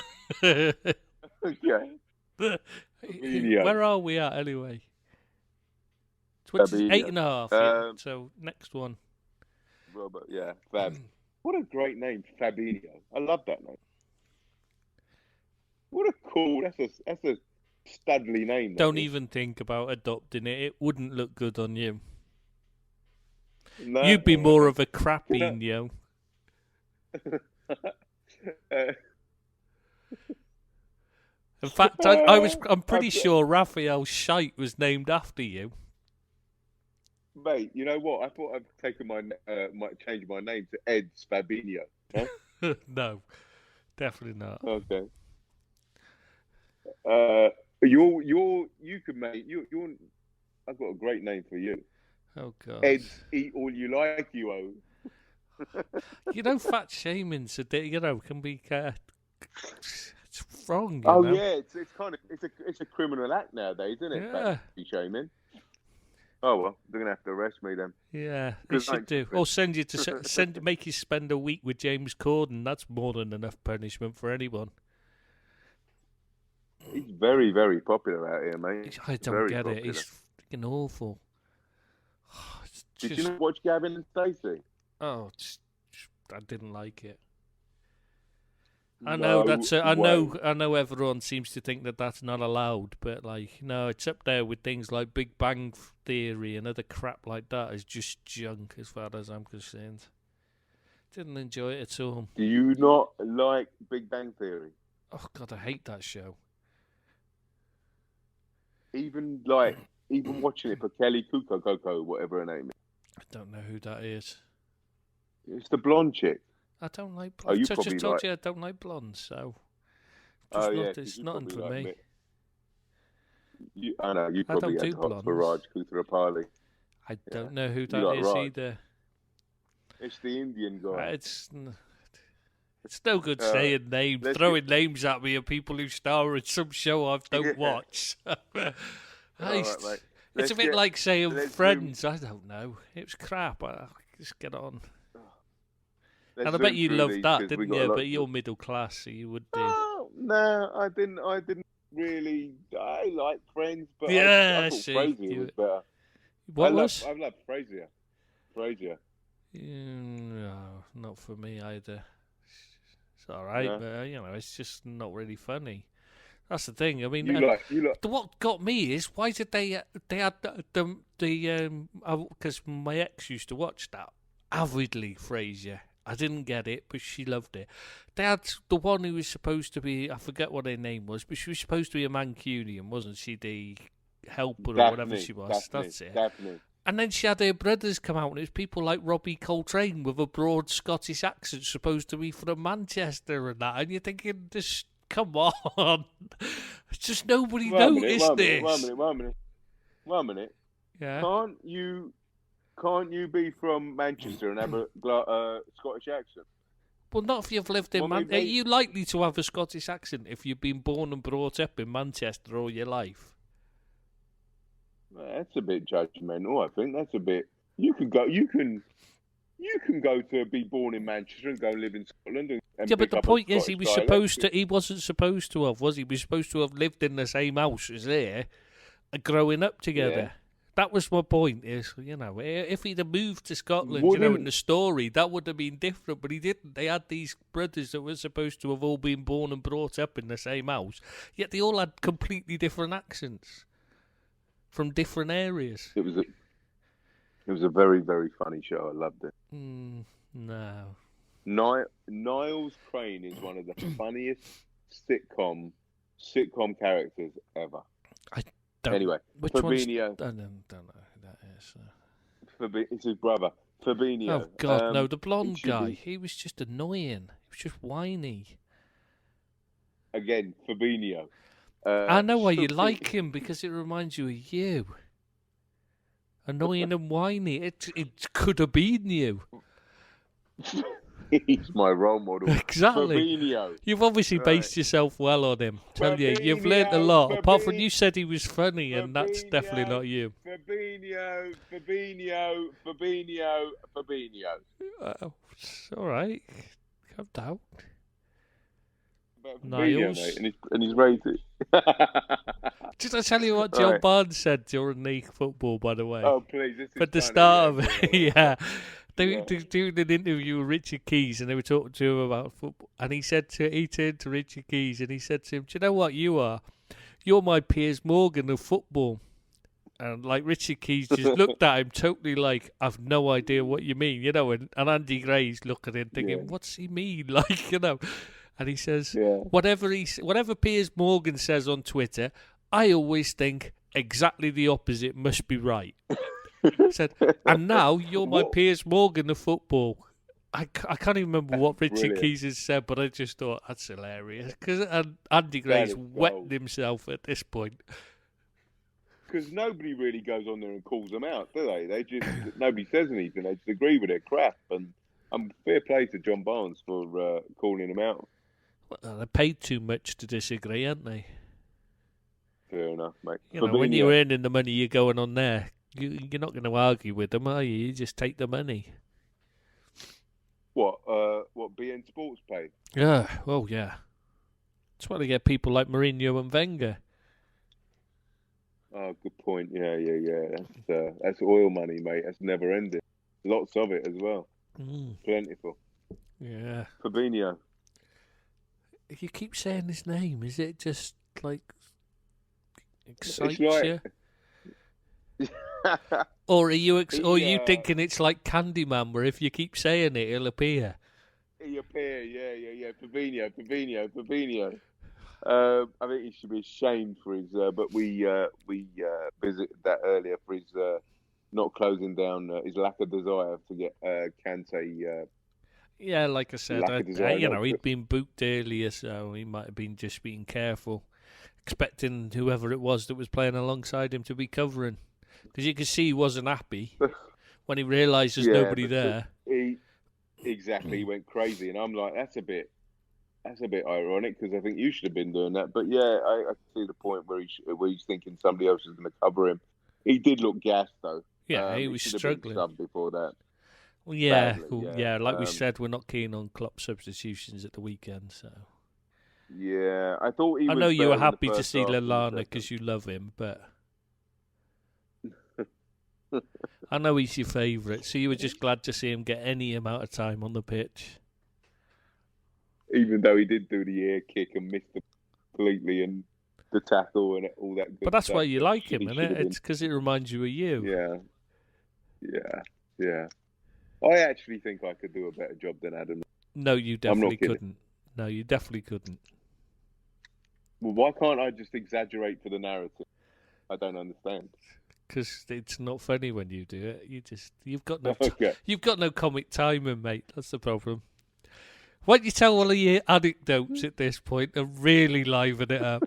[SPEAKER 1] Okay.
[SPEAKER 2] Where are we at anyway? 8.5. Yeah. So next one.
[SPEAKER 1] Robert, yeah, Fab. What a great name, Fabinho. I love that name. What a cool. That's a studly name.
[SPEAKER 2] Don't even think about adopting it. It wouldn't look good on you.
[SPEAKER 1] No,
[SPEAKER 2] You'd be more of a Crapinho. In fact, I'm pretty sure Raphael Scheidt was named after you.
[SPEAKER 1] Mate, you know what? I thought I'd taken might change my name to Ed Fabinho. Huh?
[SPEAKER 2] No, definitely not.
[SPEAKER 1] Okay. You could make you're. I've got a great name for you.
[SPEAKER 2] Oh God.
[SPEAKER 1] Ed's Eat All You Like You Owe.
[SPEAKER 2] You know, fat shaming, can be. It's wrong.
[SPEAKER 1] Yeah, it's a criminal act nowadays, isn't it?
[SPEAKER 2] Yeah.
[SPEAKER 1] Fat shaming. Oh well, they're gonna have to arrest me then.
[SPEAKER 2] Yeah, they should do. Or send you to make you spend a week with James Corden. That's more than enough punishment for anyone.
[SPEAKER 1] He's very, very popular out here, mate.
[SPEAKER 2] I don't get it. He's freaking awful.
[SPEAKER 1] Did you not watch Gavin and Stacey?
[SPEAKER 2] Oh, I didn't like it. I know I know everyone seems to think that that's not allowed, but no, it's up there with things like Big Bang Theory and other crap like that. Is just junk as far as I'm concerned. Didn't enjoy it at all.
[SPEAKER 1] Do you not like Big Bang Theory?
[SPEAKER 2] Oh God, I hate that show.
[SPEAKER 1] Even watching it for Kelly Coco, whatever her name is.
[SPEAKER 2] I don't know who that is.
[SPEAKER 1] It's the blonde chick.
[SPEAKER 2] I don't like blondes. I just told you I don't like blondes, so it's nothing for me.
[SPEAKER 1] I know, you probably had hot for Raj Kuthrapali.
[SPEAKER 2] I don't know who that is either.
[SPEAKER 1] It's the Indian guy.
[SPEAKER 2] It's no good saying names, throwing names at me of people who star in some show I don't watch.
[SPEAKER 1] Right,
[SPEAKER 2] It's a bit like saying
[SPEAKER 1] let's
[SPEAKER 2] Friends. I don't know. It was crap. Just get on.
[SPEAKER 1] Let's
[SPEAKER 2] And I bet you
[SPEAKER 1] zoom through
[SPEAKER 2] loved
[SPEAKER 1] these,
[SPEAKER 2] that,
[SPEAKER 1] 'cause we
[SPEAKER 2] didn't
[SPEAKER 1] got a
[SPEAKER 2] you?
[SPEAKER 1] lot
[SPEAKER 2] But
[SPEAKER 1] to-
[SPEAKER 2] you're middle class, so you would do.
[SPEAKER 1] Oh, no, I didn't really. I like Friends, but
[SPEAKER 2] Yeah,
[SPEAKER 1] I thought
[SPEAKER 2] see,
[SPEAKER 1] Frasier was better.
[SPEAKER 2] What was?
[SPEAKER 1] I love Frasier. Frasier.
[SPEAKER 2] No, not for me either. It's all right,
[SPEAKER 1] No.
[SPEAKER 2] but it's just not really funny. That's the thing. I mean,
[SPEAKER 1] You like.
[SPEAKER 2] what got me is why did they had the because my ex used to watch that avidly, Frasier. I didn't get it, but she loved it. They had the one who was supposed to be, I forget what her name was, but she was supposed to be a Mancunian, wasn't she? The helper or whatever she was. That's it.
[SPEAKER 1] Daphne.
[SPEAKER 2] And then she had her brothers come out, and it was people like Robbie Coltrane with a broad Scottish accent, supposed to be from Manchester and that. And you're thinking, just come on. It's just nobody noticed this.
[SPEAKER 1] One minute.
[SPEAKER 2] Yeah.
[SPEAKER 1] Can't you be from Manchester and have a Scottish accent?
[SPEAKER 2] Well, not if you've lived in Manchester. Are you likely to have a Scottish accent if you've been born and brought up in Manchester all your life?
[SPEAKER 1] That's a bit judgmental. I think that's a bit. You can go to be born in Manchester and go live in Scotland. And
[SPEAKER 2] yeah, but the point is, he
[SPEAKER 1] wasn't
[SPEAKER 2] supposed to have, was he? He was supposed to have lived in the same house as there, growing up together.
[SPEAKER 1] Yeah.
[SPEAKER 2] That was my point. Is if he'd have moved to Scotland, in the story, that would have been different. But he didn't. They had these brothers that were supposed to have all been born and brought up in the same house, yet they all had completely different accents from different areas.
[SPEAKER 1] It was a very, very funny show. I loved it.
[SPEAKER 2] No.
[SPEAKER 1] Niles Crane is one of the funniest sitcom characters ever. Anyway, Fabinho.
[SPEAKER 2] I don't know who that is.
[SPEAKER 1] It's his brother, Fabinho.
[SPEAKER 2] Oh God, no! The blonde guy. He was just annoying. He was just whiny.
[SPEAKER 1] Again, Fabinho.
[SPEAKER 2] I know why you like him, because it reminds you of you. Annoying and whiny. It could have been you.
[SPEAKER 1] He's my role model.
[SPEAKER 2] Exactly.
[SPEAKER 1] Fabinho.
[SPEAKER 2] You've obviously based yourself well on him. Tell you, you've learnt a lot. Apart from you said he was funny, and that's definitely not you.
[SPEAKER 1] Fabinho.
[SPEAKER 2] It's all right. Calm down.
[SPEAKER 1] Niles. And he's rated.
[SPEAKER 2] Did I tell you what John Barnes said during the football, by the way?
[SPEAKER 1] Oh, please. This is
[SPEAKER 2] At the start of it, yeah. They were doing an interview with Richard Keys, and they were talking to him about football. And he turned to Richard Keys, and he said to him, "Do you know what you are? You're my Piers Morgan of football." And like Richard Keys just looked at him totally like, "I've no idea what you mean," and Andy Gray's looking at him thinking, "What's he mean?" And he says, whatever Piers Morgan says on Twitter, I always think exactly the opposite must be right. He said, and now you're my Piers Morgan of football. I can't even remember what Richard Keys has said, but I just thought that's hilarious. Because Andy Gray's wetting himself at this point.
[SPEAKER 1] Because nobody really goes on there and calls them out, do they? Nobody says anything. They just agree with their crap. And fair play to John Barnes for calling them out.
[SPEAKER 2] Well, they paid too much to disagree, aren't they?
[SPEAKER 1] Fair enough, mate.
[SPEAKER 2] When you're earning the money you're going on there, you're not going to argue with them, are you? You just take the money.
[SPEAKER 1] What BN Sports pay?
[SPEAKER 2] Yeah, well, yeah. That's why they get people like Mourinho and Wenger.
[SPEAKER 1] Oh, good point. Yeah. That's oil money, mate. That's never ending. Lots of it as well. Plentiful.
[SPEAKER 2] Yeah.
[SPEAKER 1] Fabinho.
[SPEAKER 2] You keep saying his name. Is it just like excites you? Or are you thinking it's like Candyman, where if you keep saying it, he'll appear?
[SPEAKER 1] He'll appear, yeah. Fabinho. I think he should be ashamed for his. But we visited that earlier for his not closing down his lack of desire to get Kante.
[SPEAKER 2] Yeah, like I said, he'd been booked earlier, so he might have been just being careful, expecting whoever it was that was playing alongside him to be covering. Because you could see he wasn't happy when he realised there's nobody there.
[SPEAKER 1] He went crazy, and I'm like, that's a bit ironic, because I think you should have been doing that. But yeah, I see the point where he's thinking somebody else is going to cover him. He did look gassed though.
[SPEAKER 2] Yeah, he was
[SPEAKER 1] should have
[SPEAKER 2] struggling.
[SPEAKER 1] been subbed before that.
[SPEAKER 2] Well, yeah,
[SPEAKER 1] Badly,
[SPEAKER 2] yeah. Like we said, we're not keen on Klopp substitutions at the weekend. So
[SPEAKER 1] yeah, I thought he.
[SPEAKER 2] I
[SPEAKER 1] was
[SPEAKER 2] know you were
[SPEAKER 1] better in the
[SPEAKER 2] happy to
[SPEAKER 1] first
[SPEAKER 2] see
[SPEAKER 1] half than the
[SPEAKER 2] Lallana
[SPEAKER 1] second.
[SPEAKER 2] because you love him, but I know he's your favourite. So you were just glad to see him get any amount of time on the pitch,
[SPEAKER 1] Even though he did do the air kick and missed it completely and the tackle and all that. Good
[SPEAKER 2] but that's
[SPEAKER 1] stuff
[SPEAKER 2] why you
[SPEAKER 1] that
[SPEAKER 2] like
[SPEAKER 1] he
[SPEAKER 2] him, isn't
[SPEAKER 1] should
[SPEAKER 2] it?
[SPEAKER 1] have been.
[SPEAKER 2] It's because it reminds you of you.
[SPEAKER 1] Yeah. I actually think I could do a better job than Adam.
[SPEAKER 2] No, you
[SPEAKER 1] I'm not
[SPEAKER 2] definitely
[SPEAKER 1] kidding.
[SPEAKER 2] couldn't. No, you definitely couldn't.
[SPEAKER 1] Well, why can't I just exaggerate for the narrative? I don't understand.
[SPEAKER 2] Because it's not funny when you do it. You've got no
[SPEAKER 1] Okay.
[SPEAKER 2] you've got no comic timing, mate. That's the problem. Why don't you tell all of your anecdotes at this point and really liven it up?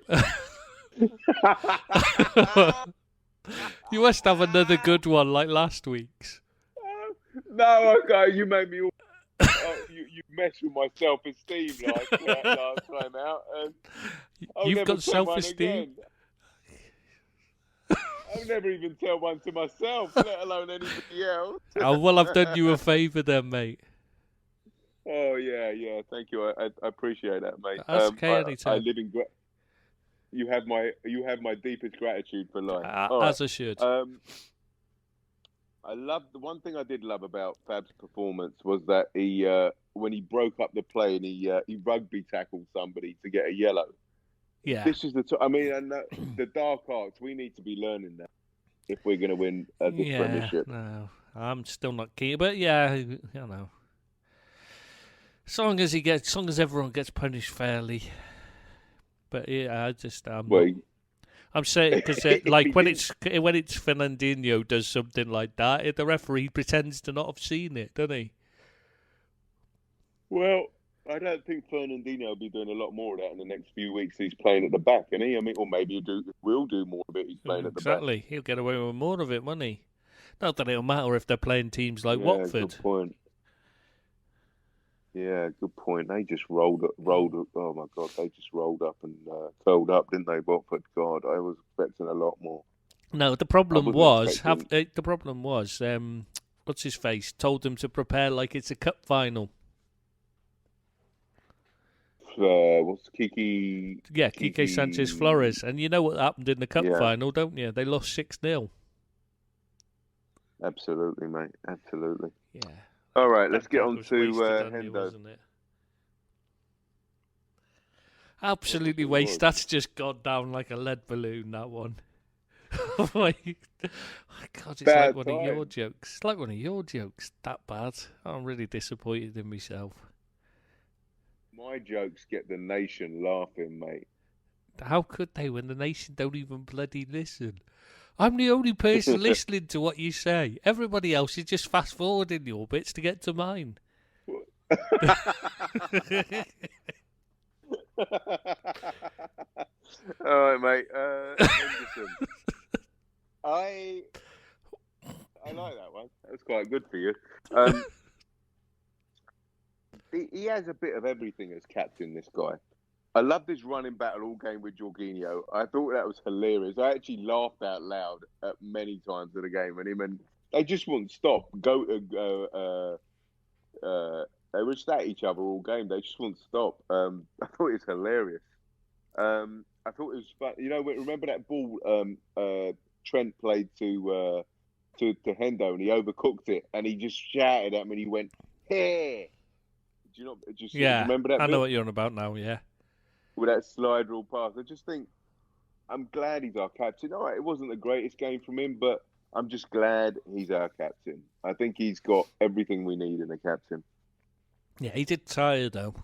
[SPEAKER 2] You must have another good one like last week's.
[SPEAKER 1] No, okay, you made me all. You messed with my self-esteem last time out, and I'll
[SPEAKER 2] You've
[SPEAKER 1] never
[SPEAKER 2] got
[SPEAKER 1] tell one
[SPEAKER 2] self-esteem?
[SPEAKER 1] again. I'll never even tell one to myself, let alone anybody else.
[SPEAKER 2] Oh, well, I've done you a favour then, mate.
[SPEAKER 1] Oh yeah, thank you. I appreciate that, mate.
[SPEAKER 2] That's okay,
[SPEAKER 1] I
[SPEAKER 2] anytime.
[SPEAKER 1] live in. You have my deepest gratitude for life.
[SPEAKER 2] As I should.
[SPEAKER 1] I love the one thing I did love about Fab's performance was that he when he broke up the play and he rugby tackled somebody to get a yellow.
[SPEAKER 2] Yeah.
[SPEAKER 1] This is the I mean, and the dark arts. We need to be learning that if we're going to win the Premiership.
[SPEAKER 2] No, I'm still not keen, but yeah, you know, as long as everyone gets punished fairly. But yeah, I'm saying because like when it's Fernandinho does something like that, the referee pretends to not have seen it, doesn't he?
[SPEAKER 1] Well, I don't think Fernandinho will be doing a lot more of that in the next few weeks. He's playing at the back, isn't he? I mean, or maybe will do more of it. He's playing at the back.
[SPEAKER 2] Exactly. He'll get away with more of it, won't he? Not that it'll matter if they're playing teams like Watford.
[SPEAKER 1] Good point. Yeah, good point. They just rolled. Oh my God, they just rolled up and curled up, didn't they? Watford. God, I was expecting a lot more.
[SPEAKER 2] No, the problem was what's his face told them to prepare like it's a cup final.
[SPEAKER 1] What's Kiki?
[SPEAKER 2] Yeah, Kike Sanchez Flores, and you know what happened in the cup final, don't you? They lost 6-0.
[SPEAKER 1] Absolutely, mate. Absolutely.
[SPEAKER 2] Yeah.
[SPEAKER 1] All right, let's get on to Hendo.
[SPEAKER 2] Wasn't it? Absolutely wasted. That's just gone down like a lead balloon, that one. Oh my God, it's like one of your jokes. It's like one of your jokes. That bad. I'm really disappointed in myself.
[SPEAKER 1] My jokes get the nation laughing, mate.
[SPEAKER 2] How could they when the nation don't even bloody listen? I'm the only person listening to what you say. Everybody else is just fast forwarding your bits to get to mine. All
[SPEAKER 1] right, mate. Henderson. I like that one. That was quite good for you. He has a bit of everything as captain, this guy. I love this running battle all game with Jorginho. I thought that was hilarious. I actually laughed out loud at many times of the game when him and they just wouldn't stop. They would stat each other all game. They just wouldn't stop. I thought it was hilarious. I thought it was fun. You know, remember that ball Trent played to Hendo and he overcooked it and he just shouted at him and he went, "Hey!" Do you not just remember that?
[SPEAKER 2] I know what you're on about now. Yeah.
[SPEAKER 1] With that slide rule pass, I just think I'm glad he's our captain. All right, it wasn't the greatest game from him, but I'm just glad he's our captain. I think he's got everything we need in a captain.
[SPEAKER 2] Yeah, he did tire though.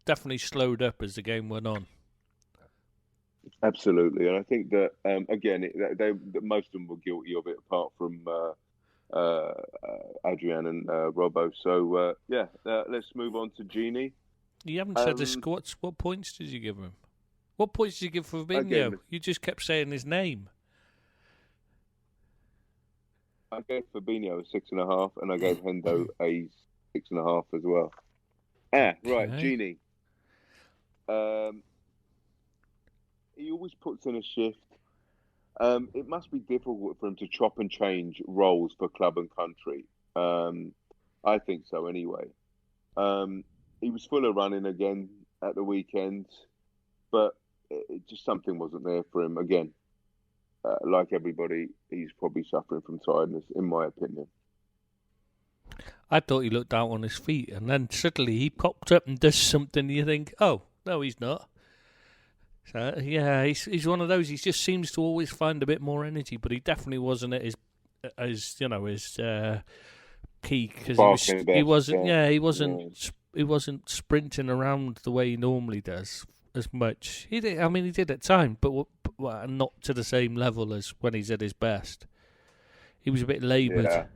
[SPEAKER 2] Definitely slowed up as the game went on.
[SPEAKER 1] Absolutely, and I think that again, most of them were guilty of it, apart from Adrian and Robbo. So let's move on to Genie.
[SPEAKER 2] You haven't said the squats. What points did you give him? What points did you give Fabinho? You just kept saying his name.
[SPEAKER 1] I gave Fabinho a 6.5, and I gave Hendo a 6.5 as well. Right, Genie. He always puts in a shift. It must be difficult for him to chop and change roles for club and country. I think so anyway. He was full of running again at the weekend, but just something wasn't there for him again. Like everybody, he's probably suffering from tiredness, in my opinion.
[SPEAKER 2] I thought he looked out on his feet, and then suddenly he popped up and does something. And you think, oh no, he's not. So yeah, he's one of those. He just seems to always find a bit more energy, but he definitely wasn't at his peak because he wasn't sprinting around the way he normally does as much. He did. I mean, he did at times, but not to the same level as when he's at his best. He was a bit laboured.
[SPEAKER 1] Yeah.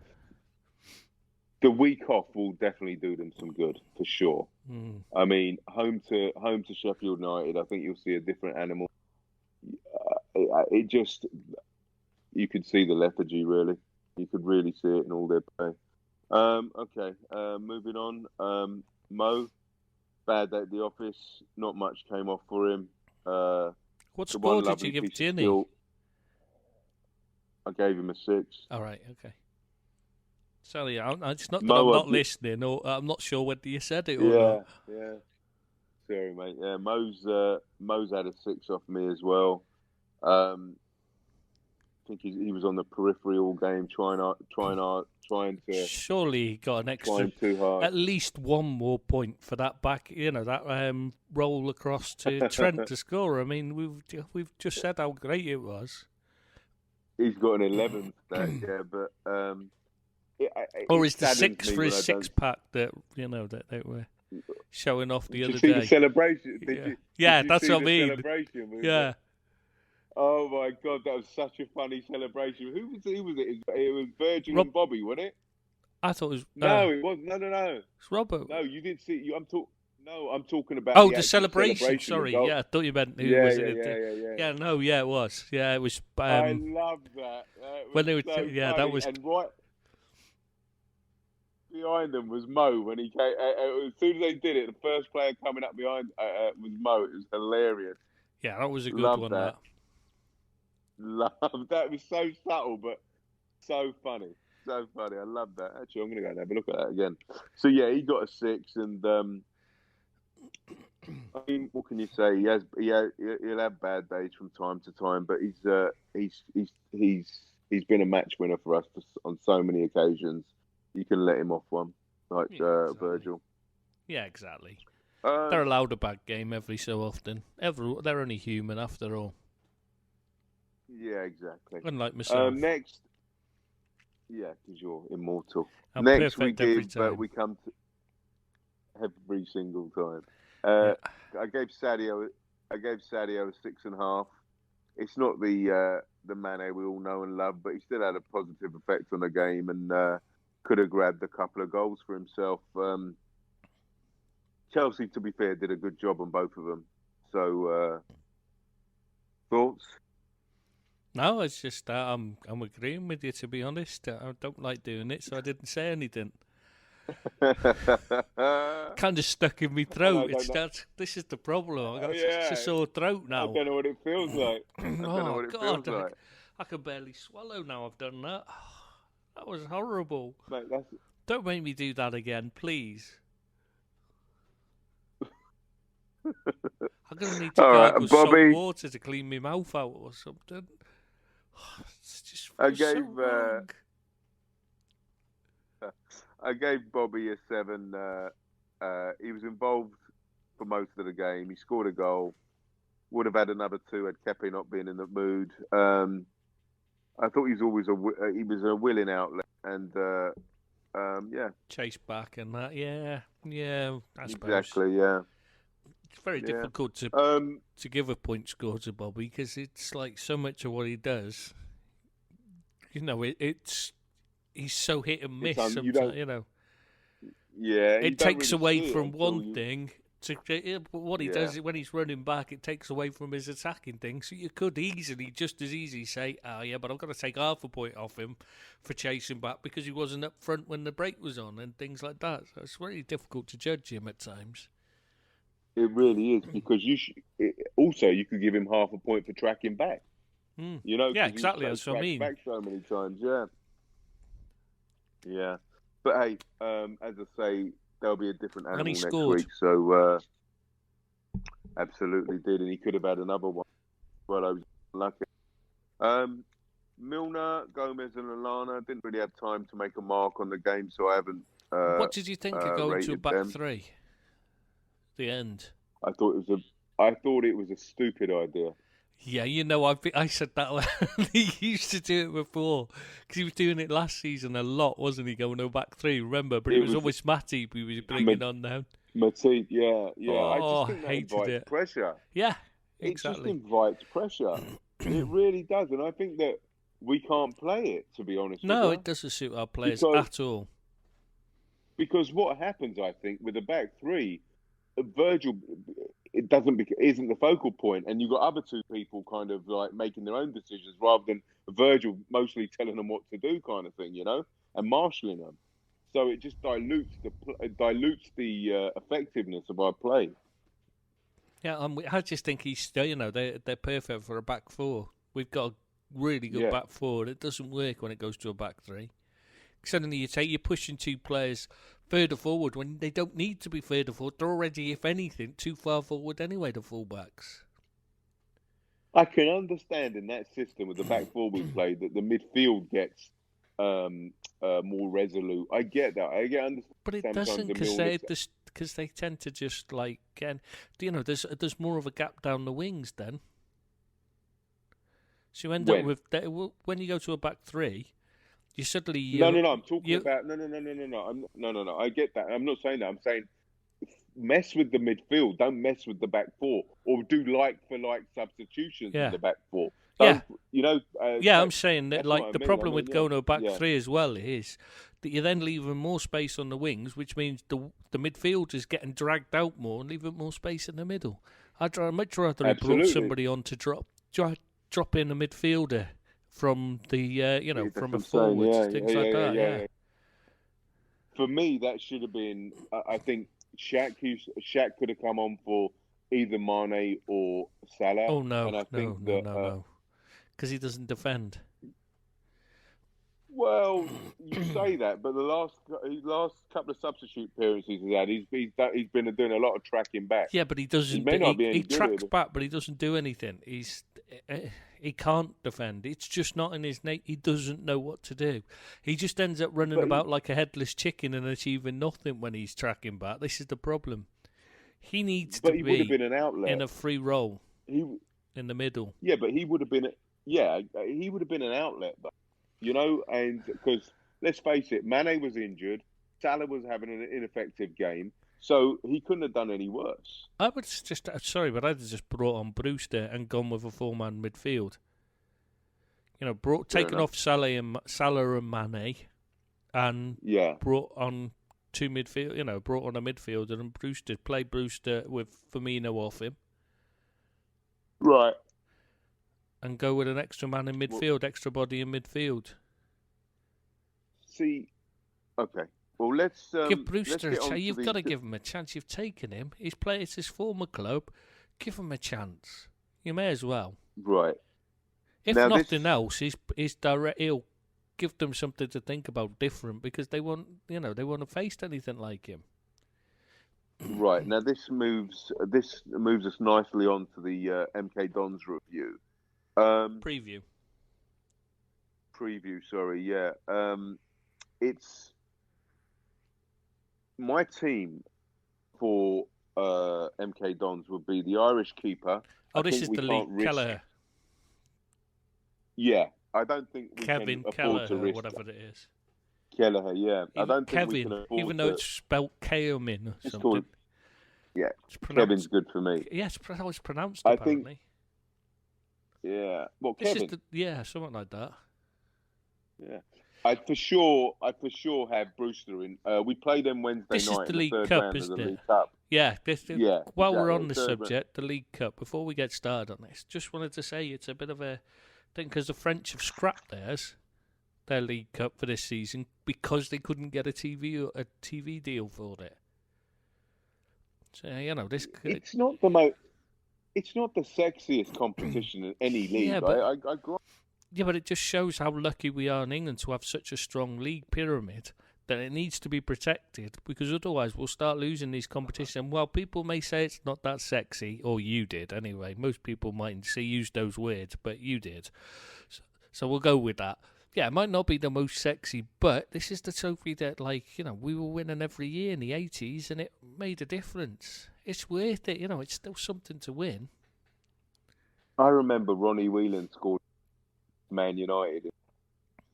[SPEAKER 1] The week off will definitely do them some good for sure. I mean, home to Sheffield United, I think you'll see a different animal. It just, you could see the lethargy really. You could really see it in all their play. Okay, moving on. Mo, bad day at the office. Not much came off for him.
[SPEAKER 2] What score did you give Ginny?
[SPEAKER 1] I gave him a 6.
[SPEAKER 2] All right, okay. Sorry, it's not that I'm not listening, or I'm not sure whether you said it or not.
[SPEAKER 1] Yeah. Sorry, mate. Yeah, Mo's had a 6 off me as well. I think he was on the periphery all game, trying to.
[SPEAKER 2] Surely he got an extra,
[SPEAKER 1] trying too hard.
[SPEAKER 2] At least one more point for that back. That roll across to Trent to score. I mean, we've just said how great it was.
[SPEAKER 1] He's got an 11 stat, yeah, but.
[SPEAKER 2] Or is the 6 for his 6-pack that they were showing off the other day?
[SPEAKER 1] Did you see the celebration? Did you
[SPEAKER 2] that's
[SPEAKER 1] see
[SPEAKER 2] what I mean.
[SPEAKER 1] Celebration?
[SPEAKER 2] Yeah.
[SPEAKER 1] Oh my God, that was such a funny celebration. Who was it? It was Virgil and Bobby, wasn't it?
[SPEAKER 2] I thought it was.
[SPEAKER 1] No, it wasn't. No.
[SPEAKER 2] It's Robert.
[SPEAKER 1] No, you didn't see. I'm talking about.
[SPEAKER 2] Oh, the celebration. Sorry, yeah, I thought you meant who was it?
[SPEAKER 1] Yeah.
[SPEAKER 2] No, it was. Yeah, it was.
[SPEAKER 1] I love that.
[SPEAKER 2] When they were,
[SPEAKER 1] so
[SPEAKER 2] that
[SPEAKER 1] funny.
[SPEAKER 2] was.
[SPEAKER 1] And right behind them was Mo when he came. As soon as they did it, the first player coming up behind was Mo. It was hilarious.
[SPEAKER 2] Yeah, that was a good one.
[SPEAKER 1] That. Love that. It was so subtle, but so funny. So funny. I love that. Actually, I'm going to go and have a look at that again. So yeah, he got a 6, and I mean, what can you say? He'll have bad days from time to time, but he's been a match winner for us on so many occasions. You can let him off one, like exactly. Virgil.
[SPEAKER 2] Yeah, exactly. They're allowed a bad game every so often. They're only human after all.
[SPEAKER 1] Yeah, exactly.
[SPEAKER 2] Unlike myself.
[SPEAKER 1] Next, yeah, because you're immortal.
[SPEAKER 2] I'm
[SPEAKER 1] next
[SPEAKER 2] perfect
[SPEAKER 1] we
[SPEAKER 2] every
[SPEAKER 1] give,
[SPEAKER 2] time.
[SPEAKER 1] we come to every single time. I gave Sadio a 6.5. It's not the Mane we all know and love, but he still had a positive effect on the game and could have grabbed a couple of goals for himself. Chelsea, to be fair, did a good job on both of them. So, thoughts?
[SPEAKER 2] No, it's just that I'm agreeing with you, to be honest. I don't like doing it, so I didn't say anything. Kind of stuck in my throat. This is the problem. I got such a sore throat now.
[SPEAKER 1] I don't know what it feels like.
[SPEAKER 2] I can barely swallow now. I've done that. That was horrible.
[SPEAKER 1] Mate,
[SPEAKER 2] Don't make me do that again, please. I'm going to need to gargle salt water to clean my mouth out or something. It's just wrong.
[SPEAKER 1] I gave Bobby a 7. He was involved for most of the game. He scored a goal. Would have had another 2 had Kepe not been in the mood. I thought he was always he was a willing outlet, and
[SPEAKER 2] chase back and that. Yeah. I suppose.
[SPEAKER 1] Exactly. Yeah.
[SPEAKER 2] It's very difficult to give a point score to Bobby because it's like so much of what he does. He's so hit and miss sometimes.
[SPEAKER 1] Yeah.
[SPEAKER 2] It takes away from one thing. What he does when he's running back, it takes away from his attacking thing. So you could just as easy say, but I've got to take half a point off him for chasing back because he wasn't up front when the break was on and things like that. So it's really difficult to judge him at times.
[SPEAKER 1] It really is because you could give him half a point for tracking back. You know,
[SPEAKER 2] Yeah,
[SPEAKER 1] 'cause
[SPEAKER 2] exactly.
[SPEAKER 1] he
[SPEAKER 2] That's what I mean.
[SPEAKER 1] back so many times. Yeah, yeah. But hey, as I say, there'll be a different
[SPEAKER 2] And he
[SPEAKER 1] animal next
[SPEAKER 2] scored.
[SPEAKER 1] week. So absolutely did, and he could have had another one. Well, I was lucky. Milner, Gomez, and Lallana didn't really have time to make a mark on the game, so I haven't.
[SPEAKER 2] What did you think of going to a
[SPEAKER 1] rated
[SPEAKER 2] back
[SPEAKER 1] them.
[SPEAKER 2] three? The end.
[SPEAKER 1] I thought it was a stupid idea.
[SPEAKER 2] Yeah, you know, I said that. He used to do it before because he was doing it last season a lot, wasn't he? Going to a back three, remember? But it was always Matip he was bringing on now.
[SPEAKER 1] Matip, yeah.
[SPEAKER 2] Oh,
[SPEAKER 1] I just think that
[SPEAKER 2] hated
[SPEAKER 1] invites
[SPEAKER 2] it.
[SPEAKER 1] pressure.
[SPEAKER 2] Yeah,
[SPEAKER 1] It just
[SPEAKER 2] exactly.
[SPEAKER 1] invites pressure. It really does, and I think that we can't play it. To be honest,
[SPEAKER 2] No,
[SPEAKER 1] with
[SPEAKER 2] it doesn't suit our players at all.
[SPEAKER 1] Because what happens, I think, with the back three, Virgil, isn't the focal point, and you've got other two people kind of like making their own decisions rather than Virgil mostly telling them what to do, kind of thing, you know, and marshalling them. So it just dilutes the effectiveness of our play.
[SPEAKER 2] Yeah, I just think he's still, you know, they're perfect for a back four. We've got a really good back four. It doesn't work when it goes to a back three. Suddenly you're pushing two players further forward when they don't need to be further forward. They're already, if anything, too far forward anyway, the fullbacks.
[SPEAKER 1] I can understand in that system with the back four we played that the midfield gets more resolute. I get that.
[SPEAKER 2] But it doesn't because they tend to just like, you know, there's more of a gap down the wings then. So you end up with when you go to a back three. You suddenly
[SPEAKER 1] no. I'm talking about no. I get that. I'm not saying that. I'm saying mess with the midfield. Don't mess with the back four, or do like for like substitutions in the back four. Don't, you know.
[SPEAKER 2] I'm saying that like the problem with going to a back
[SPEAKER 1] yeah.
[SPEAKER 2] three as well is that you're then leaving more space on the wings, which means the midfield is getting dragged out more and leaving more space in the middle. I'd much rather have brought somebody on to drop in a midfielder. From the from a forward, things like that. Yeah.
[SPEAKER 1] For me, that should have been. I think Shaq could have come on for either Mane or Salah.
[SPEAKER 2] Oh no,
[SPEAKER 1] and I think
[SPEAKER 2] no, because he doesn't defend.
[SPEAKER 1] Well, you say that, but the last couple of substitute appearances he's had, he's been doing a lot of tracking back.
[SPEAKER 2] Yeah, but he doesn't. He tracks back, but he doesn't do anything. He can't defend. It's just not in his nature. He doesn't know what to do. He just ends up running about like a headless chicken and achieving nothing when he's tracking back. This is the problem. He needs to be
[SPEAKER 1] would have been an outlet
[SPEAKER 2] in a free role in the middle.
[SPEAKER 1] Yeah, but he would have been. He would have been an outlet, but, you know, and because let's face it, Mane was injured, Salah was having an ineffective game. So he couldn't have done any worse.
[SPEAKER 2] I would just but I'd have just brought on Brewster and gone with a four-man midfield. You know, taken off Salah and Mane, and brought on two midfield. You know, brought on a midfielder and Brewster played Brewster with Firmino off him,
[SPEAKER 1] right?
[SPEAKER 2] And go with an extra man in midfield, extra body in midfield.
[SPEAKER 1] See, okay. Well, let's
[SPEAKER 2] give Brewster a chance. You've got to give him a chance. You've taken him. It's his former club. Give him a chance. You may as well.
[SPEAKER 1] Right.
[SPEAKER 2] If now nothing else, he'll give them something to think about different because they won't have faced anything like him.
[SPEAKER 1] Right. Now this moves us nicely on to the MK Dons review.
[SPEAKER 2] Preview.
[SPEAKER 1] Sorry. Yeah. It's. My team for MK Dons would be the Irish keeper.
[SPEAKER 2] This is the league, Kelleher.
[SPEAKER 1] Yeah, I don't think we
[SPEAKER 2] Kevin
[SPEAKER 1] can afford
[SPEAKER 2] Kelleher,
[SPEAKER 1] to risk
[SPEAKER 2] whatever it is.
[SPEAKER 1] Kelleher, yeah.
[SPEAKER 2] I
[SPEAKER 1] don't think
[SPEAKER 2] Kevin,
[SPEAKER 1] we can afford
[SPEAKER 2] even though it's spelled Keomin or something.
[SPEAKER 1] Called, yeah, Kevin's good for me.
[SPEAKER 2] Yeah, it's how it's pronounced, apparently.
[SPEAKER 1] Yeah. Well, Kevin.
[SPEAKER 2] Something like that.
[SPEAKER 1] Yeah. I'd for sure have Brewster in. We play them Wednesday night.
[SPEAKER 2] This is the League
[SPEAKER 1] third
[SPEAKER 2] Cup,
[SPEAKER 1] round
[SPEAKER 2] isn't
[SPEAKER 1] of the
[SPEAKER 2] it?
[SPEAKER 1] League Cup.
[SPEAKER 2] Yeah. While
[SPEAKER 1] exactly.
[SPEAKER 2] we're on the subject, the League Cup, before we get started on this, just wanted to say it's a bit of a thing because the French have scrapped their League Cup for this season because they couldn't get a TV deal for it. So, you know, this...
[SPEAKER 1] It's not the most... it's not the sexiest competition in any league.
[SPEAKER 2] Yeah, but
[SPEAKER 1] I
[SPEAKER 2] yeah, but it just shows how lucky we are in England to have such a strong league pyramid that it needs to be protected, because otherwise we'll start losing these competitions. And while people may say it's not that sexy, or you did anyway, most people mightn't say use those words, but you did. So we'll go with that. Yeah, it might not be the most sexy, but this is the trophy that, like, you know, we were winning every year in the 80s, and it made a difference. It's worth it, you know, it's still something to win.
[SPEAKER 1] I remember Ronnie Whelan scored Man United in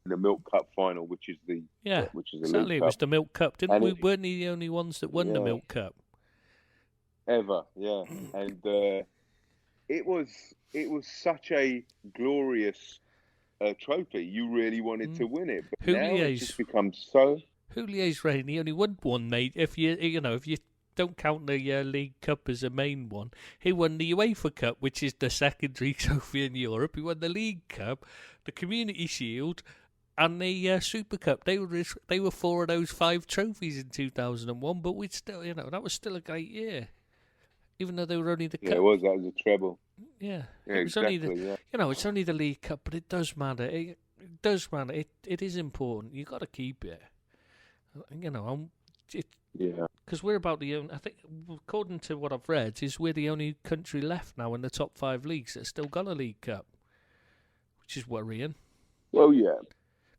[SPEAKER 1] the Milk Cup final, which is the
[SPEAKER 2] exactly. It was the Milk Cup, didn't we? Weren't we the only ones that won the Milk Cup
[SPEAKER 1] ever? Yeah, and it was such a glorious trophy. You really wanted to win it, but now it's just become so.
[SPEAKER 2] Houlier's reign, he only won one, mate. If you don't count the League Cup as a main one, he won the UEFA Cup, which is the secondary trophy in Europe. He won the League Cup, the Community Shield, and the Super Cup. They were 4 of those 5 trophies in 2001. But we'd still, that was still a great year, even though they were only the cup.
[SPEAKER 1] Yeah, it was. That was a treble.
[SPEAKER 2] Yeah, it was exactly, only it's only the League Cup, but it does matter. It does matter. It is important. You got to keep it. Because we're about the only, I think, according to what I've read, we're the only country left now in the top 5 leagues that's still got a League Cup, which is worrying.
[SPEAKER 1] Well, yeah,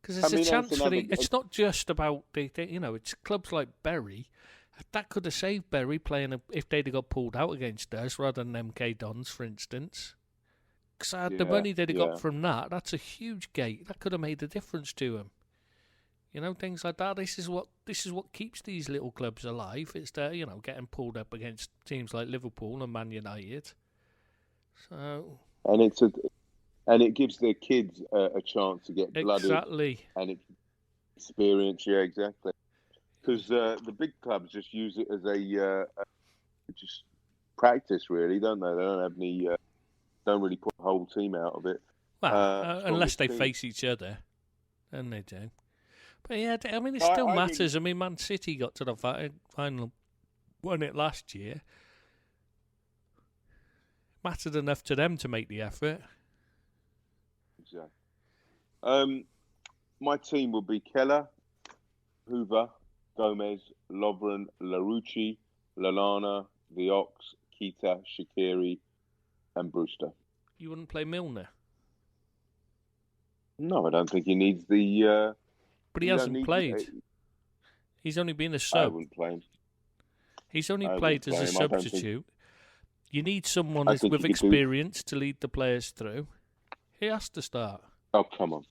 [SPEAKER 2] because there's a chance for the. It's not just about it's clubs like Bury. That could have saved Bury playing if they'd have got pulled out against us rather than MK Dons, for instance. Because the money they'd have got from that's a huge gate. That could have made a difference to them. Things like that. This is what keeps these little clubs alive. It's getting pulled up against teams like Liverpool and Man United. So
[SPEAKER 1] and it gives their kids a chance to get blooded.
[SPEAKER 2] Exactly.
[SPEAKER 1] And experience. Yeah, exactly. Because the big clubs just use it as a just practice, really, don't they? They don't have any. Don't really put the whole team out of it.
[SPEAKER 2] Well, unless they face each other, then they do. But yeah, I mean, it still matters. I mean, Man City got to the final, won it last year. Mattered enough to them to make the effort.
[SPEAKER 1] Exactly. My team will be Keller, Hoover, Gomez, Lovren, Larouci, Lallana, the Ox, Keita, Shaqiri, and Brewster.
[SPEAKER 2] You wouldn't play Milner?
[SPEAKER 1] No, I don't think he needs the...
[SPEAKER 2] but he hasn't played. He's only been a sub.
[SPEAKER 1] I wouldn't play him.
[SPEAKER 2] He's only played as a substitute. You need someone with experience to lead the players through. He has to start.
[SPEAKER 1] Oh, come on.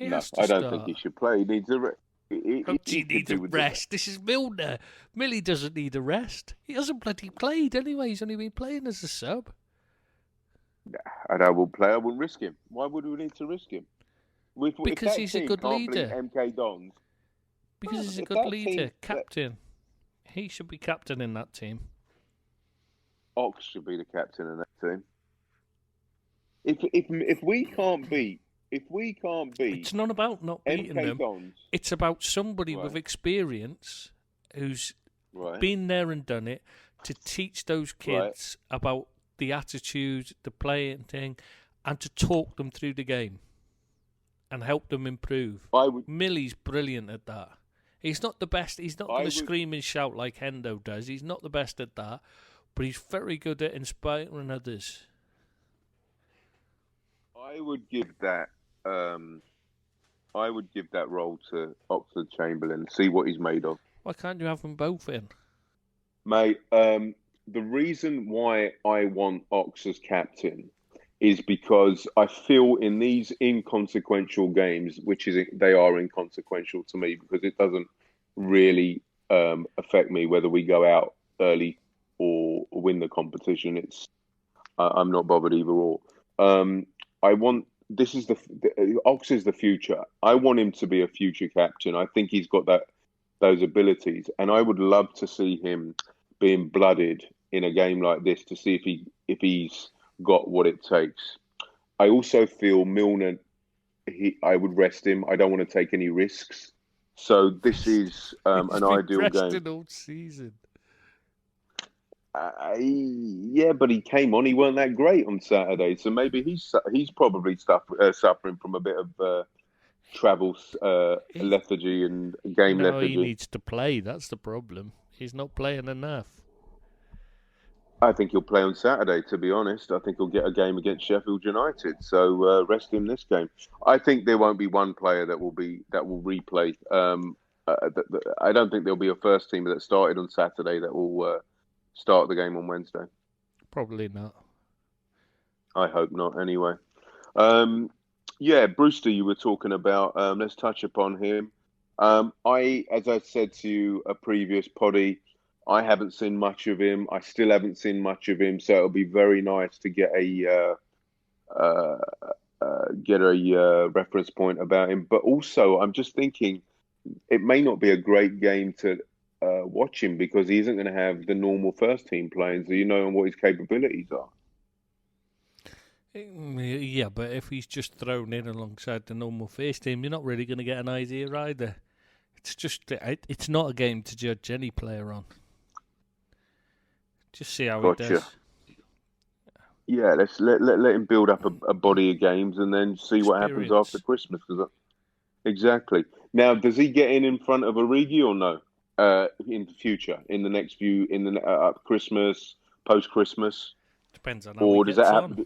[SPEAKER 1] I don't think he should play. He needs a...
[SPEAKER 2] He needs a rest. This is Milner. Millie doesn't need a rest. He hasn't bloody played anyway. He's only been playing as a sub.
[SPEAKER 1] And I wouldn't play. I wouldn't risk him. Why would we need to risk him?
[SPEAKER 2] Because he's a good leader.
[SPEAKER 1] MK Dons.
[SPEAKER 2] Because he's a good leader, captain. He should be captain in that team.
[SPEAKER 1] Ox should be the captain in that team. If we can't beat.
[SPEAKER 2] It's not about not beating them.
[SPEAKER 1] Dons,
[SPEAKER 2] it's about somebody with experience who's been there and done it to teach those kids about the attitude, the playing thing, and to talk them through the game and help them improve. Millie's brilliant at that. He's not the best. He's not going to scream and shout like Hendo does. He's not the best at that, but he's very good at inspiring others.
[SPEAKER 1] I would give that role to Oxlade-Chamberlain. See what he's made of.
[SPEAKER 2] Why can't you have them both in,
[SPEAKER 1] mate? The reason why I want Ox as captain is because I feel in these inconsequential games, they are inconsequential to me because it doesn't really affect me whether we go out early or win the competition. I'm not bothered either or. Ox is the future. I want him to be a future captain. I think he's got those abilities, and I would love to see him being blooded in a game like this to see if he's got what it takes. I also feel Milner. I would rest him. I don't want to take any risks. So this is an ideal game.
[SPEAKER 2] All season.
[SPEAKER 1] Yeah, but he came on. He weren't that great on Saturday, so maybe he's probably suffering from a bit of travel
[SPEAKER 2] He,
[SPEAKER 1] lethargy and game
[SPEAKER 2] no, he
[SPEAKER 1] lethargy.
[SPEAKER 2] needs to play. That's the problem. He's not playing enough.
[SPEAKER 1] I think he'll play on Saturday. To be honest, I think he'll get a game against Sheffield United. So rest him this game. I think there won't be one player that will replay. I don't think there'll be a first teamer that started on Saturday that will start the game on Wednesday.
[SPEAKER 2] Probably not.
[SPEAKER 1] I hope not. Anyway, yeah, Brewster, you were talking about. Let's touch upon him. As I said to you, a previous poddy, I haven't seen much of him. I still haven't seen much of him, so it'll be very nice to get a reference point about him. But also, I'm just thinking it may not be a great game to watch him because he isn't going to have the normal first team playing, so you know what his capabilities are.
[SPEAKER 2] Yeah, but if he's just thrown in alongside the normal first team, you're not really going to get an idea either. It's not a game to judge any player on. Just see how he does.
[SPEAKER 1] Yeah, let's let him build up a body of games and then see what happens after Christmas. Exactly. Now, does he get in front of Origi or no? In the future, in the next few, Christmas, post Christmas,
[SPEAKER 2] depends on how he gets on.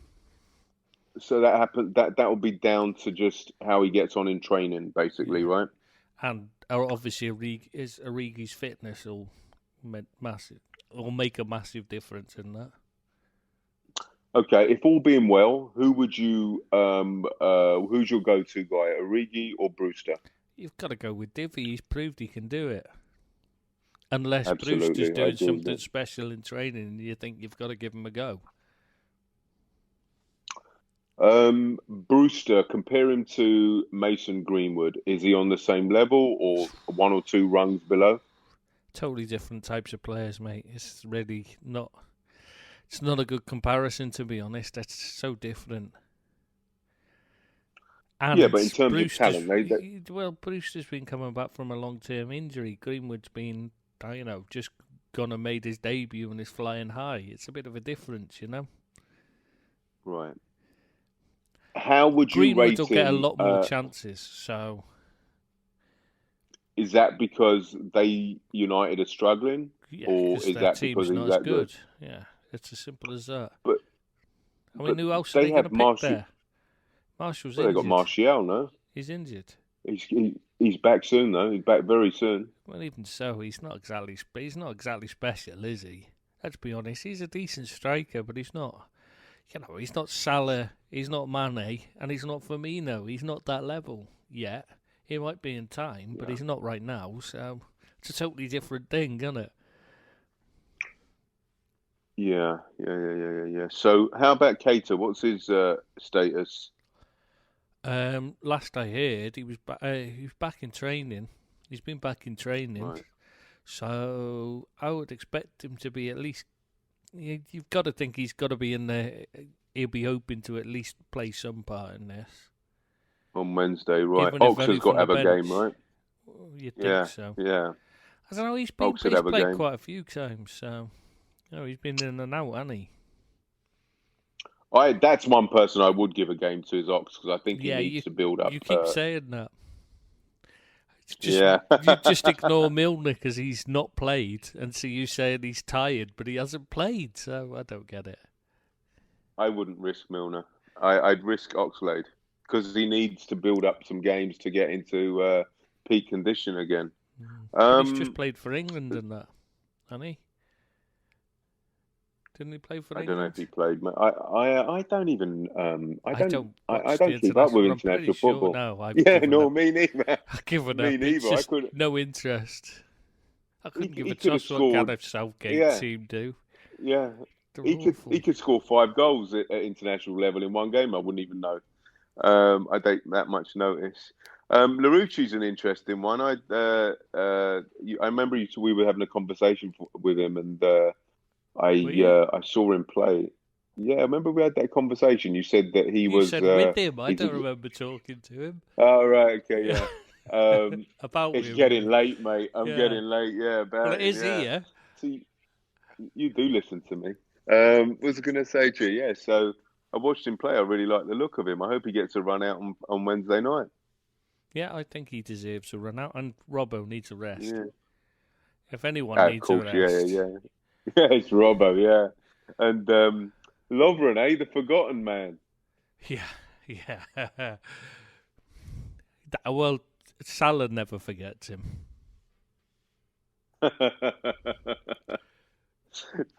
[SPEAKER 1] So that happen. That will be down to just how he gets on in training, basically, right?
[SPEAKER 2] And obviously, Origi's fitness will make a massive difference in that.
[SPEAKER 1] Okay, if all being well, who would you who's your go-to guy, Origi or Brewster?
[SPEAKER 2] You've got to go with Divi. He's proved he can do it. Unless
[SPEAKER 1] Absolutely,
[SPEAKER 2] Brewster's doing something special in training, you think you've got to give him a go.
[SPEAKER 1] Brewster, compare him to Mason Greenwood. Is he on the same level or one or two rungs below?
[SPEAKER 2] Totally different types of players, mate. It's really not. It's not a good comparison, to be honest. That's so different. And
[SPEAKER 1] yeah, but in terms of talent,
[SPEAKER 2] Brewster's been coming back from a long-term injury. Greenwood's been, just gone and made his debut and is flying high. It's a bit of a difference,
[SPEAKER 1] Right. How would you
[SPEAKER 2] Greenwood
[SPEAKER 1] rate
[SPEAKER 2] will get a lot more chances, so...
[SPEAKER 1] Is that because United are struggling?
[SPEAKER 2] Yeah,
[SPEAKER 1] or is that because he's that good?
[SPEAKER 2] Yeah, it's as simple as that.
[SPEAKER 1] But
[SPEAKER 2] who else are they going to pick there? Martial's injured.
[SPEAKER 1] They got Martial, no?
[SPEAKER 2] He's injured.
[SPEAKER 1] He's back soon, though. He's back very soon.
[SPEAKER 2] Well, even so, he's not exactly special, is he? Let's be honest. He's a decent striker, but he's not... he's not Salah, he's not Mane, and he's not Firmino. He's not that level yet. He might be in time, but he's not right now. So it's a totally different thing, isn't it?
[SPEAKER 1] Yeah. So how about Keita? What's his status?
[SPEAKER 2] Last I heard, he was back in training. He's been back in training.
[SPEAKER 1] Right.
[SPEAKER 2] So I would expect him to be at least... You've got to think he's got to be in there. He'll be hoping to at least play some part in this.
[SPEAKER 1] On Wednesday, right. Oxford's got to have a game, right?
[SPEAKER 2] You'd think so.
[SPEAKER 1] Yeah.
[SPEAKER 2] I don't know, he's played quite a few times, so... he's been in and out, hasn't he?
[SPEAKER 1] That's one person I would give a game to is Ox, because I think he needs to build up.
[SPEAKER 2] You keep saying that. You just ignore Milner because he's not played, and so you saying he's tired, but he hasn't played, so I don't get it.
[SPEAKER 1] I wouldn't risk Milner. I'd risk Oxlade because he needs to build up some games to get into peak condition again.
[SPEAKER 2] He's just played for England and that, hasn't he? Didn't he play for England?
[SPEAKER 1] I don't know if he played. I don't even. I don't keep up with international football. Me neither.
[SPEAKER 2] I've given up. Me neither. No interest. I couldn't give a toss what Gareth Southgate team do.
[SPEAKER 1] Yeah, he could score 5 goals at international level in one game. I wouldn't even know. I don't that much notice. Larouchi's an interesting one. I remember we were having a conversation with him and. I saw him play. Yeah, I remember we had that conversation. You said that he was...
[SPEAKER 2] You said with him. I don't remember talking to him.
[SPEAKER 1] Oh, right. Okay, yeah.
[SPEAKER 2] About
[SPEAKER 1] it's getting late, mate. I'm getting late, yeah.
[SPEAKER 2] Well, it is here.
[SPEAKER 1] See, You do listen to me. Was going to say to you, yeah. So I watched him play. I really like the look of him. I hope he gets a run out on Wednesday night.
[SPEAKER 2] Yeah, I think he deserves a run out, and Robbo needs a rest.
[SPEAKER 1] Yeah.
[SPEAKER 2] If anyone
[SPEAKER 1] Of
[SPEAKER 2] needs a
[SPEAKER 1] course, yeah,
[SPEAKER 2] rest,
[SPEAKER 1] yeah. Yeah, it's Robbo, yeah. And Lovren, the forgotten man.
[SPEAKER 2] yeah, yeah. Well, Salah never forgets him.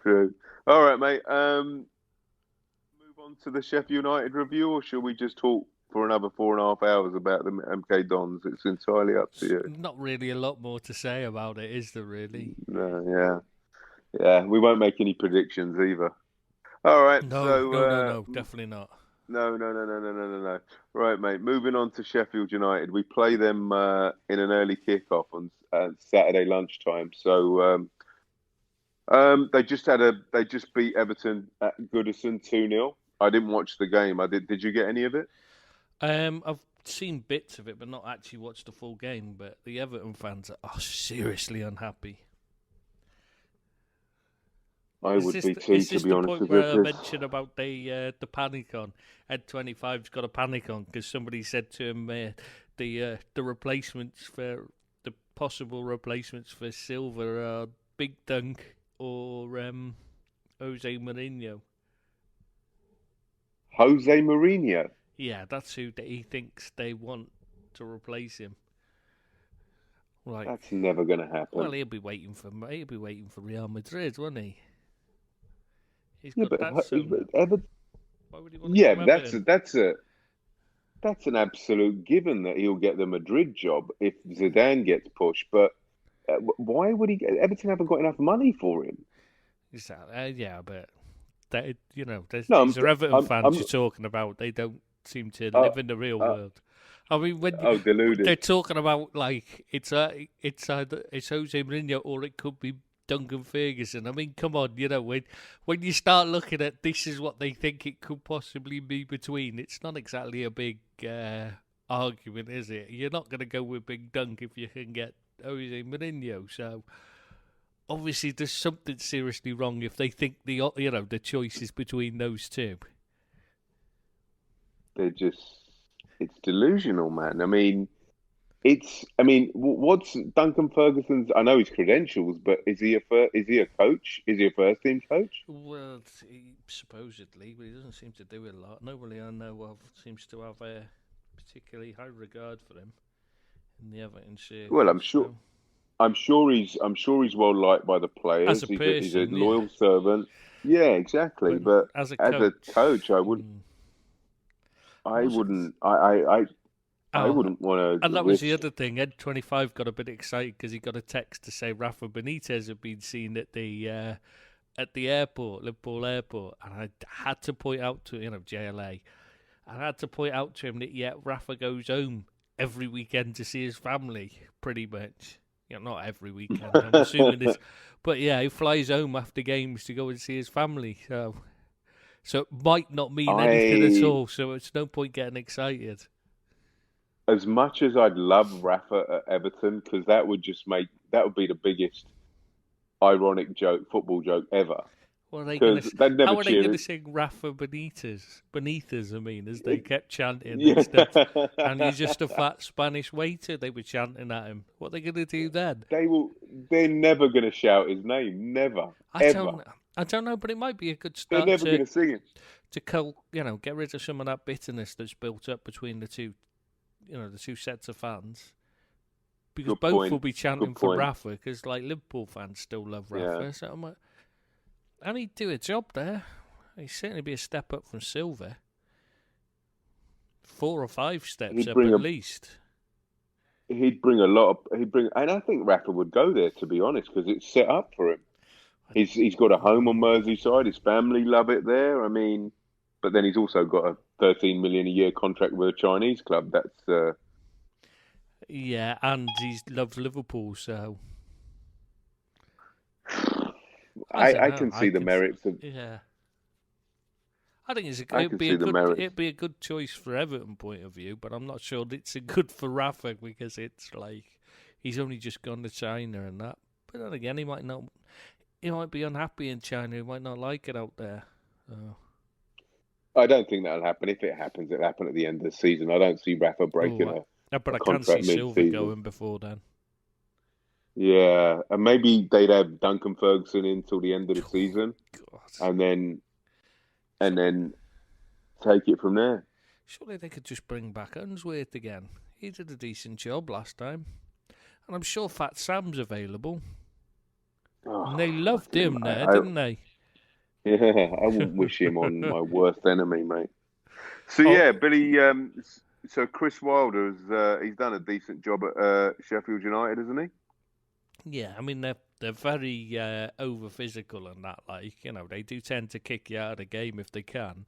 [SPEAKER 1] True. All right, mate. Move on to the Sheffield United review, or shall we just talk for another 4.5 hours about the MK Dons? It's entirely up to you.
[SPEAKER 2] Not really a lot more to say about it, is there? Really?
[SPEAKER 1] No, yeah. We won't make any predictions either. All right.
[SPEAKER 2] No, definitely not.
[SPEAKER 1] No. Right, mate. Moving on to Sheffield United, we play them in an early kickoff on Saturday lunchtime. So they just beat Everton at Goodison 2-0. I didn't watch the game. I did. Did you get any of it?
[SPEAKER 2] I've seen bits of it, but not actually watched the full game. But the Everton fans are seriously unhappy.
[SPEAKER 1] I would be too,
[SPEAKER 2] is
[SPEAKER 1] to
[SPEAKER 2] this
[SPEAKER 1] be
[SPEAKER 2] the
[SPEAKER 1] honest
[SPEAKER 2] point
[SPEAKER 1] with
[SPEAKER 2] where I
[SPEAKER 1] you.
[SPEAKER 2] mentioned about the panic on? Ed 25's got a panic on because somebody said to him the replacements for the possible replacements for Silva are Big Dunk or Jose Mourinho.
[SPEAKER 1] Jose Mourinho.
[SPEAKER 2] Yeah, that's who he thinks they want to replace him. Right.
[SPEAKER 1] That's never going to happen.
[SPEAKER 2] Well, he'll be waiting for Real Madrid, won't he? He's
[SPEAKER 1] Yeah,
[SPEAKER 2] got
[SPEAKER 1] but
[SPEAKER 2] that soon.
[SPEAKER 1] Everton.
[SPEAKER 2] Why would he want to come Everton?
[SPEAKER 1] That's an absolute given that he'll get the Madrid job if Zidane gets pushed. But why would he get? Everton haven't got enough money for him.
[SPEAKER 2] Exactly. Yeah, but these are Everton fans you're talking about. They don't seem to live in the real world. I mean, when
[SPEAKER 1] deluded.
[SPEAKER 2] They're talking about like it's Jose Mourinho or it could be Duncan Ferguson. I mean, come on, when you start looking at this is what they think it could possibly be between. It's not exactly a big argument, is it? You're not going to go with Big Dunk if you can get Jose Mourinho. So obviously, there's something seriously wrong if they think the choice is between those two.
[SPEAKER 1] It's delusional, man. I mean, what's Duncan Ferguson's? I know his credentials, but is he a coach? Is he a first team coach?
[SPEAKER 2] Well, supposedly, but he doesn't seem to do it a lot. Nobody I know of seems to have a particularly high regard for him in the Everton circle.
[SPEAKER 1] Well, I'm sure he's well liked by the players.
[SPEAKER 2] As a person,
[SPEAKER 1] he's a loyal servant. Yeah, exactly. But as a coach, I wouldn't. I wouldn't want to.
[SPEAKER 2] And that was the other thing. Ed 25 got a bit excited because he got a text to say Rafa Benitez had been seen at the airport, Liverpool Airport, and I had to point out to JLA. I had to point out to him that Rafa goes home every weekend to see his family, pretty much. Not every weekend. I'm assuming this, but he flies home after games to go and see his family. So it might not mean anything at all, so it's no point getting excited.
[SPEAKER 1] As much as I'd love Rafa at Everton, because that would be the biggest ironic football joke ever.
[SPEAKER 2] Well, how are they going to sing Rafa Benitez, as they kept chanting instead? And he's just a fat Spanish waiter, they were chanting at him. What are they going to do then?
[SPEAKER 1] They're never going to shout his name, never, ever.
[SPEAKER 2] I don't know, but it might be a good start.
[SPEAKER 1] They're never going to sing it.
[SPEAKER 2] To get rid of some of that bitterness that's built up between the two, the two sets of fans. Because both will be chanting for Rafa, because Liverpool fans still love Rafa. Yeah. So I'm like, and he'd do a job there. He'd certainly be a step up from Silva. 4 or 5 steps up at least.
[SPEAKER 1] And I think Rafa would go there, to be honest, because it's set up for him. He's got a home on Merseyside. His family love it there. I mean, but then he's also got a 13 million a year contract with a Chinese club. That's
[SPEAKER 2] and he loves Liverpool, so
[SPEAKER 1] I can see the merits of.
[SPEAKER 2] Yeah, I think it'd be a good choice for Everton point of view, but I'm not sure it's a good for Rafa because it's like he's only just gone to China and that. But then again, he might not. he might be unhappy in China. He might not like it out there.
[SPEAKER 1] I don't think that'll happen. If it happens, it'll happen at the end of the season. I don't see Rafa breaking a
[SPEAKER 2] but I can't see
[SPEAKER 1] contract
[SPEAKER 2] Silva
[SPEAKER 1] mid-season.
[SPEAKER 2] going before then.
[SPEAKER 1] Yeah, and maybe they'd have Duncan Ferguson in till the end of the season,
[SPEAKER 2] God.
[SPEAKER 1] and then take it from there.
[SPEAKER 2] Surely they could just bring back Unsworth again. He did a decent job last time, and I'm sure Fat Sam's available.
[SPEAKER 1] Oh,
[SPEAKER 2] And they loved him there, didn't they?
[SPEAKER 1] Yeah, I wouldn't wish him on my worst enemy, mate. So yeah, Billy. So Chris Wilder he's done a decent job at Sheffield United, hasn't he?
[SPEAKER 2] Yeah, I mean they're very over physical and that, like, you know, they do tend to kick you out of the game if they can,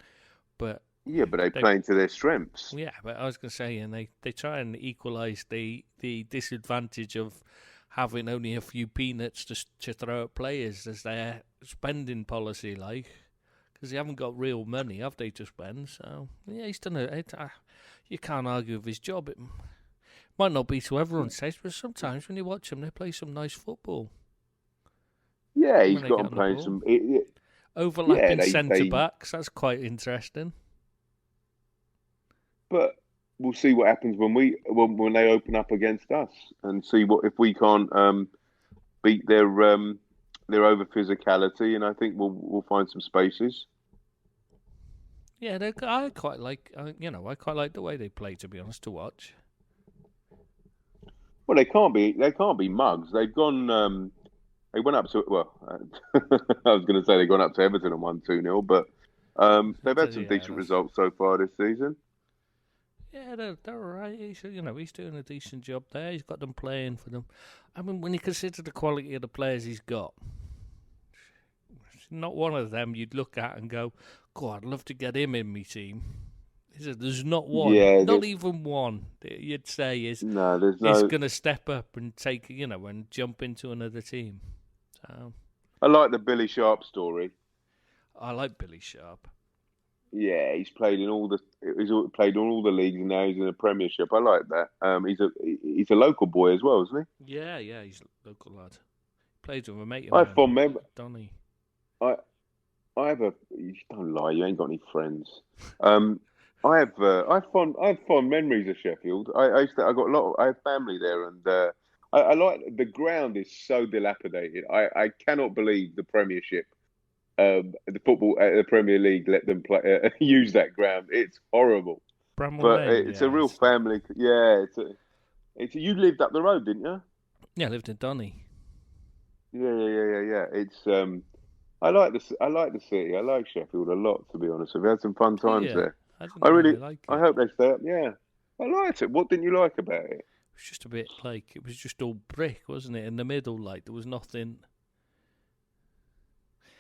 [SPEAKER 2] but
[SPEAKER 1] they play into their strengths.
[SPEAKER 2] Yeah, but I was going to say, and they try and equalise the disadvantage of having only a few peanuts to throw at players as their spending policy, like, because they haven't got real money, have they, to spend? So yeah, he's done it. You can't argue with his job. It might not be to everyone's taste, but sometimes when you watch them, they play some nice football.
[SPEAKER 1] Yeah, he's got them playing some
[SPEAKER 2] overlapping centre backs. That's quite interesting.
[SPEAKER 1] But we'll see what happens when they open up against us, and see if we can't beat their over physicality, and I think we'll find some spaces.
[SPEAKER 2] Yeah, I quite like the way they play, to be honest, to watch.
[SPEAKER 1] Well, they can't be mugs. They've gone. They went up to I was going to say they've gone up to Everton and won 2-0, but they've had some decent results so far this season.
[SPEAKER 2] Yeah, they're all right. He's doing a decent job there. He's got them playing for them. I mean, when you consider the quality of the players he's got, not one of them you'd look at and go, God, I'd love to get him in my team. There's not one, not even one that you'd say is going to step up and take, and jump into another team. So
[SPEAKER 1] I like the Billy Sharp story.
[SPEAKER 2] I like Billy Sharp.
[SPEAKER 1] Yeah, he's played in all the leagues, and now he's in the Premiership. I like that. He's a local boy as well, isn't
[SPEAKER 2] he? Yeah, he's a local lad. Played with a mate of
[SPEAKER 1] mine. I have fond memories.
[SPEAKER 2] Donny.
[SPEAKER 1] I have you don't lie. You ain't got any friends. I have fond memories of Sheffield. I have family there, and I like the ground is so dilapidated. I cannot believe the Premiership, the Premier League let them play use that ground. It's horrible. It's a real family. Yeah, you lived up the road, didn't you?
[SPEAKER 2] Yeah, I lived in Donny.
[SPEAKER 1] Yeah. It's I like the city. I like Sheffield a lot, to be honest. I've had some fun times there. I really like it. I hope they stay up. Yeah, I liked it. What didn't you like about it?
[SPEAKER 2] It was just a bit like, it was just all brick, wasn't it? In the middle, like, there was nothing.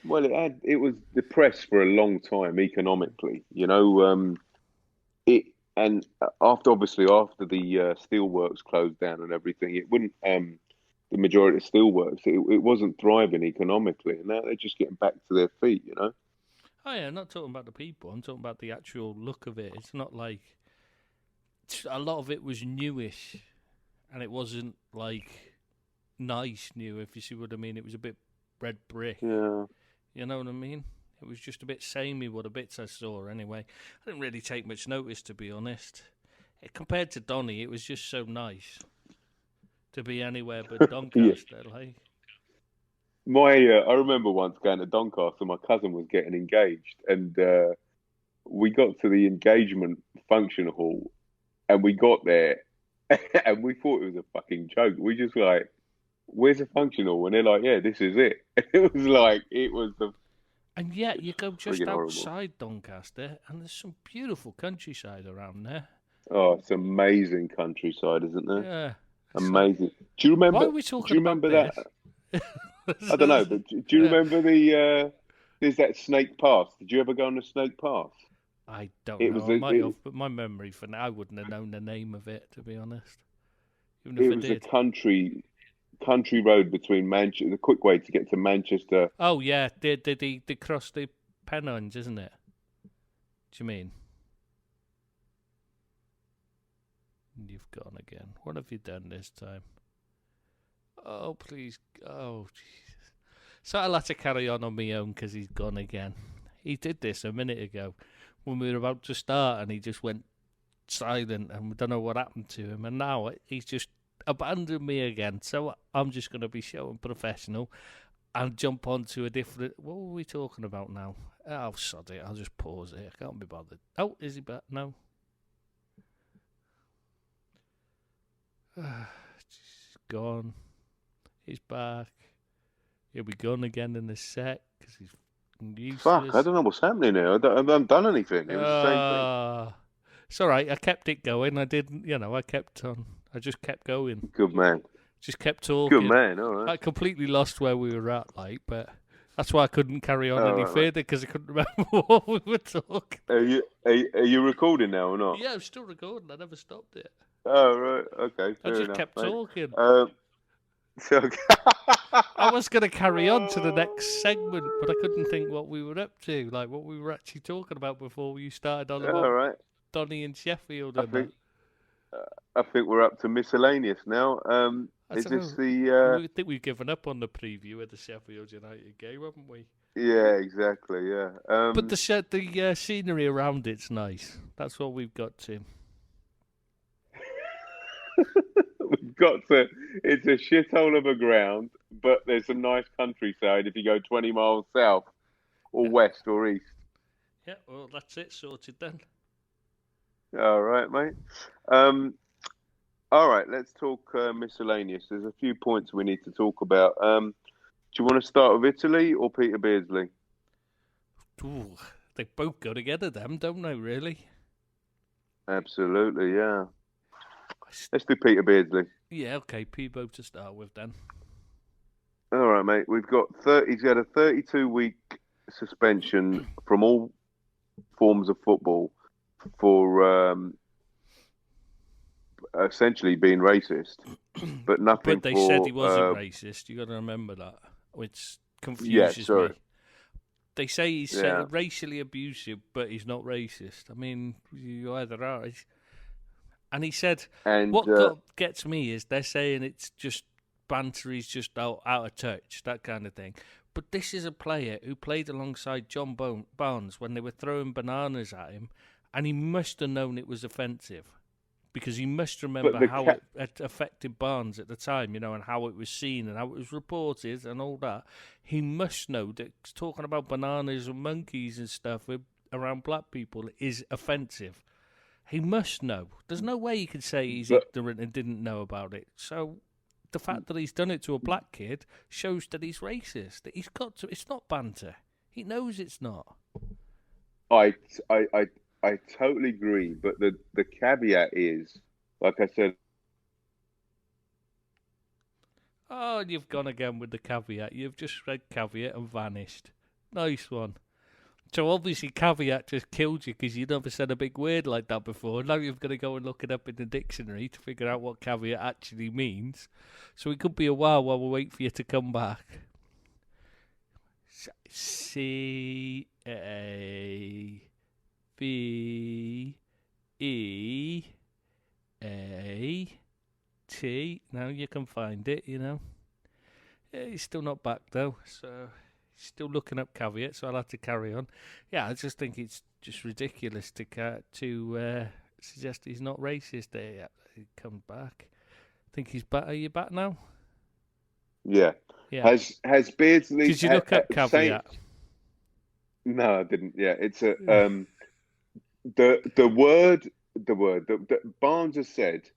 [SPEAKER 1] Well, it was depressed for a long time economically. And after the steelworks closed down and everything, it wouldn't. The majority of steelworks, it wasn't thriving economically, and now they're just getting back to their feet.
[SPEAKER 2] Oh yeah, I'm not talking about the people. I'm talking about the actual look of it. It's not like a lot of it was newish, and it wasn't like nice new. If you see what I mean, it was a bit red brick.
[SPEAKER 1] Yeah,
[SPEAKER 2] you know what I mean. It was just a bit samey. What the bits I saw anyway. I didn't really take much notice, to be honest. Compared to Donny, it was just so nice to be anywhere but Doncaster. Like.
[SPEAKER 1] I remember once going to Doncaster. My cousin was getting engaged, and we got to the engagement function hall, and we got there, and we thought it was a fucking joke. We just like, "Where's the function hall?" And they're like, "Yeah, this is it." It was the.
[SPEAKER 2] And yet you go just outside Doncaster, and there's some beautiful countryside around there.
[SPEAKER 1] Oh, it's amazing countryside, isn't there?
[SPEAKER 2] Yeah.
[SPEAKER 1] Amazing. Do you remember?
[SPEAKER 2] Why are we talking about
[SPEAKER 1] that? I don't know, but do you remember there's that Snake Pass? Did you ever go on the Snake Pass?
[SPEAKER 2] I don't know. I might have, but my memory for now, I wouldn't have known the name of it, to be honest. Even if
[SPEAKER 1] it was a country road between Manchester, the quick way to get to Manchester.
[SPEAKER 2] Oh yeah, they cross the Pennines, isn't it? Do you mean? You've gone again. What have you done this time? Oh, please. Oh, Jesus. So I'll have to carry on my own because he's gone again. He did this a minute ago when we were about to start, and he just went silent, and we don't know what happened to him. And now he's just abandoned me again. So I'm just going to be showing professional and jump on to a different... What were we talking about now? Oh, sod it. I'll just pause it. I can't be bothered. Oh, is he back? No. He's gone. He's back. He'll be gone again in a sec because he's useless.
[SPEAKER 1] Fuck, I don't know what's happening here. I haven't done anything. It was the same thing.
[SPEAKER 2] It's all right. I kept it going. I didn't, I kept on. I just kept going.
[SPEAKER 1] Good man.
[SPEAKER 2] Just kept talking.
[SPEAKER 1] Good man, all right.
[SPEAKER 2] I completely lost where we were at, but that's why I couldn't carry on any further because I couldn't remember what we were talking.
[SPEAKER 1] Are you recording now or not?
[SPEAKER 2] Yeah, I'm still recording. I never stopped it.
[SPEAKER 1] Oh, right. Okay, fair
[SPEAKER 2] I just
[SPEAKER 1] enough,
[SPEAKER 2] kept
[SPEAKER 1] mate.
[SPEAKER 2] talking.
[SPEAKER 1] So...
[SPEAKER 2] I was going to carry on to the next segment, but I couldn't think what we were up to, like what we were actually talking about before you started on about
[SPEAKER 1] all right.
[SPEAKER 2] Donny and Sheffield.
[SPEAKER 1] I think we're up to miscellaneous now. Is this the...
[SPEAKER 2] I think we've given up on the preview of the Sheffield United game, haven't we?
[SPEAKER 1] Yeah, exactly, yeah.
[SPEAKER 2] But the scenery around it's nice. That's what we've got to.
[SPEAKER 1] We've got to... It's a shithole of a ground, but there's some nice countryside if you go 20 miles south or west or east.
[SPEAKER 2] Yeah, well, that's it. Sorted then.
[SPEAKER 1] All right, mate. All right, let's talk miscellaneous. There's a few points we need to talk about. Do you want to start with Italy or Peter Beardsley?
[SPEAKER 2] Ooh, they both go together, them, don't they, really?
[SPEAKER 1] Absolutely, yeah. Let's do Peter Beardsley.
[SPEAKER 2] Yeah, okay, Peebo to start with then.
[SPEAKER 1] All right, mate. We've got he's had a 32-week suspension from all forms of football for essentially being racist, but nothing.
[SPEAKER 2] But they said he wasn't racist. You got to remember that, which confuses me. They say he's racially abusive, but he's not racist. I mean, you either are. And he said, what gets me is they're saying it's just banter, he's just out of touch, that kind of thing. But this is a player who played alongside John Barnes when they were throwing bananas at him, and he must have known it was offensive because he must remember how it affected Barnes at the time, and how it was seen and how it was reported and all that. He must know that talking about bananas and monkeys and stuff around black people is offensive. He must know. There's no way he could say he's ignorant and didn't know about it. So the fact that he's done it to a black kid shows that he's racist. That he's got to. It's not banter. He knows it's not.
[SPEAKER 1] I totally agree, but the caveat is, like I said.
[SPEAKER 2] Oh, you've gone again with the caveat. You've just read caveat and vanished. Nice one. So obviously caveat just killed you because you never said a big word like that before. Now you've got to go and look it up in the dictionary to figure out what caveat actually means. So it could be a while we wait for you to come back. C-A-V-E-A-T. Now you can find it, Yeah, he's still not back though, so... Still looking up caveat, so I'll have to carry on. Yeah, I just think it's just ridiculous to suggest he's not racist. He comes back. I think he's back. Are you back now?
[SPEAKER 1] Yeah. Has Beardsley?
[SPEAKER 2] Did you look up caveat?
[SPEAKER 1] No, I didn't. Yeah, it's a the word Barnes has said.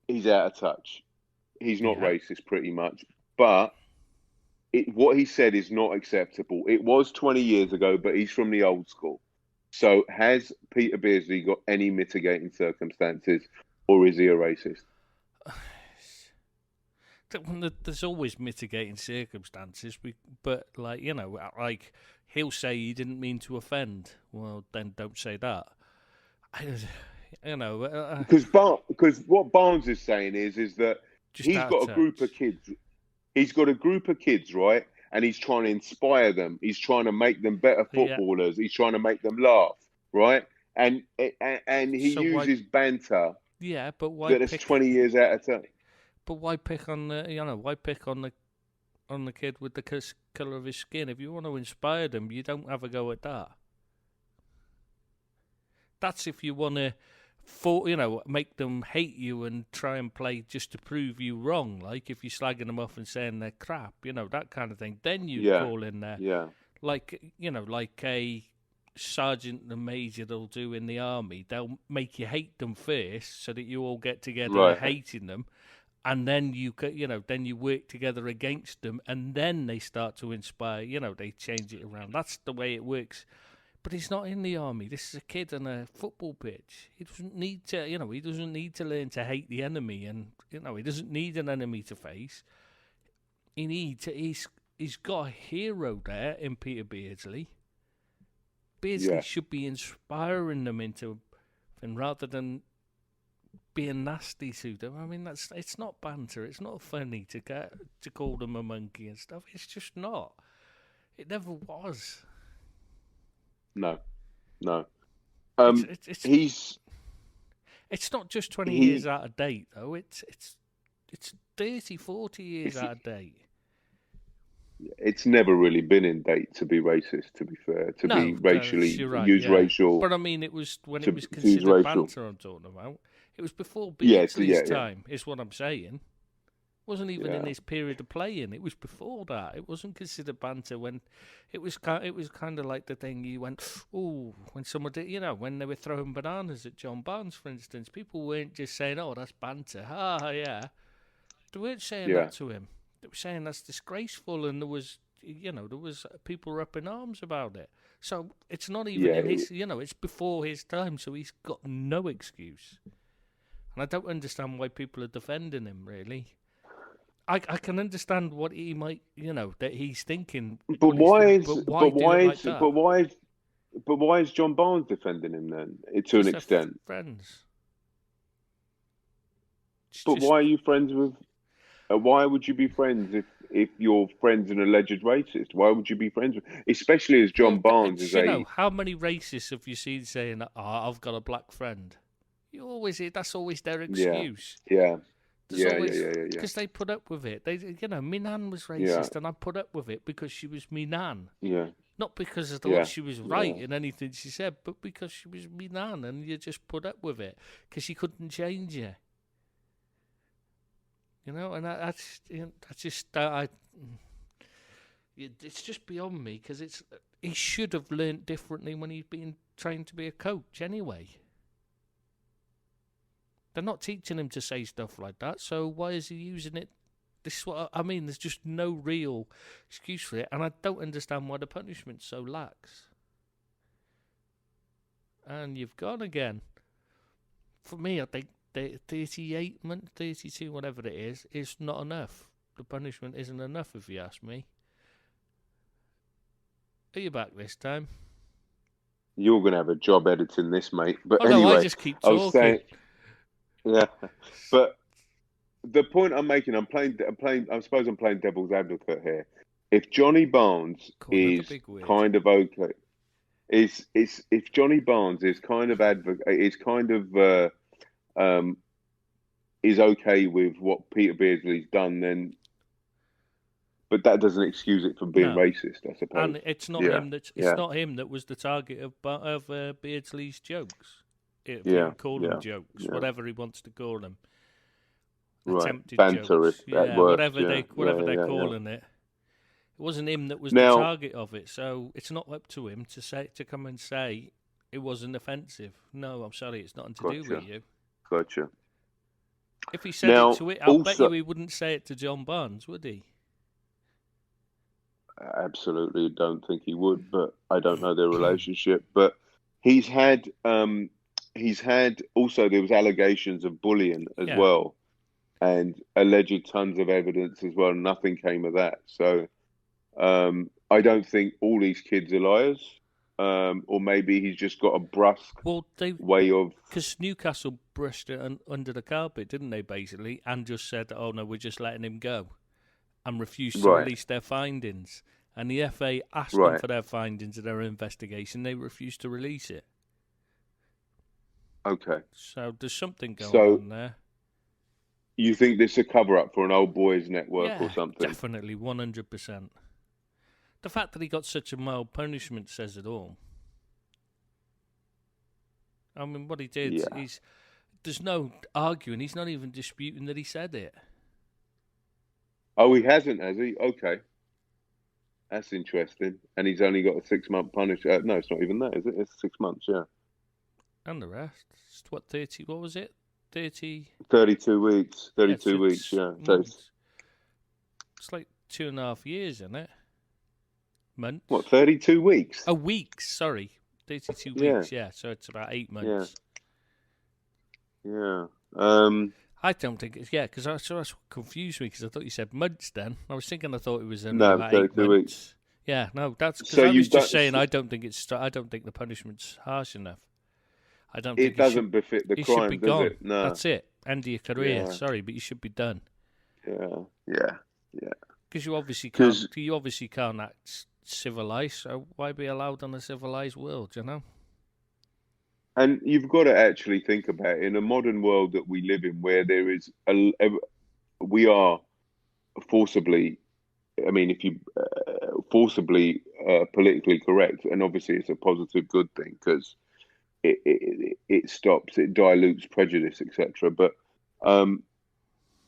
[SPEAKER 1] He's out of touch. He's not racist, pretty much, but. What he said is not acceptable. It was 20 years ago, but he's from the old school. So has Peter Beardsley got any mitigating circumstances, or is he a racist?
[SPEAKER 2] There's always mitigating circumstances, but like he'll say he didn't mean to offend. Well, then don't say that.
[SPEAKER 1] Because what Barnes is saying is that he's got a group of kids. He's got a group of kids, right? And he's trying to inspire them. He's trying to make them better footballers. Yeah. He's trying to make them laugh, right? And he uses banter.
[SPEAKER 2] Yeah, but why?
[SPEAKER 1] That is 20 years out of time.
[SPEAKER 2] But why pick on the on the kid with the colour of his skin. If you want to inspire them, you don't have a go at that. That's if you want to, make them hate you and try and play just to prove you wrong. Like if you're slagging them off and saying they're crap, that kind of thing. Then you call in there, like a sergeant and major they'll do in the army. They'll make you hate them first, so that you all get together hating them, and then you work together against them, and then they start to inspire. They change it around. That's the way it works. But he's not in the army. This is a kid on a football pitch. He doesn't need to, he doesn't need to learn to hate the enemy, and he doesn't need an enemy to face. He's got a hero there in Peter Beardsley. Beardsley should be inspiring them into, and rather than being nasty to them. I mean, it's not banter. It's not funny to call them a monkey and stuff. It's just not. It never was.
[SPEAKER 1] No.
[SPEAKER 2] It's not just 20 years out of date, though. It's 30, 40 years out of date.
[SPEAKER 1] It's never really been in date to be racist, to be fair, be racially, use racial.
[SPEAKER 2] But I mean, it was when it was considered banter I'm talking about. It was before Beardsley's time, is what I'm saying. It wasn't even in his period of playing. It was before that. It wasn't considered banter when it was kind of like the thing you went, ooh, when someone did, when they were throwing bananas at John Barnes, for instance. People weren't just saying, oh, that's banter. Yeah. They weren't saying that to him. They were saying that's disgraceful, and there was people were up in arms about it. So it's not even in his, it's before his time, so he's got no excuse. And I don't understand why people are defending him, really. I can understand what he might, that he's thinking. But why
[SPEAKER 1] is John Barnes defending him then? To an extent.
[SPEAKER 2] Friends.
[SPEAKER 1] But why are you friends with? Why would you be friends if your friend's an alleged racist? Why would you be friends with? Especially as John Barnes is
[SPEAKER 2] how many racists have you seen saying, I've got a black friend? That's always their excuse.
[SPEAKER 1] Yeah.
[SPEAKER 2] Because they put up with it. My nan was racist, and I put up with it because she was me nan.
[SPEAKER 1] Yeah.
[SPEAKER 2] Not because I thought she was right in anything she said, but because she was me nan, and you just put up with it because she couldn't change you. And it's just beyond me because he should have learnt differently when he's been trained to be a coach anyway. They're not teaching him to say stuff like that, so why is he using it? This is what I mean. There's just no real excuse for it, and I don't understand why the punishment's so lax. And you've gone again. For me, I think 38 months, 32, whatever it is not enough. The punishment isn't enough, if you ask me. Are you back this time?
[SPEAKER 1] You're going to have a job editing this, mate. But anyway,
[SPEAKER 2] no, I just keep talking.
[SPEAKER 1] I was saying, but the point I'm making, I suppose I'm playing devil's advocate here. If Johnny Barnes is kind of okay, if Johnny Barnes is kind of is okay with what Peter Beardsley's done, then, but that doesn't excuse it from being racist, I suppose.
[SPEAKER 2] And it's not him not him that was the target of Beardsley's jokes. If you call them jokes, whatever he wants to call them. Attempted
[SPEAKER 1] banter,
[SPEAKER 2] jokes. Whatever they're calling it. It wasn't him that was the target of it, so it's not up to him to come and say it wasn't offensive. No, I'm sorry, it's nothing to do with you.
[SPEAKER 1] Gotcha.
[SPEAKER 2] If he said it to it, I'll bet you he wouldn't say it to John Barnes, would he?
[SPEAKER 1] Absolutely don't think he would, but I don't know their relationship. But he's had also, there was allegations of bullying as well, and alleged tons of evidence as well. Nothing came of that. So I don't think all these kids are liars. Or maybe he's just got a brusque way of...
[SPEAKER 2] Because Newcastle brushed it under the carpet, didn't they, basically, and just said, oh, no, we're just letting him go, and refused to release their findings. And the FA asked them for their findings of their investigation. They refused to release it.
[SPEAKER 1] Okay.
[SPEAKER 2] So there's something going on there.
[SPEAKER 1] You think this is a cover up for an old boys network or
[SPEAKER 2] Yeah,
[SPEAKER 1] something?
[SPEAKER 2] definitely, 100%. The fact that he got such a mild punishment says it all. I mean, what he did,
[SPEAKER 1] Yeah.
[SPEAKER 2] there's no arguing. He's not even disputing that he said it.
[SPEAKER 1] Oh, he hasn't, has he? Okay, that's interesting. And he's only got a 6 month punishment. No, it's not even that, is it? It's 6 months. Yeah,
[SPEAKER 2] And the rest. It's what, 30, what was it? 30,
[SPEAKER 1] 32 weeks.
[SPEAKER 2] yeah,
[SPEAKER 1] 32 weeks. Yeah. So
[SPEAKER 2] it's like 2.5 years, isn't it? Months?
[SPEAKER 1] what? 32 weeks.
[SPEAKER 2] Oh, weeks, sorry. 32
[SPEAKER 1] Yeah.
[SPEAKER 2] weeks, yeah, so it's about 8 months.
[SPEAKER 1] Yeah.
[SPEAKER 2] I don't think it's, yeah, because that's what confused me, because I thought you said months then. I thought it was only
[SPEAKER 1] No,
[SPEAKER 2] about 8
[SPEAKER 1] 32
[SPEAKER 2] months.
[SPEAKER 1] weeks.
[SPEAKER 2] Yeah, no, that's because
[SPEAKER 1] So
[SPEAKER 2] I was
[SPEAKER 1] you've
[SPEAKER 2] just
[SPEAKER 1] done.
[SPEAKER 2] saying I don't think the punishment's harsh enough. I don't
[SPEAKER 1] It
[SPEAKER 2] think
[SPEAKER 1] doesn't befit the
[SPEAKER 2] he should be
[SPEAKER 1] crime, does
[SPEAKER 2] gone.
[SPEAKER 1] it? No.
[SPEAKER 2] That's it. End of your career.
[SPEAKER 1] Yeah.
[SPEAKER 2] Sorry, but you should be done.
[SPEAKER 1] Yeah.
[SPEAKER 2] Because you obviously
[SPEAKER 1] 'Cause-
[SPEAKER 2] can't act civilized. So why be allowed on a civilized world? You know.
[SPEAKER 1] And you've got to actually think about it. In a modern world that we live in, where there is we are forcibly. I mean, if you forcibly politically correct, and obviously it's a positive good thing because it stops, it dilutes prejudice, etc. But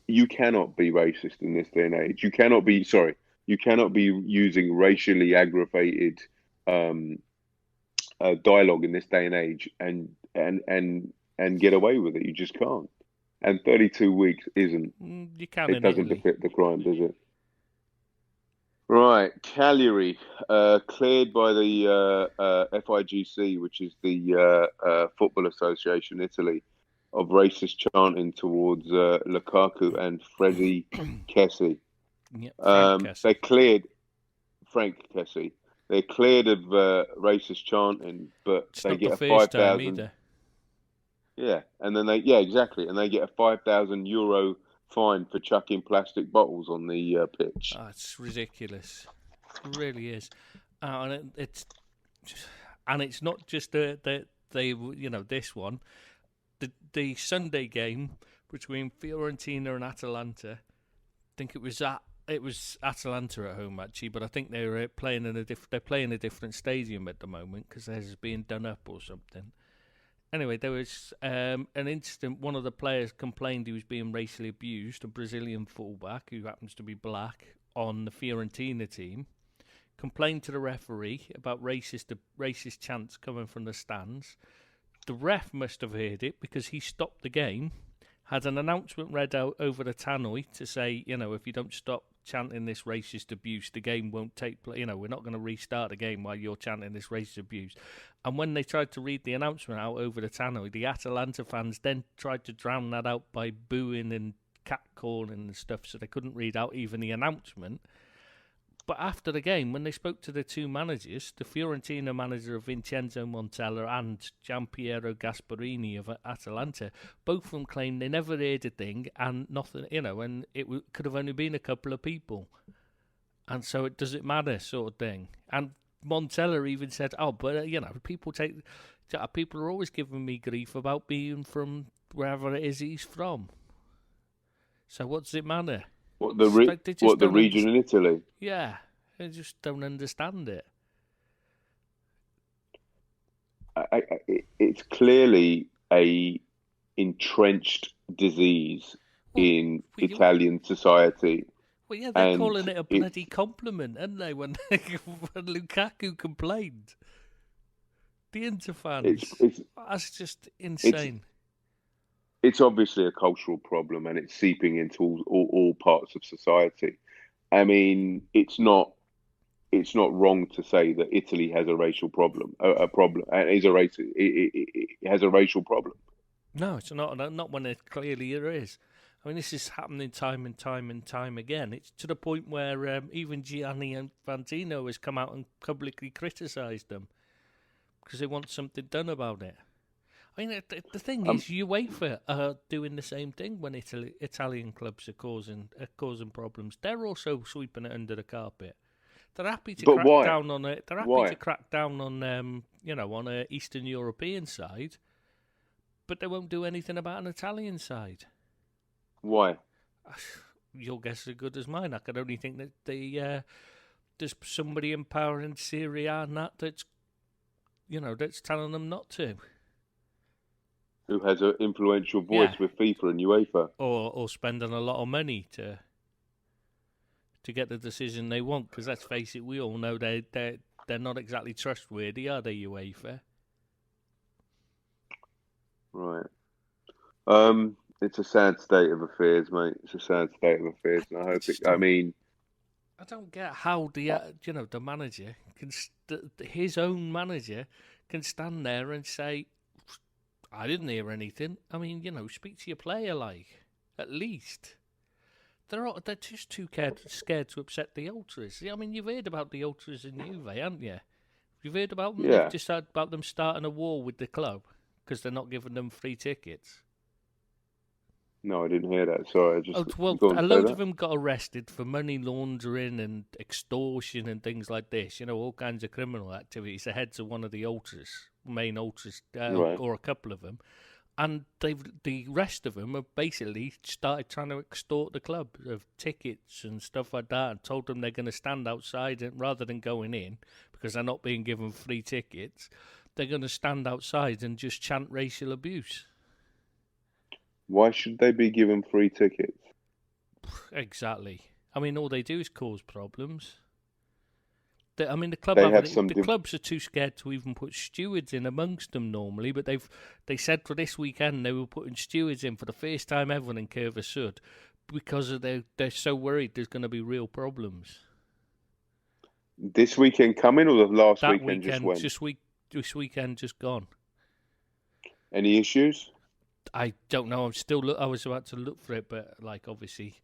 [SPEAKER 1] you cannot be racist in this day and age. You cannot be You cannot be using racially aggravated dialogue in this day and age and get away with it. You just can't. And 32 weeks isn't.
[SPEAKER 2] You can
[SPEAKER 1] It
[SPEAKER 2] in
[SPEAKER 1] doesn't
[SPEAKER 2] Italy.
[SPEAKER 1] befit the crime, does it? Right, Cagliari cleared by the FIGC, which is the Football Association Italy, of racist chanting towards Lukaku and Freddie Kessie.
[SPEAKER 2] Yeah, Frank Kessie.
[SPEAKER 1] They cleared Frank Kessie. They're cleared of racist chanting, but
[SPEAKER 2] It's
[SPEAKER 1] they
[SPEAKER 2] not
[SPEAKER 1] get
[SPEAKER 2] the
[SPEAKER 1] a
[SPEAKER 2] first time
[SPEAKER 1] 5,000.
[SPEAKER 2] either.
[SPEAKER 1] Yeah, and then exactly, and they get a €5,000 fine for chucking plastic bottles on the pitch.
[SPEAKER 2] Oh, it's ridiculous. It really is. And it's not just this one. The Sunday game between Fiorentina and Atalanta. I think it was Atalanta at home actually, but I think they're playing they're playing a different stadium at the moment because theirs being done up or something. Anyway, there was an incident. One of the players complained he was being racially abused. A Brazilian fullback who happens to be black on the Fiorentina team complained to the referee about racist chants coming from the stands. The ref must have heard it because he stopped the game, had an announcement read out over the tannoy to say, if you don't stop chanting this racist abuse, the game won't take place. We're not going to restart the game while you're chanting this racist abuse. And when they tried to read the announcement out over the tannoy, the Atalanta fans then tried to drown that out by booing and catcalling and stuff, so they couldn't read out even the announcement. But after the game, when they spoke to the two managers, the Fiorentina manager of Vincenzo Montella and Gianpiero Gasparini of Atalanta, both of them claimed they never heard a thing and nothing, and it could have only been a couple of people. And so it doesn't matter, sort of thing. And Montella even said, people are always giving me grief about being from wherever it is he's from. So what does it matter?
[SPEAKER 1] What the region in Italy?
[SPEAKER 2] Yeah, I just don't understand it.
[SPEAKER 1] It's clearly a entrenched disease in Italian society.
[SPEAKER 2] Well, yeah, they're calling it a bloody compliment, aren't they? When Lukaku complained, the Inter fans, that's just insane.
[SPEAKER 1] It's obviously a cultural problem, and it's seeping into all parts of society. I mean, it's not wrong to say that Italy has a racial problem. It has a racial problem.
[SPEAKER 2] No, it's not when it clearly is. I mean, this is happening time and time and time again. It's to the point where even Gianni Infantino has come out and publicly criticised them because they want something done about it. I mean, the thing is, UEFA are doing the same thing when Italian clubs are causing problems. They're also sweeping it under the carpet. They're happy to crack down on it. They're happy to crack down on on a Eastern European side, but they won't do anything about an Italian side.
[SPEAKER 1] Why?
[SPEAKER 2] Your guess is as good as mine. I can only think that there's somebody in power in Serie A and that's telling them not to.
[SPEAKER 1] Who has an influential voice with FIFA and UEFA?
[SPEAKER 2] Or spending a lot of money to get the decision they want. Because let's face it, we all know they're not exactly trustworthy, are they, UEFA?
[SPEAKER 1] Right. It's a sad state of affairs, mate. It's a sad state of affairs, and I hope it. I mean,
[SPEAKER 2] I don't get how the manager his own manager can stand there and say, "I didn't hear anything." I mean, speak to your player, at least. They're just too scared to upset the ultras. I mean, you've heard about the ultras in Juve, haven't you? You've heard about them.
[SPEAKER 1] Yeah.
[SPEAKER 2] You've just heard about them starting a war with the club because they're not giving them free tickets.
[SPEAKER 1] No, I didn't hear that. Sorry,
[SPEAKER 2] a load of them got arrested for money laundering and extortion and things like this. All kinds of criminal activities. The heads of one of the main ultras,
[SPEAKER 1] right.
[SPEAKER 2] or a couple of them, and the rest of them have basically started trying to extort the club of tickets and stuff like that, and told them they're going to stand outside and rather than going in because they're not being given free tickets. They're going to stand outside and just chant racial abuse.
[SPEAKER 1] Why should they be given free tickets?
[SPEAKER 2] Exactly. I mean, all they do is cause problems. The clubs are too scared to even put stewards in amongst them normally, but they said for this weekend they were putting stewards in for the first time ever in Curva Sud because they're so worried there's going to be real problems.
[SPEAKER 1] This weekend coming or the last weekend just went?
[SPEAKER 2] This weekend just gone.
[SPEAKER 1] Any issues?
[SPEAKER 2] I don't know. I was about to look for it, but obviously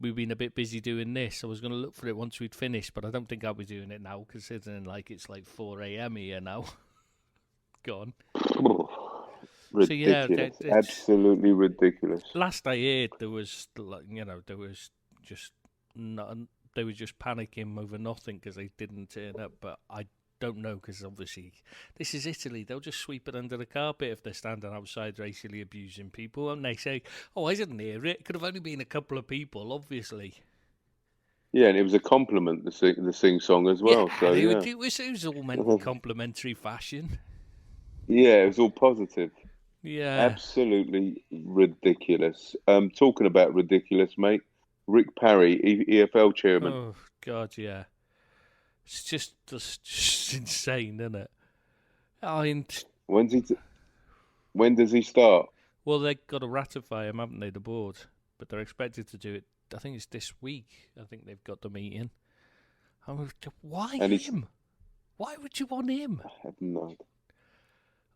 [SPEAKER 2] we've been a bit busy doing this. I was going to look for it once we'd finished, but I don't think I'll be doing it now, considering it's 4 a.m. here now. Gone.
[SPEAKER 1] Ridiculous. So, absolutely ridiculous.
[SPEAKER 2] Last I heard, there was just not. They were just panicking over nothing because they didn't turn up, but I don't know, because obviously this is Italy. They'll just sweep it under the carpet if they're standing outside racially abusing people, and they say, "Oh, I didn't hear it. It could have only been a couple of people, obviously."
[SPEAKER 1] Yeah, and it was a compliment, the sing song as well.
[SPEAKER 2] Yeah,
[SPEAKER 1] so
[SPEAKER 2] it was all meant in complimentary fashion.
[SPEAKER 1] Yeah, it was all positive.
[SPEAKER 2] Yeah,
[SPEAKER 1] absolutely ridiculous. Talking about ridiculous, mate. Rick Parry, EFL chairman.
[SPEAKER 2] Oh God, yeah. It's just insane, isn't it? I mean,
[SPEAKER 1] when does he start?
[SPEAKER 2] Well, they've got to ratify him, haven't they, the board? But they're expected to do it, I think it's this week. I think they've got the meeting. Why him? Why would you want him?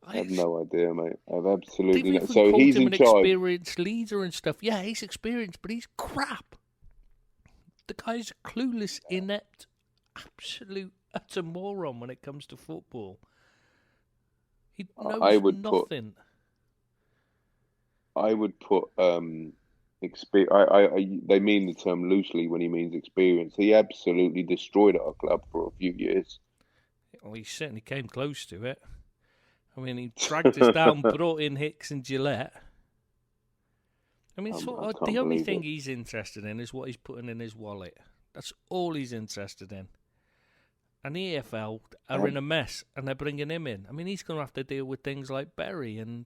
[SPEAKER 1] I have no idea, mate. I've absolutely no.
[SPEAKER 2] So
[SPEAKER 1] he's in charge.
[SPEAKER 2] Experienced leader and stuff. Yeah, he's experienced, but he's crap. The guy's a clueless, inept, absolute utter moron when it comes to football. He knows nothing.
[SPEAKER 1] I would put they mean the term loosely when he means experience. He absolutely destroyed our club for a few years.
[SPEAKER 2] Well, he certainly came close to it. I mean, he dragged us down, brought in Hicks and Gillette. I mean, the only thing he's interested in is what he's putting in his wallet. That's all he's interested in. And the EFL are in a mess, and they're bringing him in. I mean, he's going to have to deal with things like Berry and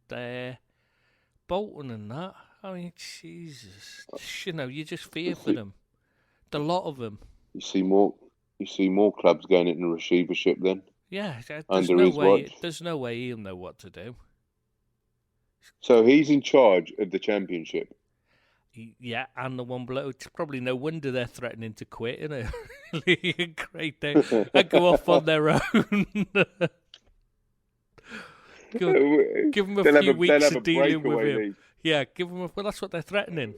[SPEAKER 2] Bolton and that. I mean, Jesus. You just fear for them. The lot of them.
[SPEAKER 1] You see more clubs going into receivership then?
[SPEAKER 2] Yeah, there's no way he'll know what to do.
[SPEAKER 1] So he's in charge of the championship?
[SPEAKER 2] Yeah, and the one below. It's probably no wonder they're threatening to quit, isn't it? Great day. They go off on their own. Give them a few weeks of dealing with him. League. Yeah, give them well, that's what they're threatening.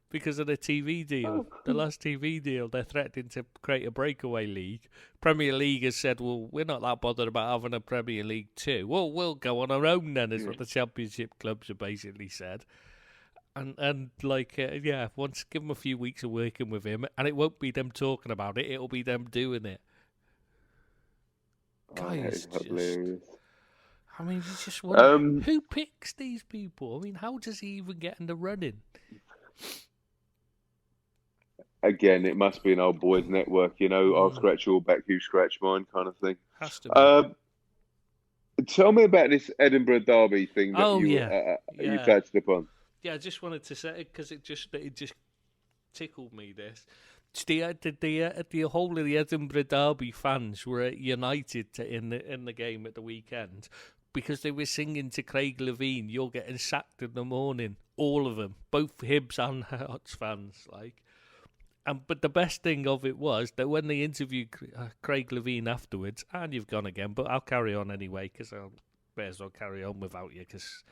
[SPEAKER 2] Because of the TV deal, the last TV deal, they're threatening to create a breakaway league. Premier League has said, well, we're not that bothered about having a Premier League too. Well, we'll go on our own then, is what the Championship clubs have basically said. And once give them a few weeks of working with him, and it won't be them talking about it, it'll be them doing it. Guys, hilarious. I mean, you just wonder, who picks these people? I mean, how does he even get in the running?
[SPEAKER 1] again, it must be an old boys network, I'll scratch your back, you scratch mine kind of thing.
[SPEAKER 2] Has to be.
[SPEAKER 1] Tell me about this Edinburgh Derby thing that you touched upon.
[SPEAKER 2] Yeah, I just wanted to say it because it just tickled me. This the whole of the Edinburgh Derby fans were united in the game at the weekend because they were singing to Craig Levein, "You're getting sacked in the morning." All of them, both Hibs and Hearts fans, like. But the best thing of it was that when they interviewed Craig Levein afterwards, and you've gone again, but I'll carry on anyway because I may as well carry on without you because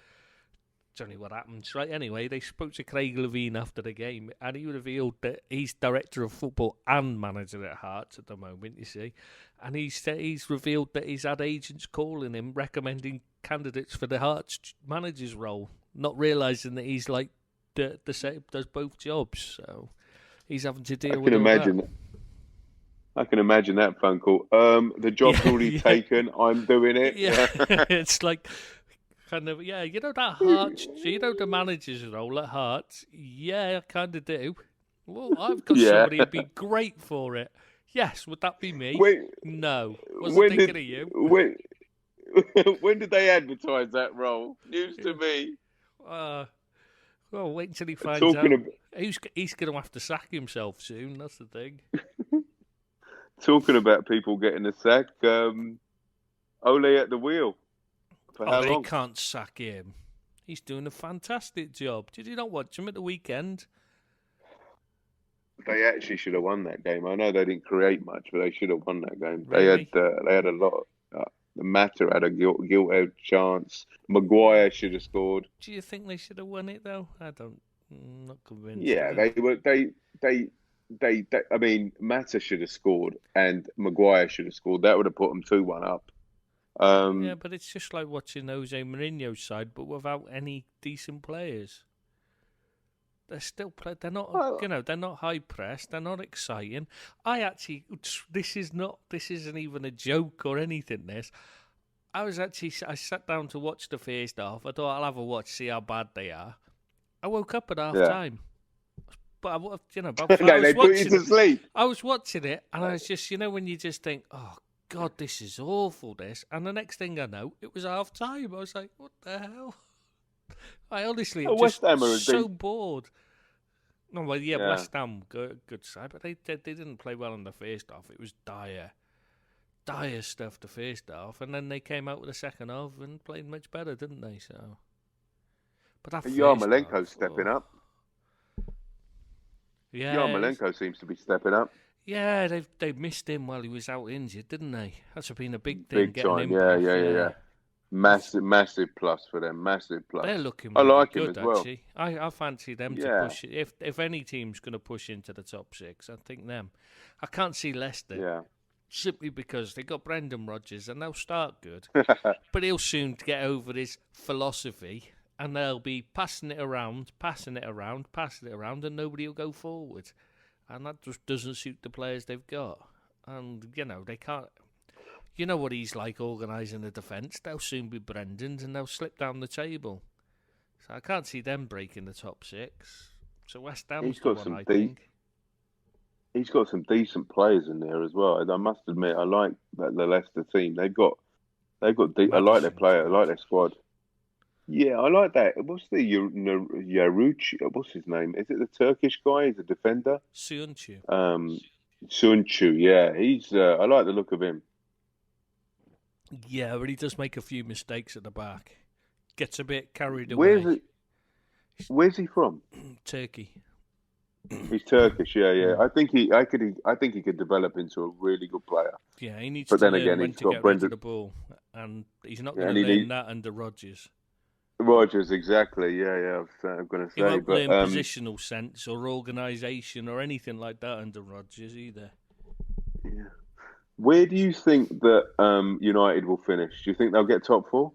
[SPEAKER 2] it's only what happens, right? Anyway, they spoke to Craig Levein after the game, and he revealed that he's director of football and manager at Hearts at the moment, you see. And he's revealed that he's had agents calling him, recommending candidates for the Hearts manager's role, not realising that he's like the same, does both jobs, so... He's having to deal with all that.
[SPEAKER 1] I can imagine that phone call. The job's already taken. I'm doing it.
[SPEAKER 2] Yeah, it's like kind of that Hearts. The manager's role at Hearts. Yeah, I kind of do. Well, I've got somebody who'd be great for it. Yes, would that be me? No, wasn't thinking of you.
[SPEAKER 1] When did they advertise that role? News to me.
[SPEAKER 2] Well, wait until he finds out. He's going to have to sack himself soon. That's the thing.
[SPEAKER 1] Talking about people getting the sack, Ole at the wheel. For how long?
[SPEAKER 2] They can't sack him. He's doing a fantastic job. Did you not watch him at the weekend?
[SPEAKER 1] They actually should have won that game. I know they didn't create much, but they should have won that game.
[SPEAKER 2] Really?
[SPEAKER 1] They had a lot. The Matter had a gilt-edged chance. Maguire should have scored.
[SPEAKER 2] Do you think they should have won it though? I'm not convinced.
[SPEAKER 1] Yeah, they were. I mean, Matter should have scored, and Maguire should have scored. That would have put them 2-1 up.
[SPEAKER 2] Yeah, but it's just like watching Jose Mourinho's side, but without any decent players. They're still they're not, they're not high pressed. They're not exciting. This isn't even a joke or anything. I sat down to watch the first half. I thought I'll have a watch, see how bad they are. I woke up at half time, but I was
[SPEAKER 1] put you to sleep.
[SPEAKER 2] I was watching it, and I was just, when you just think, oh God, this is awful. This, and the next thing I know, it was half time. I was like, what the hell? I honestly was just so bored. No, well, yeah, West Ham, good side, but they didn't play well in the first half. It was dire stuff the first half, and then they came out with the second half and played much better, didn't they? So, but that
[SPEAKER 1] Yarmolenko's stepping up.
[SPEAKER 2] Yeah,
[SPEAKER 1] Yarmolenko seems to be stepping up.
[SPEAKER 2] Yeah, they missed him while he was out injured, didn't they? That's been a big thing.
[SPEAKER 1] Big time, yeah. Massive plus for them. Massive plus.
[SPEAKER 2] They're looking really
[SPEAKER 1] I like
[SPEAKER 2] good,
[SPEAKER 1] him as well.
[SPEAKER 2] Actually. I fancy them to push it. If any team's going to push into the top 6, I think them. I can't see Leicester.
[SPEAKER 1] Yeah.
[SPEAKER 2] Simply because they got Brendan Rodgers and they'll start good. But he'll soon get over his philosophy and they'll be passing it around, and nobody will go forward. And that just doesn't suit the players they've got. And, they can't... You know what he's like organising the defence. They'll soon be Brendan's and they'll slip down the table. So I can't see them breaking the top 6. So West Ham's the one, I think.
[SPEAKER 1] He's got some decent players in there as well. I must admit, I like the Leicester team. I like their player. I like their squad. Yeah, I like that. What's the Yaruch? What's his name? Is it the Turkish guy? He's a defender.
[SPEAKER 2] Suuncu.
[SPEAKER 1] Suuncu. Yeah, I like the look of him.
[SPEAKER 2] Yeah, but he does make a few mistakes at the back. Gets a bit carried away.
[SPEAKER 1] Where's he from?
[SPEAKER 2] Turkey.
[SPEAKER 1] He's Turkish, yeah. I think he could develop into a really good player.
[SPEAKER 2] Yeah, he needs to learn when to get rid of the ball, and he's not going to learn that under Rodgers.
[SPEAKER 1] Rodgers, exactly. Yeah. I'm going to say,
[SPEAKER 2] he won't learn positional sense or organisation or anything like that under Rodgers either.
[SPEAKER 1] Yeah. Where do you think that United will finish? Do you think they'll get top 4?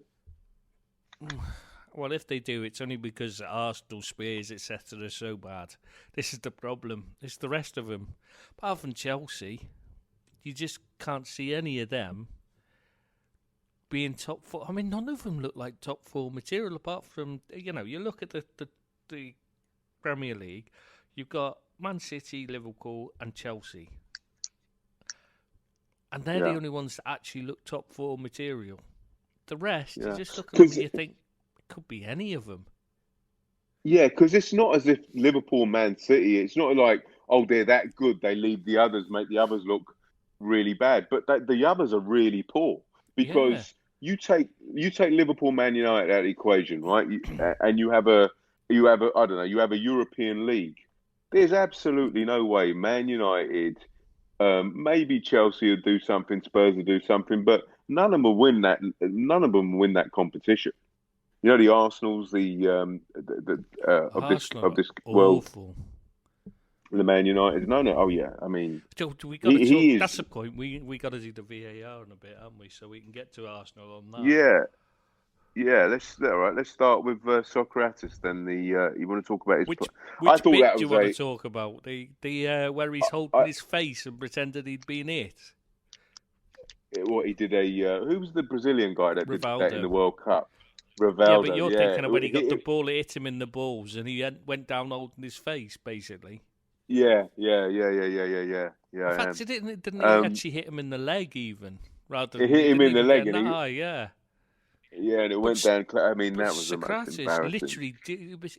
[SPEAKER 2] Well, if they do, it's only because Arsenal, Spurs, etc. are so bad. This is the problem. It's the rest of them. Apart from Chelsea, you just can't see any of them being top 4. I mean, none of them look like top 4 material apart from, you look at the Premier League, you've got Man City, Liverpool, and Chelsea. And they're the only ones that actually look top four material. The rest, you just look at them and you think, it could be any of them.
[SPEAKER 1] Yeah, because it's not as if Liverpool, Man City, it's not like, oh, they're that good, they leave the others, make the others look really bad. But the others are really poor because you take Liverpool, Man United out of the equation, right? And you have a I don't know, you have a European league. There's absolutely no way Man United, maybe Chelsea will do something, Spurs will do something, but none of them will win that. None of them win that competition. You know, the Arsenals, of this world,
[SPEAKER 2] awful.
[SPEAKER 1] the Man United. No. Oh yeah, I mean,
[SPEAKER 2] we got to talk. That's the point. We got to do the VAR in a bit, haven't we? So we can get to Arsenal on that.
[SPEAKER 1] Yeah. Let's start with Socrates. Then you want to talk about his?
[SPEAKER 2] Which
[SPEAKER 1] I thought
[SPEAKER 2] bit
[SPEAKER 1] that
[SPEAKER 2] do you
[SPEAKER 1] was
[SPEAKER 2] want to talk about? The where he's holding his face and pretended he'd been hit.
[SPEAKER 1] What he did who was the Brazilian guy that did that in the World Cup? Rivaldo,
[SPEAKER 2] yeah, but you're thinking of when he got the ball, it hit him in the balls, and he went down holding his face, basically.
[SPEAKER 1] Yeah.
[SPEAKER 2] In fact, didn't he actually hit him in the leg even? Rather than
[SPEAKER 1] it hit him in the leg,
[SPEAKER 2] yeah,
[SPEAKER 1] and it went down. I mean, that was the most embarrassing.
[SPEAKER 2] Literally,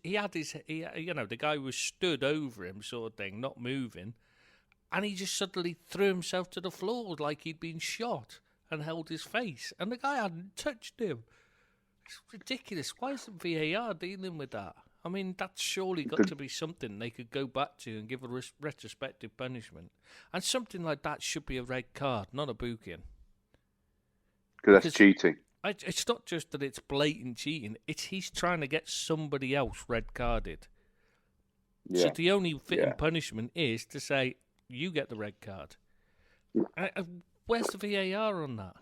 [SPEAKER 2] he had his, the guy was stood over him, sort of thing, not moving, and he just suddenly threw himself to the floor like he'd been shot and held his face, and the guy hadn't touched him. It's ridiculous. Why isn't VAR dealing with that? I mean, that's surely got to be something they could go back to and give a retrospective punishment. And something like that should be a red card, not a booking.
[SPEAKER 1] Because that's cheating.
[SPEAKER 2] It's not just that it's blatant cheating. It's he's trying to get somebody else red carded. Yeah. So the only fitting punishment is to say, you get the red card. Where's the VAR on that?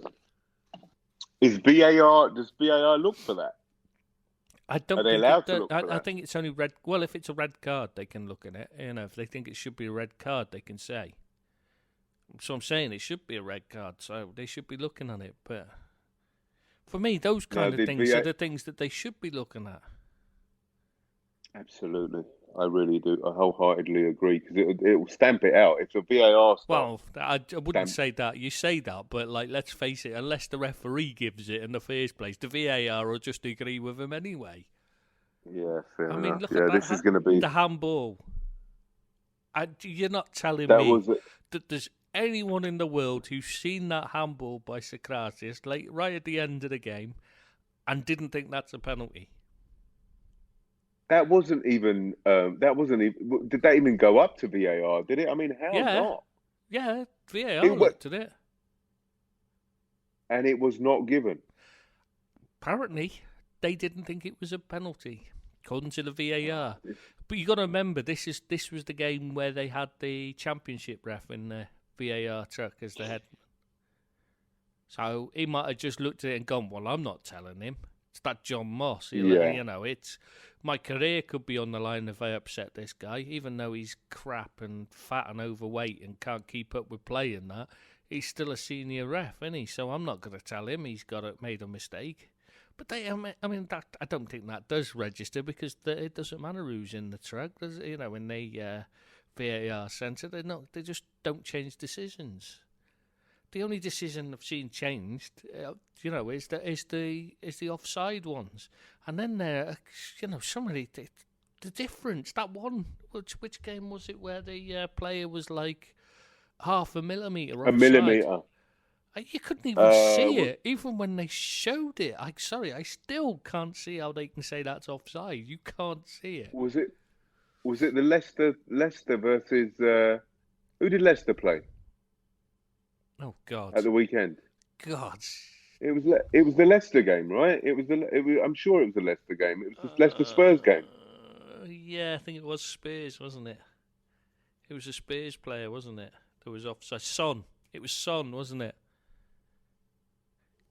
[SPEAKER 1] Does VAR look for that?
[SPEAKER 2] I don't. Are they allowed to look for that? I think it's only red. Well, if it's a red card, they can look at it. If they think it should be a red card, they can say. So I'm saying it should be a red card, so they should be looking at it. But for me, those kind of things are the things that they should be looking at.
[SPEAKER 1] Absolutely. I really do. I wholeheartedly agree because it will stamp it out. If the VAR starts...
[SPEAKER 2] Well, I wouldn't say that. You say that, but let's face it, unless the referee gives it in the first place, the VAR will just agree with him anyway.
[SPEAKER 1] Yeah, fair enough.
[SPEAKER 2] I mean, look
[SPEAKER 1] at
[SPEAKER 2] that.
[SPEAKER 1] This is going to be...
[SPEAKER 2] The handball. You're not telling me that there's anyone in the world who's seen that handball by Socrates right at the end of the game and didn't think that's a penalty.
[SPEAKER 1] That wasn't even. Did that even go up to VAR? Did it? I mean, how not?
[SPEAKER 2] Yeah, VAR looked at it,
[SPEAKER 1] and it was not given.
[SPEAKER 2] Apparently, they didn't think it was a penalty, according to the VAR. But you got to remember, this was the game where they had the championship ref in the VAR truck as the head. So he might have just looked at it and gone, "Well, I'm not telling him. It's that John Moss. It's my career could be on the line if I upset this guy, even though he's crap and fat and overweight and can't keep up with playing that. He's still a senior ref, isn't he? So I'm not going to tell him he's made a mistake. But I don't think that does register because it doesn't matter who's in the truck. In the VAR centre, they just don't change decisions. The only decision I've seen changed, is the offside ones, and then there, somebody the difference. That one, which game was it where the player was like half a millimetre offside?
[SPEAKER 1] A millimetre.
[SPEAKER 2] You couldn't even see it, even when they showed it. I still can't see how they can say that's offside. You can't see it.
[SPEAKER 1] Was it the Leicester versus who did Leicester play?
[SPEAKER 2] Oh God!
[SPEAKER 1] At the weekend.
[SPEAKER 2] God.
[SPEAKER 1] It was the Leicester game, right? I'm sure it was the Leicester game. It was the Leicester Spurs game.
[SPEAKER 2] Yeah, I think it was Spurs, wasn't it? It was a Spurs player, wasn't it? There was offside. Son. It was Son, wasn't it?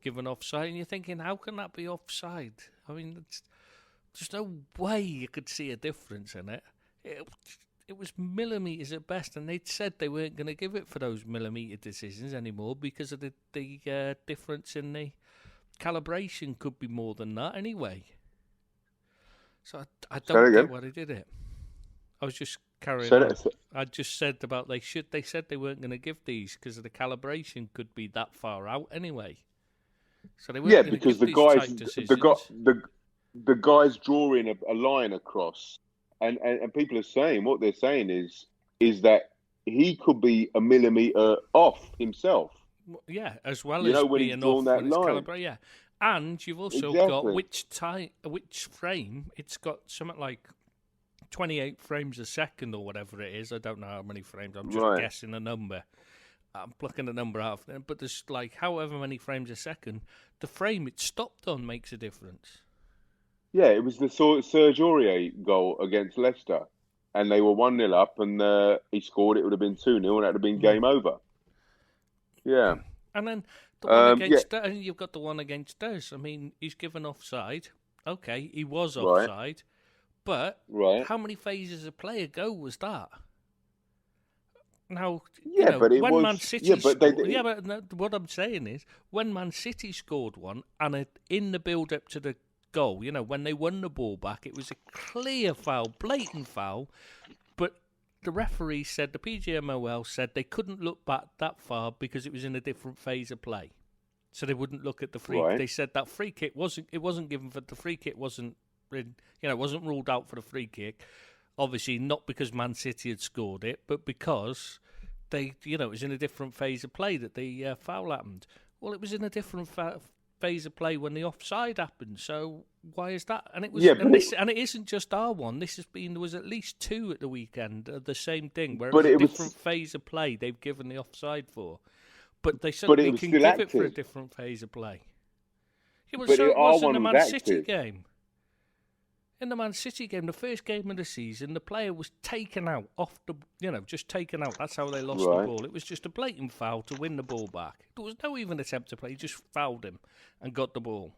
[SPEAKER 2] Given offside, and you're thinking, how can that be offside? I mean, there's no way you could see a difference in it. It was millimetres at best, and they'd said they weren't going to give it for those millimetre decisions anymore because of the difference in the calibration could be more than that anyway. So I don't get why they did it. I was just carrying
[SPEAKER 1] So
[SPEAKER 2] on.
[SPEAKER 1] that's
[SPEAKER 2] I just said about they said they weren't going to give these because the calibration could be that far out anyway. So they weren't going to
[SPEAKER 1] because
[SPEAKER 2] give
[SPEAKER 1] the
[SPEAKER 2] these
[SPEAKER 1] guys
[SPEAKER 2] tight
[SPEAKER 1] the guy
[SPEAKER 2] decisions.
[SPEAKER 1] the guys drawing a line across, and people are saying what they're saying is that he could be a millimeter off himself.
[SPEAKER 2] Yeah, as well
[SPEAKER 1] You
[SPEAKER 2] as
[SPEAKER 1] know, when he's
[SPEAKER 2] being
[SPEAKER 1] drawn
[SPEAKER 2] off
[SPEAKER 1] that
[SPEAKER 2] when it's
[SPEAKER 1] line.
[SPEAKER 2] calibrated. Yeah, and you've also got
[SPEAKER 1] Exactly.
[SPEAKER 2] which frame. It's got something like 28 frames a second or whatever it is. I don't know how many frames. I'm just
[SPEAKER 1] Right.
[SPEAKER 2] guessing a number. I'm plucking a number out of there. But there's like however many frames a second. The frame it stopped on makes a difference.
[SPEAKER 1] Yeah, it was the Serge Aurier goal against Leicester, and they were 1-0 up, and he scored. It would have been 2-0, and it would have been game over. Yeah.
[SPEAKER 2] And then the one
[SPEAKER 1] Yeah.
[SPEAKER 2] against you've got the one against us. I mean, he's given offside. Okay, he was
[SPEAKER 1] Right.
[SPEAKER 2] offside. But
[SPEAKER 1] Right.
[SPEAKER 2] how many phases of play ago was that? Now,
[SPEAKER 1] Yeah, but it
[SPEAKER 2] when
[SPEAKER 1] was.
[SPEAKER 2] Man City
[SPEAKER 1] Yeah, but
[SPEAKER 2] scored... Yeah, but no, what I'm saying is, when Man City scored one, and in the build-up to the goal, when they won the ball back, it was a clear foul, blatant foul, but the referee said, the PGMOL said they couldn't look back that far because it was in a different phase of play. So they wouldn't look at the free.
[SPEAKER 1] Right.
[SPEAKER 2] They said that free kick wasn't given for the free kick wasn't wasn't ruled out for the free kick. Obviously not because Man City had scored it, but because they it was in a different phase of play that the foul happened. Well, it was in a different phase of play when the offside happened. So why is that? And it was and it isn't just our one. There was at least two at the weekend of the same thing where it was a different phase of play they've given the offside for. But they suddenly can give
[SPEAKER 1] active.
[SPEAKER 2] it for a different phase of play. Yeah,
[SPEAKER 1] but
[SPEAKER 2] so it was in the Man
[SPEAKER 1] active.
[SPEAKER 2] City game. In the Man City game, the first game of the season, the player was taken out off the, just taken out. That's how they lost the ball. It was just a blatant foul to win the ball back. There was no even attempt to play. He just fouled him and got the ball.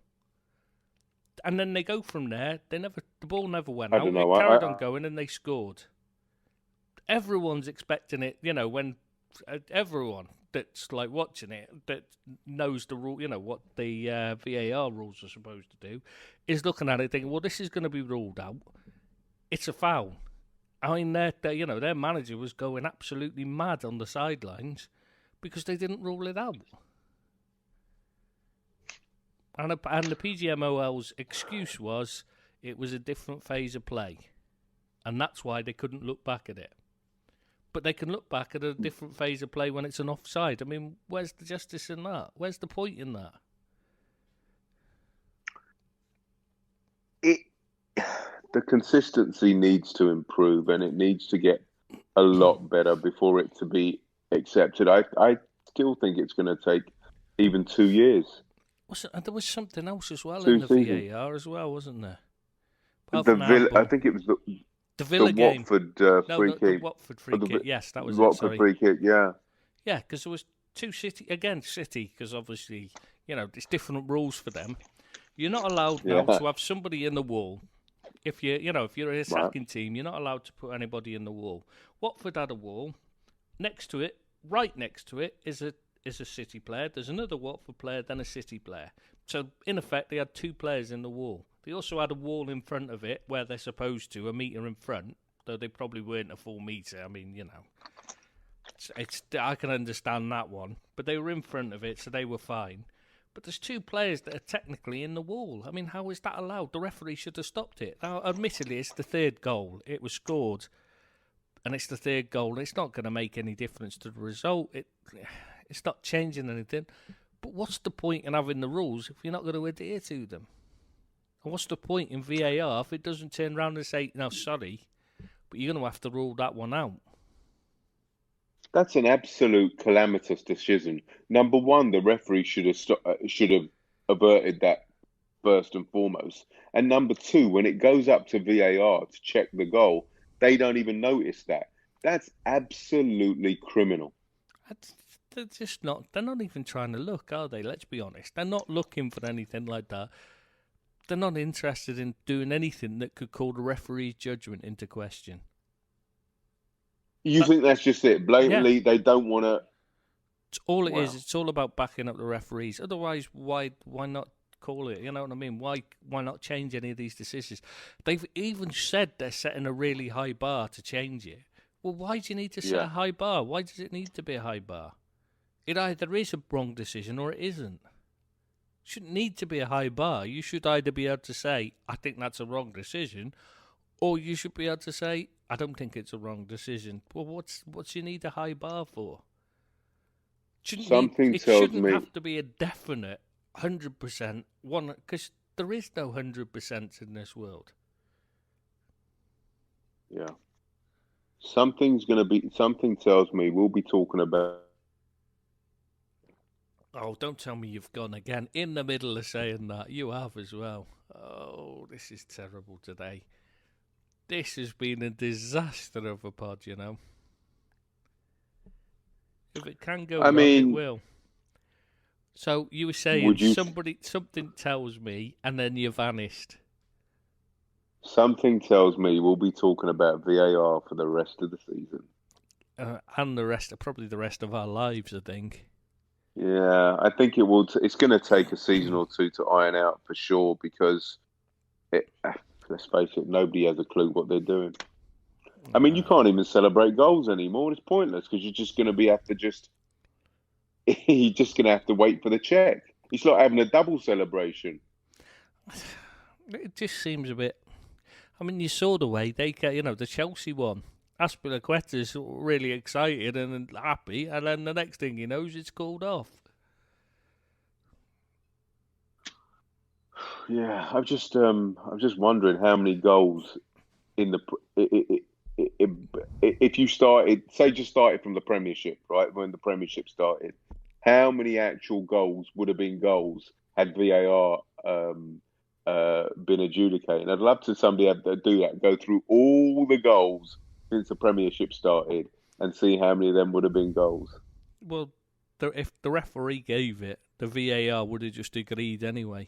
[SPEAKER 2] And then they go from there. The ball never went out. It carried on going, and they scored. Everyone's expecting it. When everyone that's like watching it that knows the rule, what the VAR rules are supposed to do, is looking at it thinking, well, this is going to be ruled out. It's a foul. I mean, their manager was going absolutely mad on the sidelines because they didn't rule it out. And the PGMOL's excuse was it was a different phase of play, and that's why they couldn't look back at it. But they can look back at a different phase of play when it's an offside. I mean, where's the justice in that? Where's the point in that?
[SPEAKER 1] The consistency needs to improve, and it needs to get a lot better before it to be accepted. I still think it's going to take even 2 years.
[SPEAKER 2] There was something else as well
[SPEAKER 1] 2
[SPEAKER 2] in the
[SPEAKER 1] seasons.
[SPEAKER 2] VAR as well, wasn't there?
[SPEAKER 1] I think it was
[SPEAKER 2] the Villa game.
[SPEAKER 1] Watford free kick.
[SPEAKER 2] The Watford free kick. Yes, that was
[SPEAKER 1] Watford free kick. Yeah.
[SPEAKER 2] Yeah, because there was City, because obviously it's different rules for them. You're not allowed now to have somebody in the wall. If you're an attacking team, you're not allowed to put anybody in the wall. Watford had a wall. Next to it, right next to it, is a City player. There's another Watford player, then a City player. So in effect, they had two players in the wall. They also had a wall in front of it where they're supposed to, a metre in front, though they probably weren't a full metre. I mean, I can understand that one. But they were in front of it, so they were fine. But there's two players that are technically in the wall. I mean, how is that allowed? The referee should have stopped it. Now, admittedly, it's the third goal. It was scored, and it's the third goal. It's not going to make any difference to the result. It's not changing anything. But what's the point in having the rules if you're not going to adhere to them? And what's the point in VAR if it doesn't turn around and say, no, sorry, but you're going to have to rule that one out?
[SPEAKER 1] That's an absolute calamitous decision. Number one, the referee should have averted that first and foremost. And number two, when it goes up to VAR to check the goal, they don't even notice that. That's absolutely criminal.
[SPEAKER 2] They're not even trying to look, are they? Let's be honest. They're not looking for anything like that. They're not interested in doing anything that could call the referee's judgment into question.
[SPEAKER 1] You think that's just it? Blatantly, they don't want to...
[SPEAKER 2] It's all it is. It's all about backing up the referees. Otherwise, why not call it? You know what I mean? Why not change any of these decisions? They've even said they're setting a really high bar to change it. Well, why do you need to set
[SPEAKER 1] Yeah.
[SPEAKER 2] a high bar? Why does it need to be a high bar? It either is a wrong decision or it isn't. Shouldn't need to be a high bar. You should either be able to say, I think that's a wrong decision, or you should be able to say, I don't think it's a wrong decision. Well, what's you need a high bar for? It shouldn't have to be a definite 100% one, because there is no 100% in this world.
[SPEAKER 1] Yeah. Something tells me we'll be talking about.
[SPEAKER 2] Oh, don't tell me you've gone again in the middle of saying that. You have as well. Oh, this is terrible today. This has been a disaster of a pod, you know. If it can go wrong, it will. So you were saying something tells me, and then you vanished.
[SPEAKER 1] Something tells me we'll be talking about VAR for the rest of the season.
[SPEAKER 2] And probably the rest of our lives, I think.
[SPEAKER 1] Yeah, I think it will. It's going to take a season or two to iron out for sure because, let's face it, nobody has a clue what they're doing. I mean, you can't even celebrate goals anymore. It's pointless because you're just going to you're just going to have to wait for the check. It's like having a double celebration.
[SPEAKER 2] It just seems a bit. I mean, you saw the way they get, the Chelsea one. Aspilicueta's really excited and happy, and then the next thing he knows, it's called off.
[SPEAKER 1] Yeah, I'm just wondering how many goals in the if you started from the Premiership, right? When the Premiership started, how many actual goals would have been goals had VAR been adjudicated? I'd love to somebody have to do that, go through all the goals since the Premiership started and see how many of them would have been goals.
[SPEAKER 2] Well, if the referee gave it, the VAR would have just agreed anyway.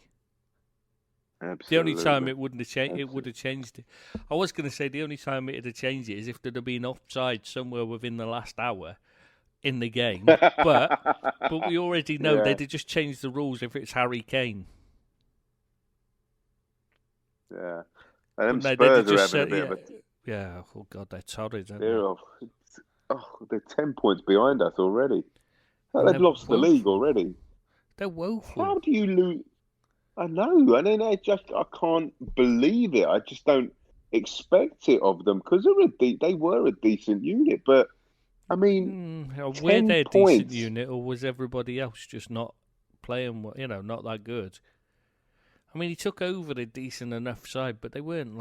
[SPEAKER 1] Absolutely.
[SPEAKER 2] The only time it wouldn't have changed, it would have changed it. I was going to say the only time it would have changed it is if there'd have been offside somewhere within the last hour in the game. But we already know they'd have just changed the rules if it's Harry Kane.
[SPEAKER 1] Yeah. And them Spurs are having a bit of a...
[SPEAKER 2] Yeah, oh God, they're torrid, aren't
[SPEAKER 1] they? They're 10 points behind us already. They've lost the league already.
[SPEAKER 2] They're woeful.
[SPEAKER 1] How do you lose? I know. I can't believe it. I just don't expect it of them because they were a decent unit. But, I mean,
[SPEAKER 2] were they a decent unit or was everybody else just not playing, not that good? I mean, he took over a decent enough side, but they weren't,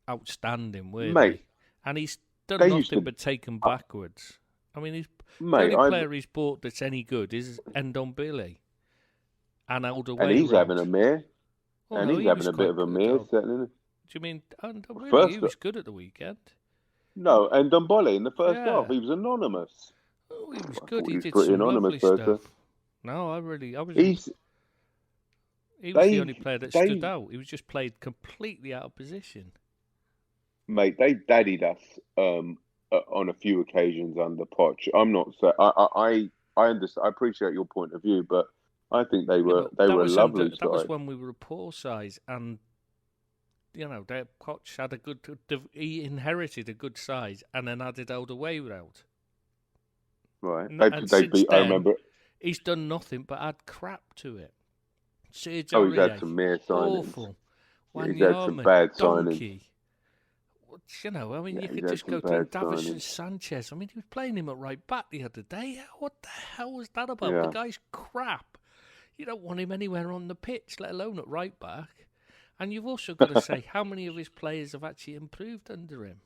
[SPEAKER 2] outstanding, were they? And he's done nothing but take them backwards. I mean, the only player he's bought that's any good is Ndombele. And
[SPEAKER 1] he's having a mare. He's having a bit of a mare.
[SPEAKER 2] Do you mean Ndombele? He was good at the weekend.
[SPEAKER 1] No, and Ndombele in the first half, he was anonymous.
[SPEAKER 2] Oh, he was good. He did some lovely stuff. No, I was... He was the only player that stood out. He was just played completely out of position.
[SPEAKER 1] Mate, they daddied us on a few occasions under Poch. I'm not so. I understand. I appreciate your point of view, but I think they were a lovely side.
[SPEAKER 2] That was when we were a poor size, and their Poch had he inherited a good size, and then added Alderweireld out.
[SPEAKER 1] Right.
[SPEAKER 2] I remember. He's done nothing but add crap to it.
[SPEAKER 1] He's had some mere signings.
[SPEAKER 2] Awful.
[SPEAKER 1] He's had some bad signings.
[SPEAKER 2] You could just go to Davison Sanchez. I mean, he was playing him at right back the other day. What the hell was that about? Yeah. The guy's crap. You don't want him anywhere on the pitch, let alone at right back. And you've also got to say how many of his players have actually improved under him.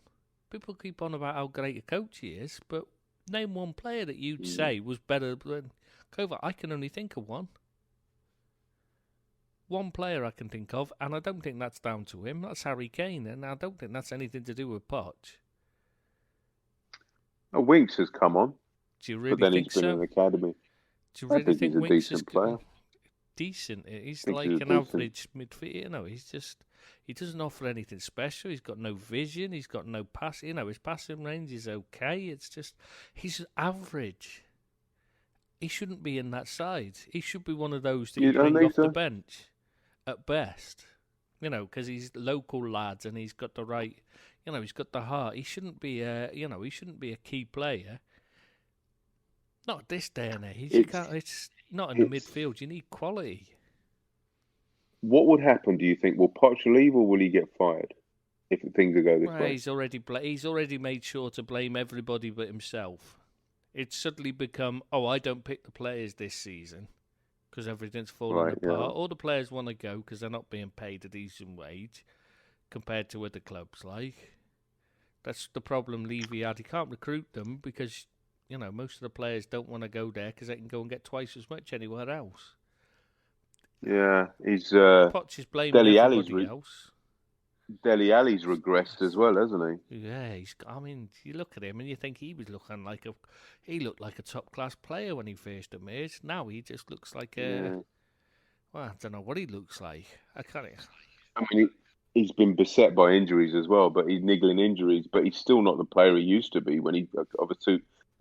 [SPEAKER 2] People keep on about how great a coach he is, but name one player that you'd say was better than Kovac. I can only think of one. One player I can think of, and I don't think that's down to him. That's Harry Kane, and I don't think that's anything to do with Poch.
[SPEAKER 1] Winks has come on.
[SPEAKER 2] Do you really
[SPEAKER 1] but then
[SPEAKER 2] think
[SPEAKER 1] he's been
[SPEAKER 2] so?
[SPEAKER 1] in the academy.
[SPEAKER 2] Do you really think
[SPEAKER 1] he's a
[SPEAKER 2] Winks
[SPEAKER 1] decent player?
[SPEAKER 2] Decent. He's like an average midfielder. He doesn't offer anything special. He's got no vision. He's got no pass. His passing range is okay. It's just he's average. He shouldn't be in that side. He should be one of those that you bring off the bench at best. Because he's local lads and he's got the right, He's got the heart. He shouldn't be a key player. Not at this day and age. It's not in the midfield. You need quality.
[SPEAKER 1] What would happen, do you think? Will Poch leave or will he get fired if things go this way?
[SPEAKER 2] He's already made sure to blame everybody but himself. It's suddenly become, I don't pick the players this season because everything's falling apart.
[SPEAKER 1] Yeah.
[SPEAKER 2] All the players want to go because they're not being paid a decent wage compared to other clubs. That's the problem Levy had. He can't recruit them because, most of the players don't want to go there because they can go and get twice as much anywhere else.
[SPEAKER 1] Yeah, he's
[SPEAKER 2] Poch is blaming everybody else.
[SPEAKER 1] Dele Alli's regressed as well, hasn't he?
[SPEAKER 2] Yeah, you look at him and you think he looked like a top class player when he first emerged. Now he just looks like I don't know what he looks like.
[SPEAKER 1] I mean, he's been beset by injuries as well, but he's niggling injuries. But he's still not the player he used to be when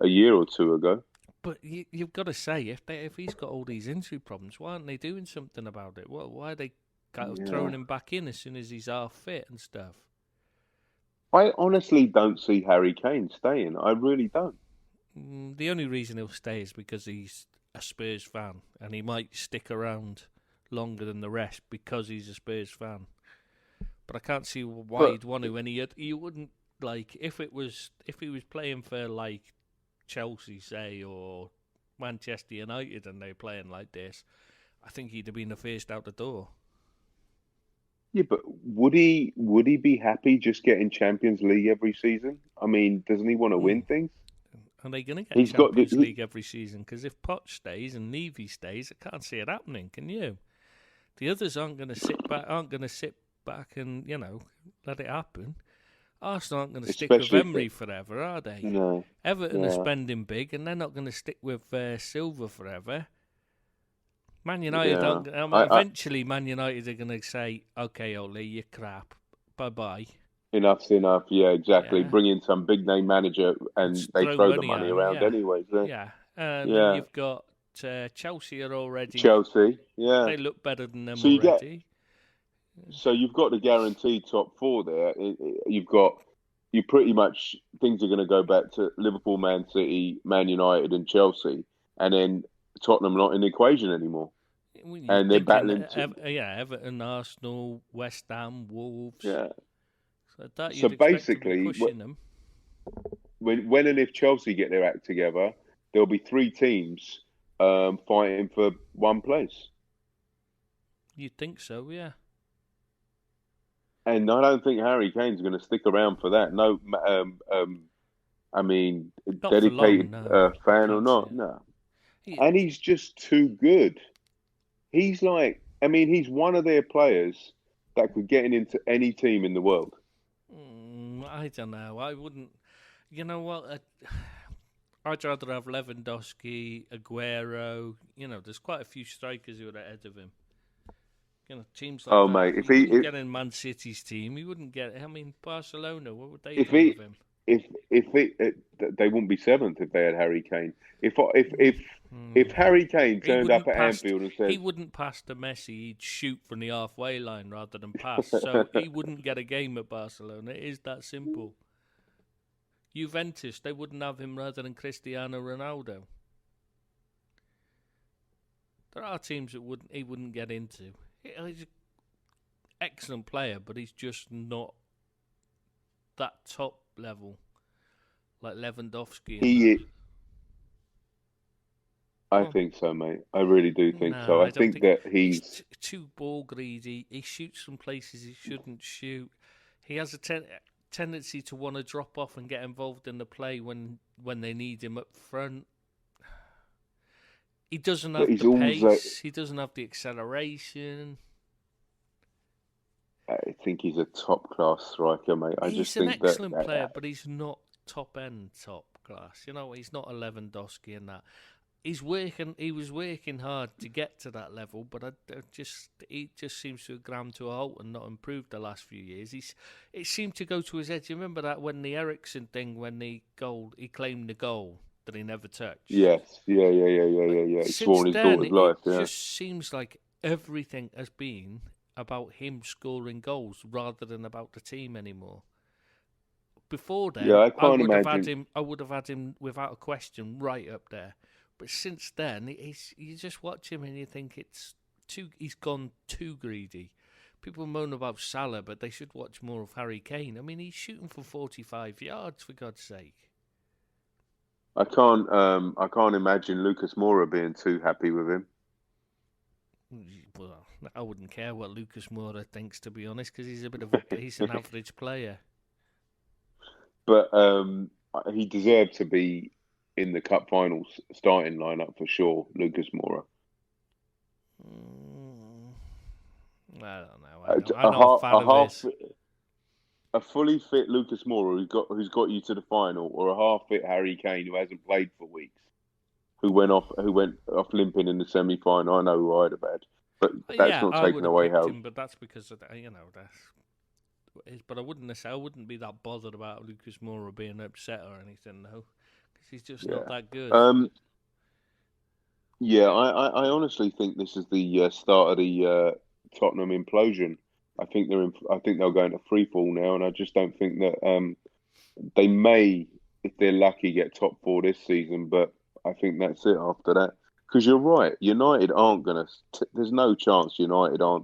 [SPEAKER 1] a year or two ago.
[SPEAKER 2] But you've got to say, if he's got all these injury problems, why aren't they doing something about it? Why are they throwing him back in as soon as he's half fit and stuff?
[SPEAKER 1] I honestly don't see Harry Kane staying. I really don't.
[SPEAKER 2] The only reason he'll stay is because he's a Spurs fan, and he might stick around longer than the rest because he's a Spurs fan. But I can't see why he'd want to. And he wouldn't if he was playing for Chelsea, say, or Manchester United, and they're playing like this, I think he'd have been the first out the door.
[SPEAKER 1] Yeah, but would he be happy just getting Champions League every season? I mean, doesn't he want to win things?
[SPEAKER 2] Are they going to get Champions League every season? Because if Poch stays and Levy stays, I can't see it happening. Can you? The others aren't going to sit back and let it happen. Arsenal aren't going to stick with Emery forever, are they?
[SPEAKER 1] No.
[SPEAKER 2] Everton are spending big, and they're not going to stick with Silva forever. Man United, eventually Man United are going to say, okay, Ole, you're crap. Bye-bye.
[SPEAKER 1] Enough's enough, yeah, exactly.
[SPEAKER 2] Yeah.
[SPEAKER 1] Bring in some big-name manager, and they throw the money around anyways.
[SPEAKER 2] Yeah. Then you've got Chelsea are already...
[SPEAKER 1] Chelsea, yeah.
[SPEAKER 2] They look better than them already.
[SPEAKER 1] So you've got the guaranteed top four there. You pretty much, things are going to go back to Liverpool, Man City, Man United and Chelsea. And then Tottenham not in the equation anymore. And they're battling...
[SPEAKER 2] Everton, Arsenal, West Ham, Wolves.
[SPEAKER 1] Yeah.
[SPEAKER 2] So
[SPEAKER 1] basically, when and if Chelsea get their act together, there'll be three teams fighting for one place.
[SPEAKER 2] You'd think so, yeah.
[SPEAKER 1] And I don't think Harry Kane's going to stick around for that. No, I mean,
[SPEAKER 2] not
[SPEAKER 1] dedicated
[SPEAKER 2] long,
[SPEAKER 1] fan or not, no. And he's just too good. He's he's one of their players that could get into any team in the world.
[SPEAKER 2] I don't know. I wouldn't. You know what? I'd rather have Lewandowski, Aguero. There's quite a few strikers who are ahead of him. Teams like that.
[SPEAKER 1] Mate,
[SPEAKER 2] if he get in Man City's team, he wouldn't get. I mean, Barcelona. What would they do with him?
[SPEAKER 1] They wouldn't be seventh if they had Harry Kane. If Harry Kane turned up at Anfield and said
[SPEAKER 2] he wouldn't pass to Messi, he'd shoot from the halfway line rather than pass. So he wouldn't get a game at Barcelona. It is that simple. Juventus, they wouldn't have him rather than Cristiano Ronaldo. There are teams that he wouldn't get into. He's an excellent player, but he's just not that top level like Lewandowski.
[SPEAKER 1] I think so, mate. I really do think so. I think that he's
[SPEAKER 2] too ball greedy. He shoots from places he shouldn't shoot. He has a tendency to want to drop off and get involved in the play when they need him up front. He doesn't have the pace. He doesn't have the acceleration.
[SPEAKER 1] I think he's a top-class striker, mate.
[SPEAKER 2] He's an excellent player, but he's not top-end top class. He's not a Lewandowski and that. He was working hard to get to that level, but he just seems to have ground to a halt and not improved the last few years. It seemed to go to his head. You remember that when the Eriksen thing, when he claimed the goal that he never touched?
[SPEAKER 1] Yes, yeah. He's sworn his daughter's life.
[SPEAKER 2] It just seems like everything has been about him scoring goals rather than about the team anymore. before then,
[SPEAKER 1] Yeah, I
[SPEAKER 2] I
[SPEAKER 1] can't
[SPEAKER 2] would have had
[SPEAKER 1] imagine.
[SPEAKER 2] him. I would have had him without a question right up there. But since then, you just watch him and you think it's too. He's gone too greedy. People moan about Salah, but they should watch more of Harry Kane. I mean, he's shooting for 45 yards, for God's sake.
[SPEAKER 1] I can't imagine Lucas Moura being too happy with him.
[SPEAKER 2] Well, I wouldn't care what Lucas Moura thinks, to be honest, because he's he's an average player.
[SPEAKER 1] But he deserved to be in the cup finals starting lineup for sure, Lucas Moura.
[SPEAKER 2] I don't know. I'm not a fan of his.
[SPEAKER 1] A fully fit Lucas Moura who's got you to the final, or a half fit Harry Kane who hasn't played for weeks, who went off limping in the semi final. I know who I'd have had, but that's not taking away how.
[SPEAKER 2] Him, but that's because of but I wouldn't be that bothered about Lucas Moura being upset or anything, though, because he's just not that good.
[SPEAKER 1] Yeah, I honestly think this is the start of the Tottenham implosion. I think they'll go into free fall now, and I just don't think that they may, if they're lucky, get top four this season. But I think that's it after that. Because you're right, United aren't gonna. There's no chance United are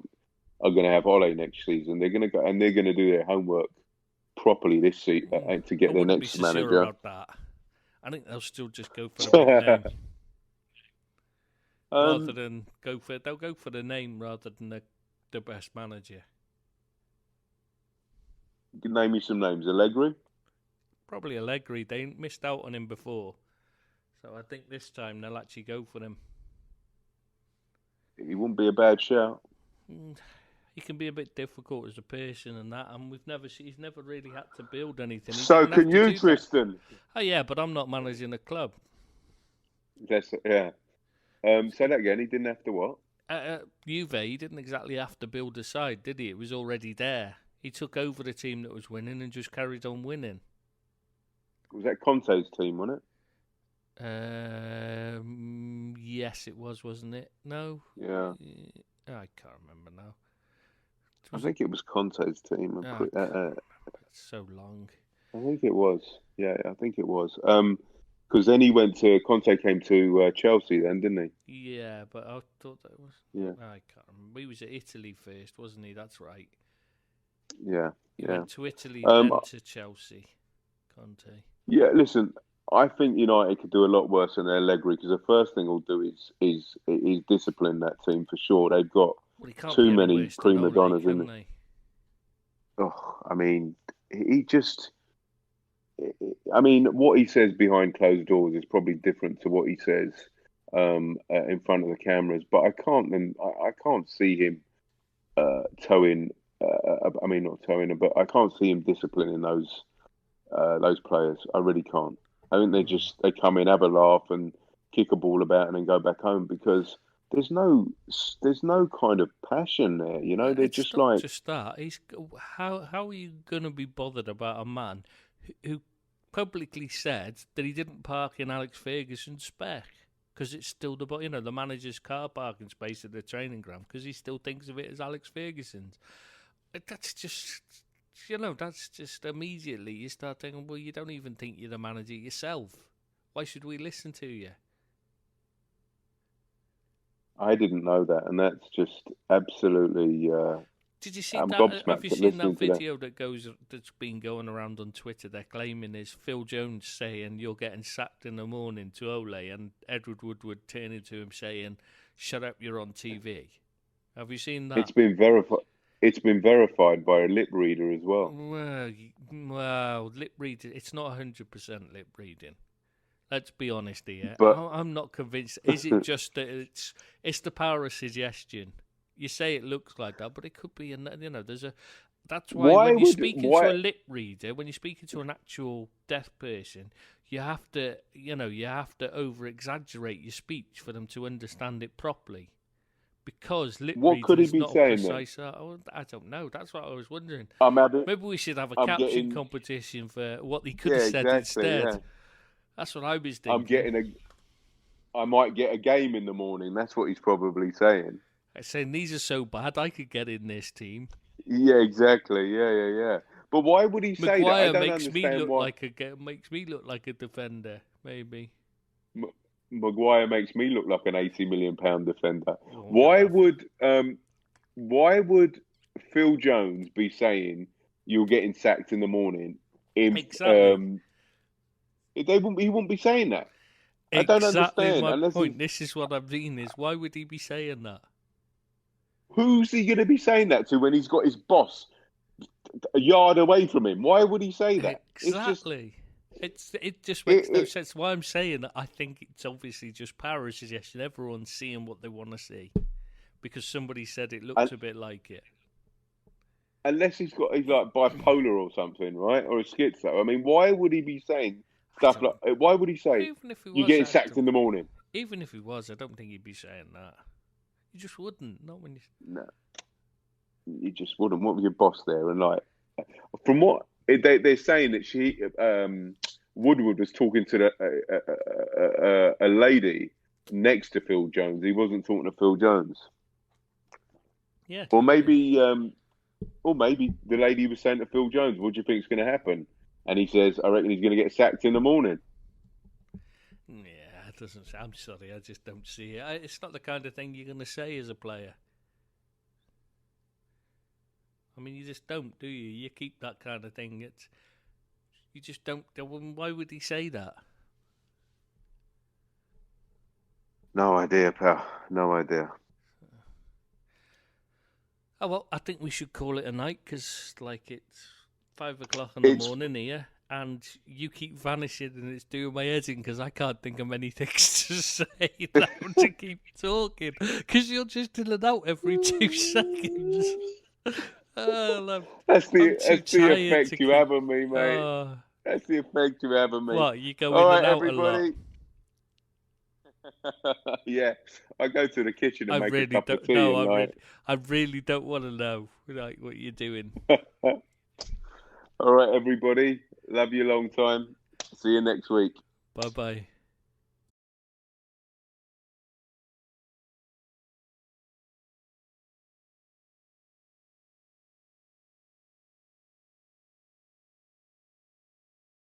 [SPEAKER 1] gonna have Ole next season. They're gonna go and they're gonna do their homework properly this season to get their next manager.
[SPEAKER 2] Sure about that. I think they'll still just go for the big name. Rather than they'll go for the name rather than the best manager.
[SPEAKER 1] Name me some names. Allegri?
[SPEAKER 2] Probably Allegri. They missed out on him before. So I think this time they'll actually go for him.
[SPEAKER 1] He wouldn't be a bad shout.
[SPEAKER 2] He can be a bit difficult as a person and that, and he's never really had to build anything.
[SPEAKER 1] So can you, Tristan?
[SPEAKER 2] Oh yeah, but I'm not managing a club.
[SPEAKER 1] Yeah. Say that again. He didn't have to what?
[SPEAKER 2] Juve, he didn't exactly have to build a side, did he? It was already there. He took over the team that was winning and just carried on winning.
[SPEAKER 1] Was that Conte's team, wasn't
[SPEAKER 2] it? Yes, it was, wasn't it? No?
[SPEAKER 1] Yeah.
[SPEAKER 2] I can't remember now.
[SPEAKER 1] I think it was Conte's team.
[SPEAKER 2] It's so long.
[SPEAKER 1] I think it was. Yeah, I think it was. Because then Conte came to Chelsea then, didn't he?
[SPEAKER 2] Yeah, but I thought that was...
[SPEAKER 1] Yeah.
[SPEAKER 2] I can't remember. He was at Italy first, wasn't he? That's right.
[SPEAKER 1] Yeah,
[SPEAKER 2] He went to Italy, then to Chelsea, Conte.
[SPEAKER 1] Yeah, listen, I think United could do a lot worse than Allegri, because the first thing he'll do is discipline that team for sure. They've got too many prima donnas in there. Oh, I mean, what he says behind closed doors is probably different to what he says in front of the cameras. But I can't see him towing. Not towing, but I can't see him disciplining those players. I really can't. I think they come in, have a laugh, and kick a ball about, and then go back home, because there's no kind of passion there. They're
[SPEAKER 2] it's
[SPEAKER 1] just
[SPEAKER 2] not
[SPEAKER 1] like
[SPEAKER 2] just that. How are you going to be bothered about a man who publicly said that he didn't park in Alex Ferguson's spec because it's still the manager's car parking space at the training ground, because he still thinks of it as Alex Ferguson's. That's just, that's just immediately you start thinking, well, you don't even think you're the manager yourself. Why should we listen to you?
[SPEAKER 1] I didn't know that, and that's just absolutely.
[SPEAKER 2] Did you see that? Have you seen that video that's been going around on Twitter? They're claiming is Phil Jones saying you're getting sacked in the morning to Ole, and Edward Woodward turning to him saying, "Shut up, you're on TV." Have you seen that?
[SPEAKER 1] It's been verified. It's been verified by a lip reader as well.
[SPEAKER 2] Well, lip reading. It's not 100% lip reading. Let's be honest here.
[SPEAKER 1] But
[SPEAKER 2] I'm not convinced. Is it just that it's the power of suggestion? You say it looks like that, but it could be. There's a. That's why when you're speaking to a lip reader, when you're speaking to an actual deaf person, you have to over exaggerate your speech for them to understand it properly. Because lip reading is not a precise art. I don't know. That's what I was wondering. Maybe we should have a caption competition for what he could have said instead. Yeah. That's what I was thinking.
[SPEAKER 1] I might get a game in the morning. That's what he's probably saying.
[SPEAKER 2] Saying these are so bad, I could get in this team.
[SPEAKER 1] Yeah, exactly. Yeah. But why would he say that? I
[SPEAKER 2] Maguire
[SPEAKER 1] don't
[SPEAKER 2] makes me
[SPEAKER 1] understand
[SPEAKER 2] look
[SPEAKER 1] why.
[SPEAKER 2] makes me look like a defender, maybe.
[SPEAKER 1] Maguire makes me look like an £80 million defender.
[SPEAKER 2] Oh,
[SPEAKER 1] Why would Phil Jones be saying you're getting sacked in the morning?
[SPEAKER 2] Exactly.
[SPEAKER 1] He wouldn't be saying that. I don't
[SPEAKER 2] Exactly
[SPEAKER 1] understand.
[SPEAKER 2] my point. This is what I'm mean is why would he be saying that?
[SPEAKER 1] Who's he going to be saying that to when he's got his boss a yard away from him? Why would he say that?
[SPEAKER 2] Exactly. It just makes no sense. Why I'm saying that, I think it's obviously just power suggestion. Everyone's seeing what they want to see because somebody said it looks a bit like it.
[SPEAKER 1] Unless he's like bipolar or something, right? Or a schizo. I mean, why would he be saying stuff like? Why would he say
[SPEAKER 2] Even if he
[SPEAKER 1] you're
[SPEAKER 2] was
[SPEAKER 1] getting sacked in the morning?
[SPEAKER 2] Even if he was, I don't think he'd be saying that. You just wouldn't. Not when you.
[SPEAKER 1] No, you just wouldn't. What was your boss there? And like, from what they're saying that Woodward was talking to a lady next to Phil Jones. He wasn't talking to Phil Jones.
[SPEAKER 2] Yeah.
[SPEAKER 1] Or maybe the lady was saying to Phil Jones, "What do you think is going to happen?" And he says, "I reckon he's going to get sacked in the morning."
[SPEAKER 2] Yeah, it doesn't. I'm sorry, I just don't see it. It's not the kind of thing you're going to say as a player. I mean, you just don't, do you? You keep that kind of thing. You just don't. Why would he say that?
[SPEAKER 1] No idea, pal. No idea.
[SPEAKER 2] Oh, well, I think we should call it a night because, it's 5 o'clock in the morning here, and you keep vanishing, and it's doing my head in because I can't think of many things to say now to keep talking because you're just in and out every 2 seconds.
[SPEAKER 1] That's the effect you have on me, mate. That's the effect you have on me.
[SPEAKER 2] What, you go
[SPEAKER 1] All
[SPEAKER 2] in and
[SPEAKER 1] right,
[SPEAKER 2] out
[SPEAKER 1] everybody.
[SPEAKER 2] a lot?
[SPEAKER 1] Yeah, I go to the kitchen and make a cup of tea.
[SPEAKER 2] I really don't want to know what you're doing.
[SPEAKER 1] All right, everybody. Love you a long time. See you next week.
[SPEAKER 2] Bye-bye.